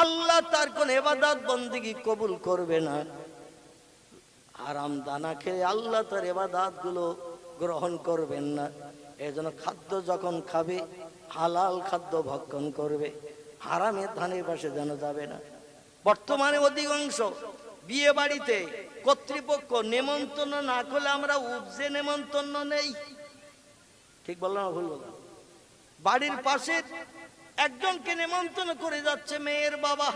A: আল্লাহ তার কোন ইবাদত বন্দেগী কবুল করবে না। হারাম দানা খেয়ে আল্লাহ তার ইবাদত গুলো গ্রহণ করবেন না। এজন্য খাদ্য যখন খাবে হালাল খাদ্য ভক্ষণ করবে, হারামের ধানের পাশে যেন যাবে না। বর্তমানে অধিকাংশ বিয়ে বাড়িতে কর্তৃপক্ষ নেমন্তন্ন না করলে আমরা উপজে নেমন্তন্ন নেই। ঠিক বললাম না ভুল বললাম? বাড়ির পাশে একজনকে নেমন্তন্ন করে যাচ্ছে মেয়ের বাবা,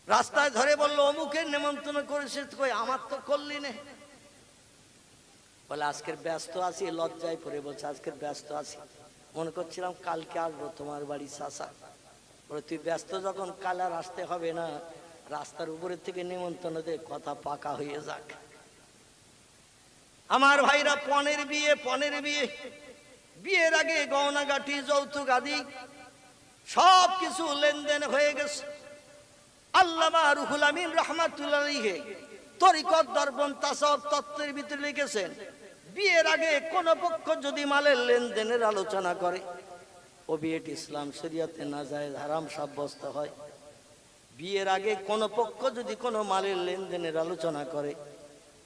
A: রাস্তায় ধরে বললো অমুকের নেমন্তন্ন করেছে, কই আমার তো করলি নে। বলে আজকের ব্যস্ত আছি, লজ্জায় পড়ে বলছে আজকের ব্যস্ত আছি, মনে করছিলাম কালকে আসবো তোমার বাড়ি চাচা। বলে তুই ব্যস্ত যখন, কাল আর আসতে হবে না, রাস্তার উপরের থেকে নেমন্তন্ন দে, কথা পাকা হয়ে যাক। আমার ভাইরা পনের বিয়ে, বিয়ের আগে গহনাগাটি, যৌতুক আদি সব কিছু লেনদেন হয়ে গেছে। আল্লামা রুহুল আমিন রাহমাতুল্লাহ আলাইহি তরিকত দর্পণ তাসাউফ তত্ত্বের ভিতরে লিখেছেন বিয়ের আগে কোন পক্ষ যদি মালের লেনদেনের আলোচনা করে, ও বিয়েটি ইসলাম শরিয়াতে নাজায়েজ হারাম সাব্যস্ত হয়। বিয়ের আগে কোন পক্ষ যদি কোনো মালের লেনদেনের আলোচনা করে,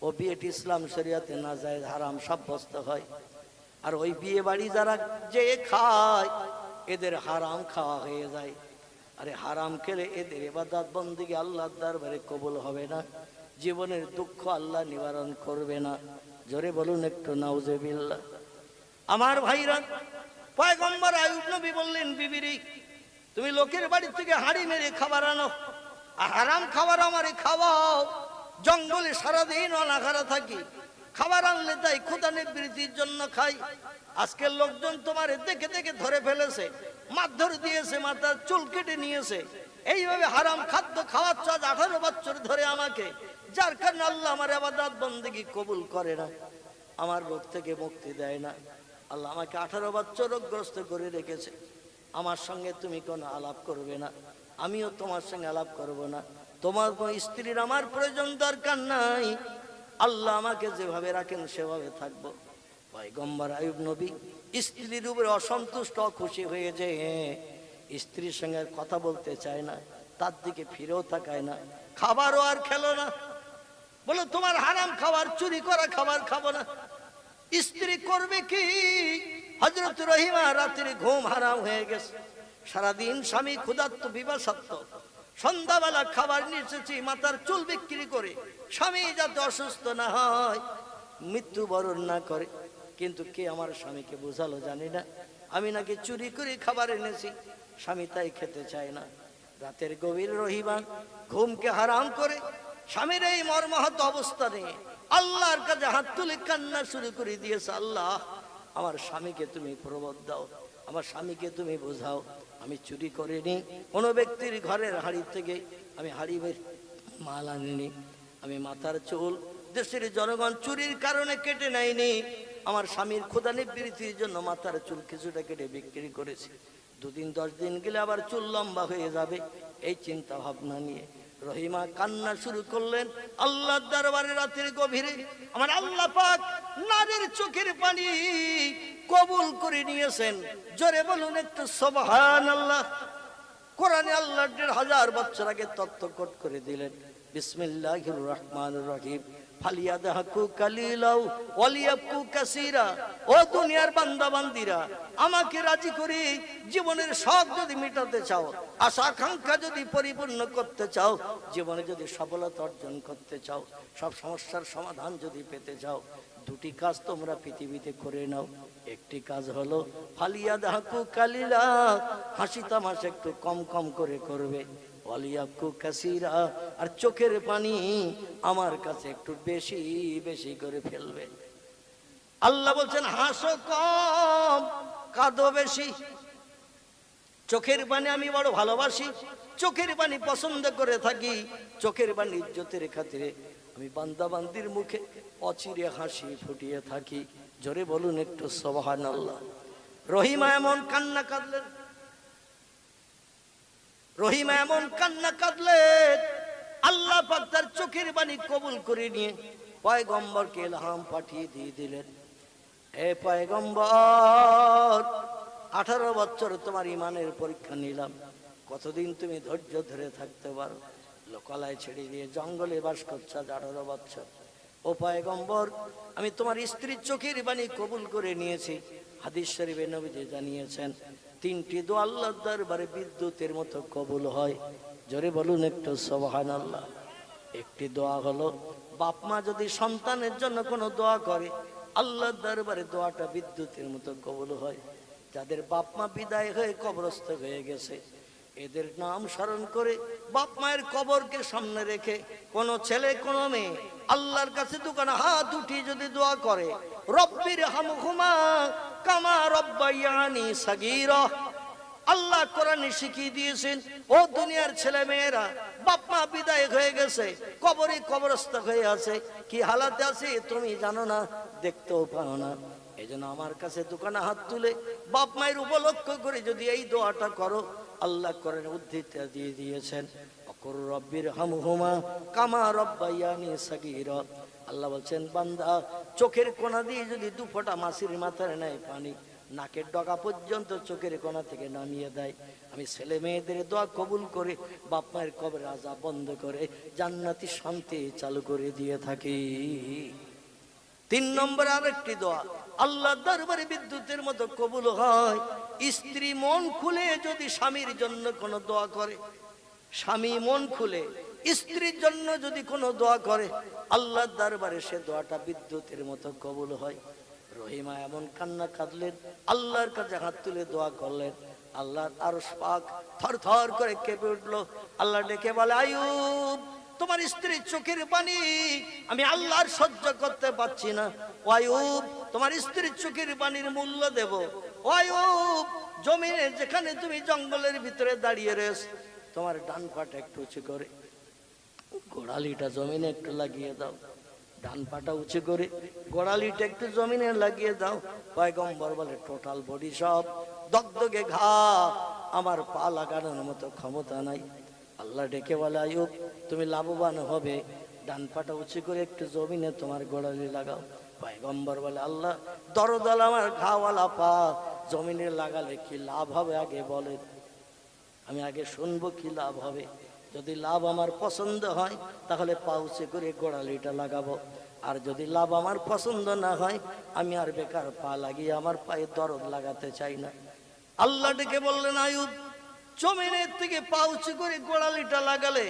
A: ও বিয়েটি ইসলাম শরিয়াতে নাজায়েজ হারাম সাব্যস্ত হয়। আর ওই বিয়ে বাড়ি যারা যে খায়, এদের হারাম খাওয়া হয়ে যায়। আরে হারাম খেলে এদের ইবাদত বন্দেগী আল্লাহর দরবারে কবুল হবে না, জীবনের দুঃখ আল্লাহ নিবারণ করবে না। জোরে বলুন একটু নাউজুবিল্লাহ। আমার ভাইরা, পয়গম্বর আইয়ুব নবী বললেন, বিবিরি তুমি লোকের বাড়ি থেকে হাড়ি মেরে খাবার আনো, আর হারাম খাবার আমারে খাওয়াও। জঙ্গলে সারাদিন অনাহারা থাকি, খাবার আনলে তাই ক্ষুধা নিবৃত্তির জন্য খাই। আজকের লোকজন তোমার দেখে দেখে ধরে ফেলেছে, মারধর দিয়েছে, মাথার চুল কেটে নিয়েছে। এইভাবে হারাম খাদ্য খাওয়াচ্ছ আজ 18 বছর ধরে আমাকে, যার কারণে আল্লাহ আমার ইবাদত বন্দেগী কবুল করে না, আমার রোগ থেকে মুক্তি দেয় না। আল্লাহ আমাকে 18 বছর রোগগ্রস্ত করে রেখেছে। আমার সঙ্গে তুমি কোনো আলাপ করবে না, আমিও তোমার সঙ্গে আলাপ করব না। তোমার কোনো স্ত্রীর আমার প্রয়োজন দরকার নাই, আল্লাহ আমাকে যেভাবে রাখেন সেভাবে থাকবো। পয়গম্বর আইয়ুব নবী স্ত্রীর উপরে অসন্তুষ্ট, খুশি হয়ে যায়, স্ত্রীর সঙ্গে আর কথা বলতে চায় না, তার দিকে ফিরেও তাকায় না, খাবারও আর খেলো না। বলো তোমার হারাম খাবার, চুরি করা খাবার খাবো না। স্ত্রী করবে কি? হযরত রহিমা রাত্রি ঘুম হারাম হয়ে গেছে, সারাদিন স্বামী ক্ষুধার্ত বিবাসার্থ, সন্ধ্যাবেলা খাবার নিয়ে এসেছি মাথার চুল বিক্রি করে, স্বামী যাতে অসুস্থ না হয়, মৃত্যুবরণ না করে। কিন্তু কে আমার স্বামীকে বোঝালো জানি না, আমি নাকি চুরি করে খাবার এনেছি, স্বামী তাই খেতে চায় না। রাতের গভীর রহিমা ঘুমকে হারাম করে স্বামীর এই মর্মাহত অবস্থা নিয়ে আল্লাহর কাছে হাত তুলে কান্না শুরু করে দিয়েছে, আল্লাহ আমার স্বামীকে তুমি প্রবোধ দাও, আমার স্বামীকে তুমি বোঝাও, আমি চুরি করিনি, কোনো ব্যক্তির ঘরের হাড়ি থেকে আমি হাড়ি বের মাল আনিনি, আমি মাথার চুল দেশের জনগণ চুরির কারণে কেটে নেয়নি, আমার স্বামীর ক্ষুধা নিবৃত্তির জন্য মাথার চুল কিছুটা কেটে বিক্রি করেছি, 2 দিন 10 দিন গেলে আবার চুল লম্বা হয়ে যাবে, এই চিন্তা ভাবনা নিয়ে রহিমা কান্না শুরু করলেন আল্লাহর দরবারে। রাতের গভীরে আমার আল্লাহ পাক নারীর চোখের পানি কবুল করে নিয়েছেন। জোরে বলুন একটু সুবহানাল্লাহ। কোরআনে আল্লাহ 1000 বছর আগে তত্ত্ব কোট করে দিলেন, বিসমিল্লাহির রহমানির রহিম, ফালিয়াদহাকু কালিলাও ওয়ালিয়াবকু কাসীরা। ও দুনিয়ার বান্দা বান্দিরা, আমাকে রাজি করে জীবনের শখ যদি মেটাতে চাও, আশা আকাঙ্ক্ষা যদি পরিপূর্ণ করতে চাও, জীবনে যদি সফলতা অর্জন করতে চাও, সব সমস্যার সমাধান যদি পেতে চাও, 2টি কাজ তোমরা পৃথিবীতে করে নাও। একটি কাজ হলো ফালিয়াদহাকু কালিলা, হাসি তামাশা একটু কম কম করে করবে, ওয়ালিয়াবকু কাসীরা, আর চোখের পানি আমার কাছে একটু বেশি বেশি করে ফেলবে। আল্লাহ বলছেন হাসো কম, কাঁদো বেশি। চোখের পানি আমি বড় ভালোবাসি, চোখের পানি পছন্দ করে থাকি, চোখের পানি ইজ্জতের খাতিরে আমি বান্দা বান্দির মুখে অচিরে হাসি ফুটিয়ে থাকি। জোরে বলুন একটু সুবহানাল্লাহ। রহিমা এমন কান্না কাঁদলেন, রহিমা এমন কান্না কাঁদলেন, আল্লাহ পাক তার চোখের পানি কবুল করে নিয়ে পয়গম্বরকে ইলহাম পাঠিয়ে দিয়ে দিলেন, হে পয়গম্বর 18 বছর তোমার ইমানের পরীক্ষা নিলাম, কতদিন তুমি ধৈর্য ধরে থাকতে পারো। লোকালয় ছেড়ে দিয়ে জঙ্গলে বাস করছো 18 বছর। ও পয়গম্বর, আমি তোমার স্ত্রীর চোখের পানি কবুল করে নিয়েছি। হাদিস শরীফে নবীজি জানিয়েছেন 3টি দোয়া আল্লাহর দরবারে বিদ্যুতের মতো কবুল হয়। জোরে বলুন একটু সুবহানাল্লাহ। একটি দোয়া হলো, বাপ মা যদি সন্তানের জন্য কোনো দোয়া করে, আল্লাহর দরবারে দোয়াটা বিদ্যুতের মতো কবুল হয়। যাদের বাপ মা বিদায় হয়ে কবরস্থ হয়ে গেছে, এদের নাম স্মরণ করে বাপ মায়ের কবরকে সামনে রেখে কোন ছেলে কোন মেয়ে আল্লাহর কাছে দুখানা হাত উঠিয়ে যদি দোয়া করে, রব্বির হামহুমা কামা রব্বায়ানি সাগীরা। আল্লাহ কোরআনে শিখিয়ে দিয়েছেন, ও দুনিয়ার ছেলে মেয়েরা, বাপ মা বিদায় হয়ে গেছে, কবরে কবরস্থ হয়ে আছে, কি হালাতে আছে তুমি জানো না, দেখতেও পাও না। এই জন্য আমার কাছে দুখানা হাত তুলে বাপ মায়ের উপলক্ষ করে যদি এই দোয়াটা করো, আল্লাহ কোরআনে উদ্ধৃতি দিয়ে দিয়েছেন, অকুর রব্বির হামহুমা কামা রব্বায়ানি সাগীরা। আল্লাহ বলছেন বান্দা চোখের কোনা দিয়ে যদি 2 ফোঁটা মাছির মাথার নেয় পানি, নাকের ডগা পর্যন্ত চোখের কোনা থেকে নামিয়ে দেয়, আমি ছেলে মেয়েদের দোয়া কবুল করে বাপ মায়ের কবরের আযাব বন্ধ করে জান্নাতি শান্তি চালু করে দিয়ে থাকি। 3 নম্বর আরেকটি দোয়া আল্লাহর দরবারে বিদ্যুতের মতো কবুল হয়, স্ত্রী মন খুলে যদি স্বামীর জন্য কোনো দোয়া করে, স্বামী মন খুলে স্ত্রীর জন্য যদি কোনো দোয়া করে, আল্লাহর দরবারে সে দোয়াটা বিদ্যুতের মতো কবুল হয়। রহিমা এমন কান্না কাঁদলেন, আল্লাহর কাছে হাত তুলে দোয়া করলেন, আল্লাহর আরশ পাক থরথর করে কেঁপে উঠলো। আল্লাহ ডেকে বলে আইয়ুব তোমার স্ত্রীর চোখের পানি আমি আল্লাহর সহ্য করতে পারছি না। ও আইয়ুব তোমার স্ত্রীর চোখের পানির মূল্য দেব। ও আইয়ুব জমিনে যেখানে তুমি জঙ্গলের ভিতরে দাঁড়িয়ে রয়েছ, তোমার ডান পাটা একটু উঁচু করে গোড়ালিটা জমিনে একটু লাগিয়ে দাও, ডান পাটা উঁচু করে গোড়ালিটা একটু জমিনে লাগিয়ে দাও। পয়গম্বর বলে টোটাল বডি সব দগদগে ঘা, আমার পা লাগানোর মতো ক্ষমতা নাই। আল্লাহ ডেকে বলে আইয়ুব তুমি লাভবান হবে, ডান পাটা উঁচু করে একটু জমিনে তোমার গোড়ালি লাগাও। পয়গম্বর বলে আল্লাহ দরদাল আমার ঘাওয়ালা পা জমিনে লাগালে কি লাভ হবে আগে বলেন, আমি আগে শুনবো কি লাভ হবে। যদি লাভ আমার পছন্দ হয় তাহলে পা উঁচু করে গোড়ালিটা লাগাবো, আর যদি লাভ আমার পছন্দ না হয় আমি আর বেকার পা লাগিয়ে আমার পায়ে দরদ লাগাতে চাই না। আল্লাহ ডেকে বললেন আইয়ুব জমিনের থেকে পা উঁচু করে গোড়ালিটা লাগালে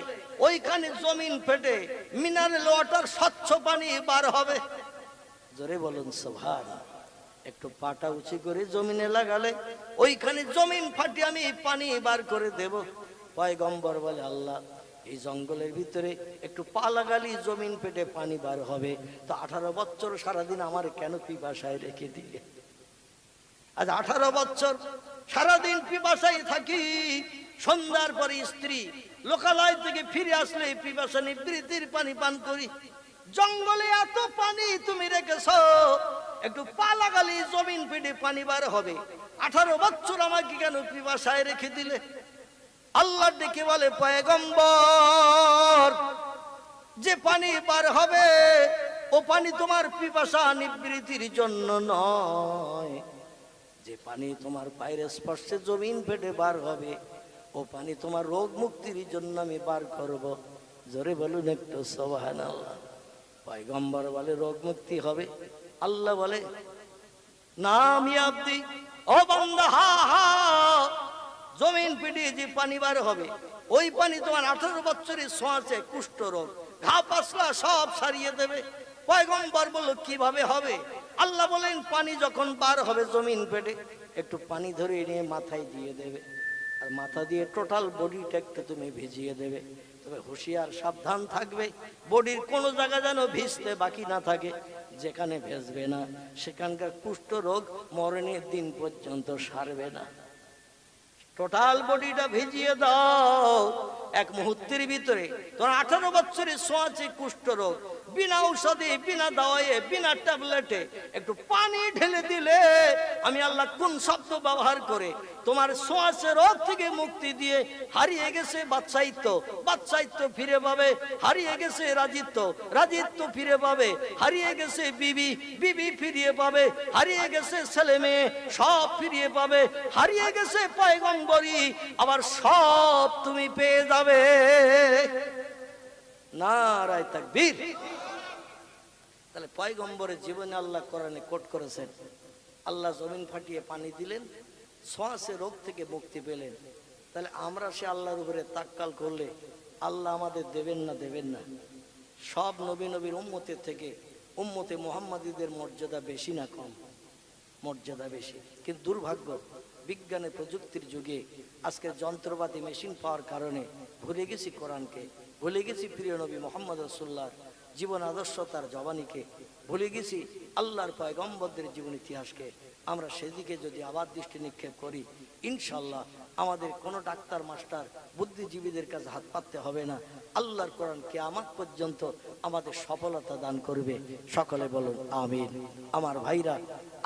A: ওইখানে জমিন ফেটে মিনারেল ওয়াটার স্বচ্ছ পানি বার হবে। জোরে বলুন সুবহানাল্লাহ। একটু পাটা উঁচু করে জমিনে লাগালে ওইখানে জমিন ফাটি আমি পানি বার করে দেব। পয়গম্বর বলে আল্লাহ এই জঙ্গলের ভিতরে একটু পা লাগালি জমিন পেটে পানি বার হবে, তো 18 বছর সারাদিন আমার কেন পিপাসায় রেখে দিলে? আজ 18 বছর সারাদিন পিপাসায় থাকি, সন্ধ্যার পরে স্ত্রী লোকালয় থেকে ফিরে আসলে পিপাসা নিবৃত্তির পানি পান করি। জঙ্গলে এত পানি তুমি রেখেছ, একটু পা লাগালি জমিন পেটে পানি বার হবে, 18 বছর আমাকে কেন পিপাসায় রেখে দিলে? আল্লাহ ডেকে বলে পয়গম্বর যে পানি বার হবে ও পানি তোমার পিপাসা নিবৃত্তির জন্য নয়, যে পানি তোমার পায়ের স্পর্শে জমিন পেটে বার হবে ও পানি তোমার রোগ মুক্তির জন্য আমি বার করব। জোরে বলুন একটু সুবহানাল্লাহ। পয়গম্বর বলে রোগ মুক্তি হবে। আল্লাহ বলে না মিয়াব্দি ও বান্দা হা হা, জমিন পেটে যে পানি বার হবে ওই পানি তোমার 18 বছরের ছোঁয়াচে কুষ্ঠ রোগ ঘা পাসলা সব সারিয়ে দেবে। পয়গম্বর বলল কিভাবে হবে? আল্লাহ বলেন পানি যখন বার হবে জমিন পেটে একটু পানি ধরে নিয়ে মাথায় দিয়ে দেবে, আর মাথা দিয়ে টোটাল বডিটা একটু তুমি ভিজিয়ে দেবে। তবে হুঁশিয়ার সাবধান থাকবে, বডির কোনো জায়গা যেন ভিজতে বাকি না থাকে। যেখানে ভেজবে না সেখানকার কুষ্ঠ রোগ মরণের দিন পর্যন্ত সারবে না। টোটাল বডিটা ভিজিয়ে দাও, এক মুহূর্তের ভিতরে তোমার 18 বছরের ছোঁয়াচে কুষ্ঠ রোগ বিনা ঔষধে বিনা দাওয়ায়ে বিনা ট্যাবলেটে একটু পানি ঢেলে দিলে আমি আল্লাহ কোন শব্দ ব্যবহার করে তোমার ছোঁয়াচে রোগ থেকে মুক্তি দিয়ে হারিয়ে গেছে বাদশাহিত্ব, বাদশাহিত্ব ফিরে পাবে, হারিয়ে গেছে রাজিত্ব, রাজিত্ব ফিরে পাবে, হারিয়ে গেছে বিবি, বিবি ফিরিয়ে পাবে, হারিয়ে গেছে ছেলে মেয়ে সব ফিরিয়ে পাবে, হারিয়ে গেছে পয়গম্বরী আবার সব তুমি পেয়ে যাবে। নারায়ে তাকবীর। তাহলে পয়গম্বরের জীবনে আল্লাহ কোরআনে কোট করেছেন, আল্লাহ জমিন ফাটিয়ে পানি দিলেন, ছোঁয়াচে রোগ থেকে মুক্তি পেলেন। তাহলে আমরা সে আল্লাহর উপরে তাক্কাল করলে আল্লাহ আমাদের দেবেন না? দেবেন না? সব নবী নবীর উম্মতের থেকে উম্মতে মুহাম্মাদীদের মর্যাদা বেশি না কম? মর্যাদা বেশি। কিন্তু দুর্ভাগ্য বিজ্ঞানের প্রযুক্তির যুগে আজকে যন্ত্রপাতি মেশিন পাওয়ার কারণে ভুলে গেছি কোরআনকে, ভুলে গেছি প্রিয় নবী মুহাম্মদ রাসূলুল্লাহর জীবন আদর্শ, তার জবানিকে ভুলে গেছি, আল্লাহর পয়গম্বরদের জীবন ইতিহাসকে। আমরা সেদিকে যদি আবার দৃষ্টি নিক্ষেপ করি ইনশাআল্লাহ আমাদের কোনো ডাক্তার মাস্টার বুদ্ধিজীবীদের কাছে হাত পাততে হবে না। আল্লাহর কোরআন কিয়ামত পর্যন্ত আমাদের সফলতা দান করবে। সকলে বলুন আমিন। আমার ভাইরা,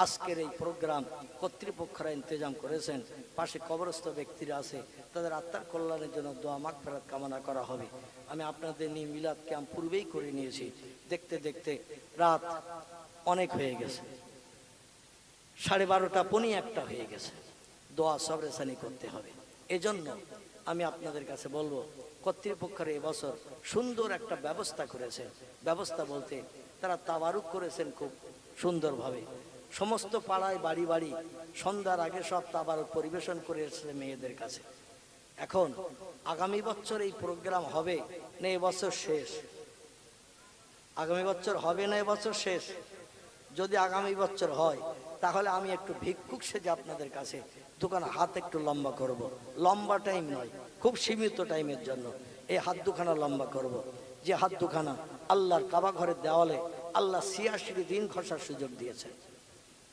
A: আজকের এই প্রোগ্রাম কর্তৃপক্ষরা ইন্তজাম করেছেন, পাশে কবরস্থ ব্যক্তিরা আছে, তাদের আত্মার কল্যাণের জন্য দোয়া মাগফিরাত কামনা করা হবে। আমি আপনাদের নিয়ে মিলাদ ক্যাম্প পূর্বেই করে নিয়েছি। দেখতে দেখতে রাত অনেক হয়ে গেছে, 12:30 পৌনে 1টা হয়ে গেছে। দোয়া সবরেসানি করতে হবে। এজন্য আমি আপনাদের কাছে বলবো, কর্তৃপক্ষের এবছর সুন্দর একটা ব্যবস্থা করেছে। ব্যবস্থা বলতে তারা তাবারুক করেছেন খুব সুন্দরভাবে। সমস্ত পাড়ায় বাড়ি বাড়ি সন্ধ্যার আগে সব তাবারুক পরিবেশন করে এসেছে মেয়েদের কাছে। এখন আগামী বছর এই প্রোগ্রাম হবে না এবছর শেষ? আগামী বছর হবে না এবছর শেষ? যদি আগামী বছর হয় তাহলে আমি একটু ভিক্ষুক সেজে আপনাদের কাছে দুখানা হাত একটু লম্বা করব। লম্বা টাইম নয়, খুব সীমিত টাইমের জন্য এই হাত দুখানা লম্বা করব। যে হাত দুখানা আল্লাহর কাবা ঘরের দেওয়ালে আল্লাহ 86 দিন ঘষার সুযোগ দিয়েছেন।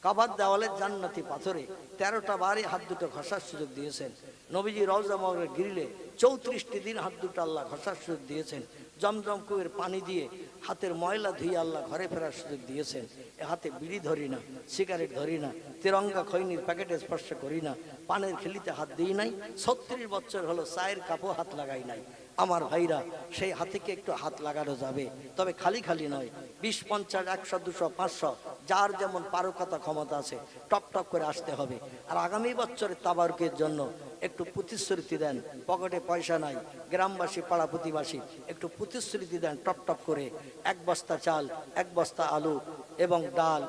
A: কাবার দেওয়ালের জান্নাতি পাথরে 13টা বারে হাত দুটো ঘষার সুযোগ দিয়েছেন। নবীজি রওজা মুবারকের গ্রিলে 34টি দিন হাত দুটো আল্লাহ ঘষার সুযোগ দিয়েছেন। জমজম কুয়ের পানি দিয়ে হাতের ময়লা ধুয়ে আল্লাহ ঘরে ফেরার সুযোগ দিয়েছেন। এ হাতে বিড়ি ধরি না, সিগারেট ধরি না, তিরঙ্গা খৈনির প্যাকেটে স্পর্শ করি না, পানের খেলিতে হাত দিই নাই। 36 বছর হলো চায়ের কাপও হাত লাগাই নাই। আমার ভাইরা, সেই হাতিকে একটু হাত লাগানো যাবে, তবে খালি খালি নয়। 20, 50, 100, 200, 500 যার যেমন পারকতা ক্ষমতা আছে টপ টপ করে আসতে হবে। আর আগামী বছরের তাবারুকের জন্য একটু প্রতিশ্রুতি দেন। পকেটে পয়সা নাই, গ্রামবাসী পাড়া প্রতিবাসী একটু প্রতিশ্রুতি দেন টপ টপ করে। 1 বস্তা চাল, 1 বস্তা আলু এবং ডাল,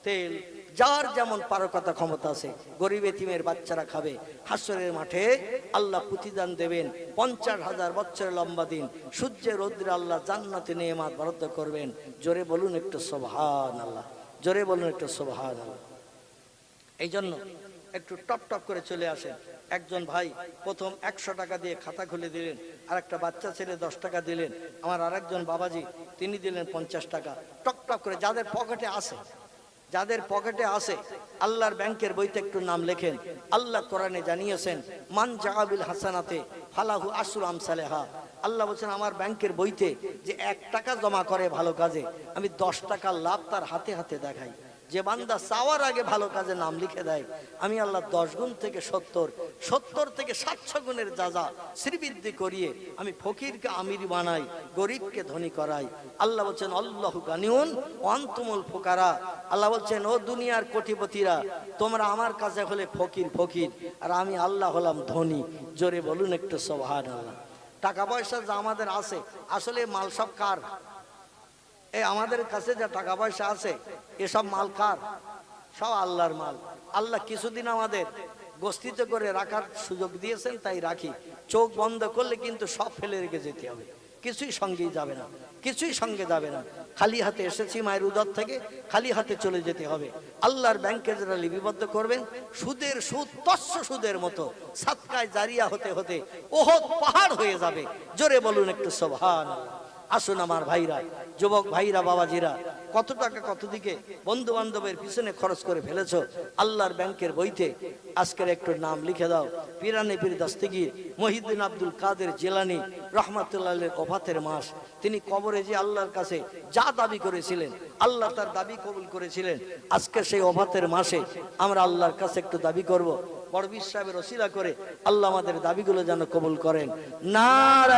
A: তেল, যার যেমন পারকতা ক্ষমতা আছে। গরিব এতিমের বাচ্চারা খাবে। হাসরের মাঠে আল্লাহ প্রতিদান দেবেন। 50,000 বছরের লম্বা দিন সূর্যের রৌদ্রে আল্লাহ জান্নাতে নেয়ামত বরাদ্দ করবেন। জোরে বলুন একটু সুবহানাল্লাহ, জোরে বলুন একটু সুবহানাল্লাহ। এই জন্য একটু টপ টপ করে চলে আসেন। একজন ভাই প্রথম 100 টাকা দিয়ে খাতা খুলে দিলেন, আর একটা বাচ্চা ছেলে 10 টাকা দিলেন। আমার আরেকজন বাবাজি তিনি দিলেন 50 টাকা। টপ টপ করে যাদের পকেটে আছে, যাদের পকেটে আছে আল্লাহর ব্যাংকের বইতে একটু নাম লেখেন। আল্লাহ কোরআনে জানিয়েছেন, মান জাআবিল হাসানাতে ফালাহু আশরু আমসালেহা। আল্লাহ বলছেন, আমার ব্যাংকের বইতে যে 1 টাকা জমা করে ভালো কাজে, আমি 10 টাকার লাভ তার হাতে হাতে দেখাই। যে বান্দা চাওয়ার আগে ভালো কাজে নাম লিখে দেয়, আমি আল্লাহ 10 গুণ থেকে 70 থেকে 700 গুণের যাজা শ্রীবৃদ্ধি করিয়ে আমি ফকিরকে আমির বানাই, গরিবকে ধনী করাই। আল্লাহ বলছেন, আল্লাহু গানিউন ওয়া আনতুমুল ফুকারা। আল্লাহ বলছেন, ও দুনিয়ার কোটিপতিরা, তোমরা আমার কাছে হলে ফকির ফকির, আর আমি আল্লাহ হলাম ধনী। জোরে বলুন একটু সুবহানাল্লাহ। টাকা পয়সা যা আমাদের আছে, আসলে মাল সব কার? এই আমাদের কাছে যা টাকা পয়সা আছে এসব মাল কার? সব আল্লাহর মাল। আল্লাহ কিছুদিন আমাদের গোষ্ঠীতে করে রাখার সুযোগ দিয়েছেন, তাই রাখি। চোখ বন্ধ করলে কিন্তু সব ফেলে রেখে যেতে হবে, কিছুই সঙ্গেই যাবে না, কিছুই সঙ্গে যাবে না। খালি হাতে এসেছি মায়ের উদর থেকে, খালি হাতে চলে যেতে হবে। আল্লাহর ব্যাংকে যারা লিপিবদ্ধ করবেন, সুদের সুদ তস্য সুদের মতো সাদকায় জারিয়া হতে হতে ওহদ পাহাড় হয়ে যাবে। জোরে বলুন একটু সুবহানাল্লাহ। আসুন আমার ভাইরা, যুবক ভাইরা, বাবাজিরা, কত টাকা কত দিকে বন্ধু বান্ধবের পিছনে খরচ করে ফেলেছো, আল্লাহর ব্যাংকের বইতে আজকের একটু নাম লিখে দাও। পিরানে পীর দস্তগীর মহিউদ্দিন আব্দুল কাদের জিলানী রহমাতুল্লাহের ওফাতের মাস। তিনি কবরে যে আল্লাহর কাছে যা দাবি করেছিলেন, আল্লাহ তার দাবি কবুল করেছিলেন। আজকে সেই ওফাতের মাসে আমরা আল্লাহর কাছে একটু দাবি করব, বড় বীর সাহেবের ওসিলা করে আল্লাহ আমাদের দাবিগুলো যেন কবুল করেন। নারায়ে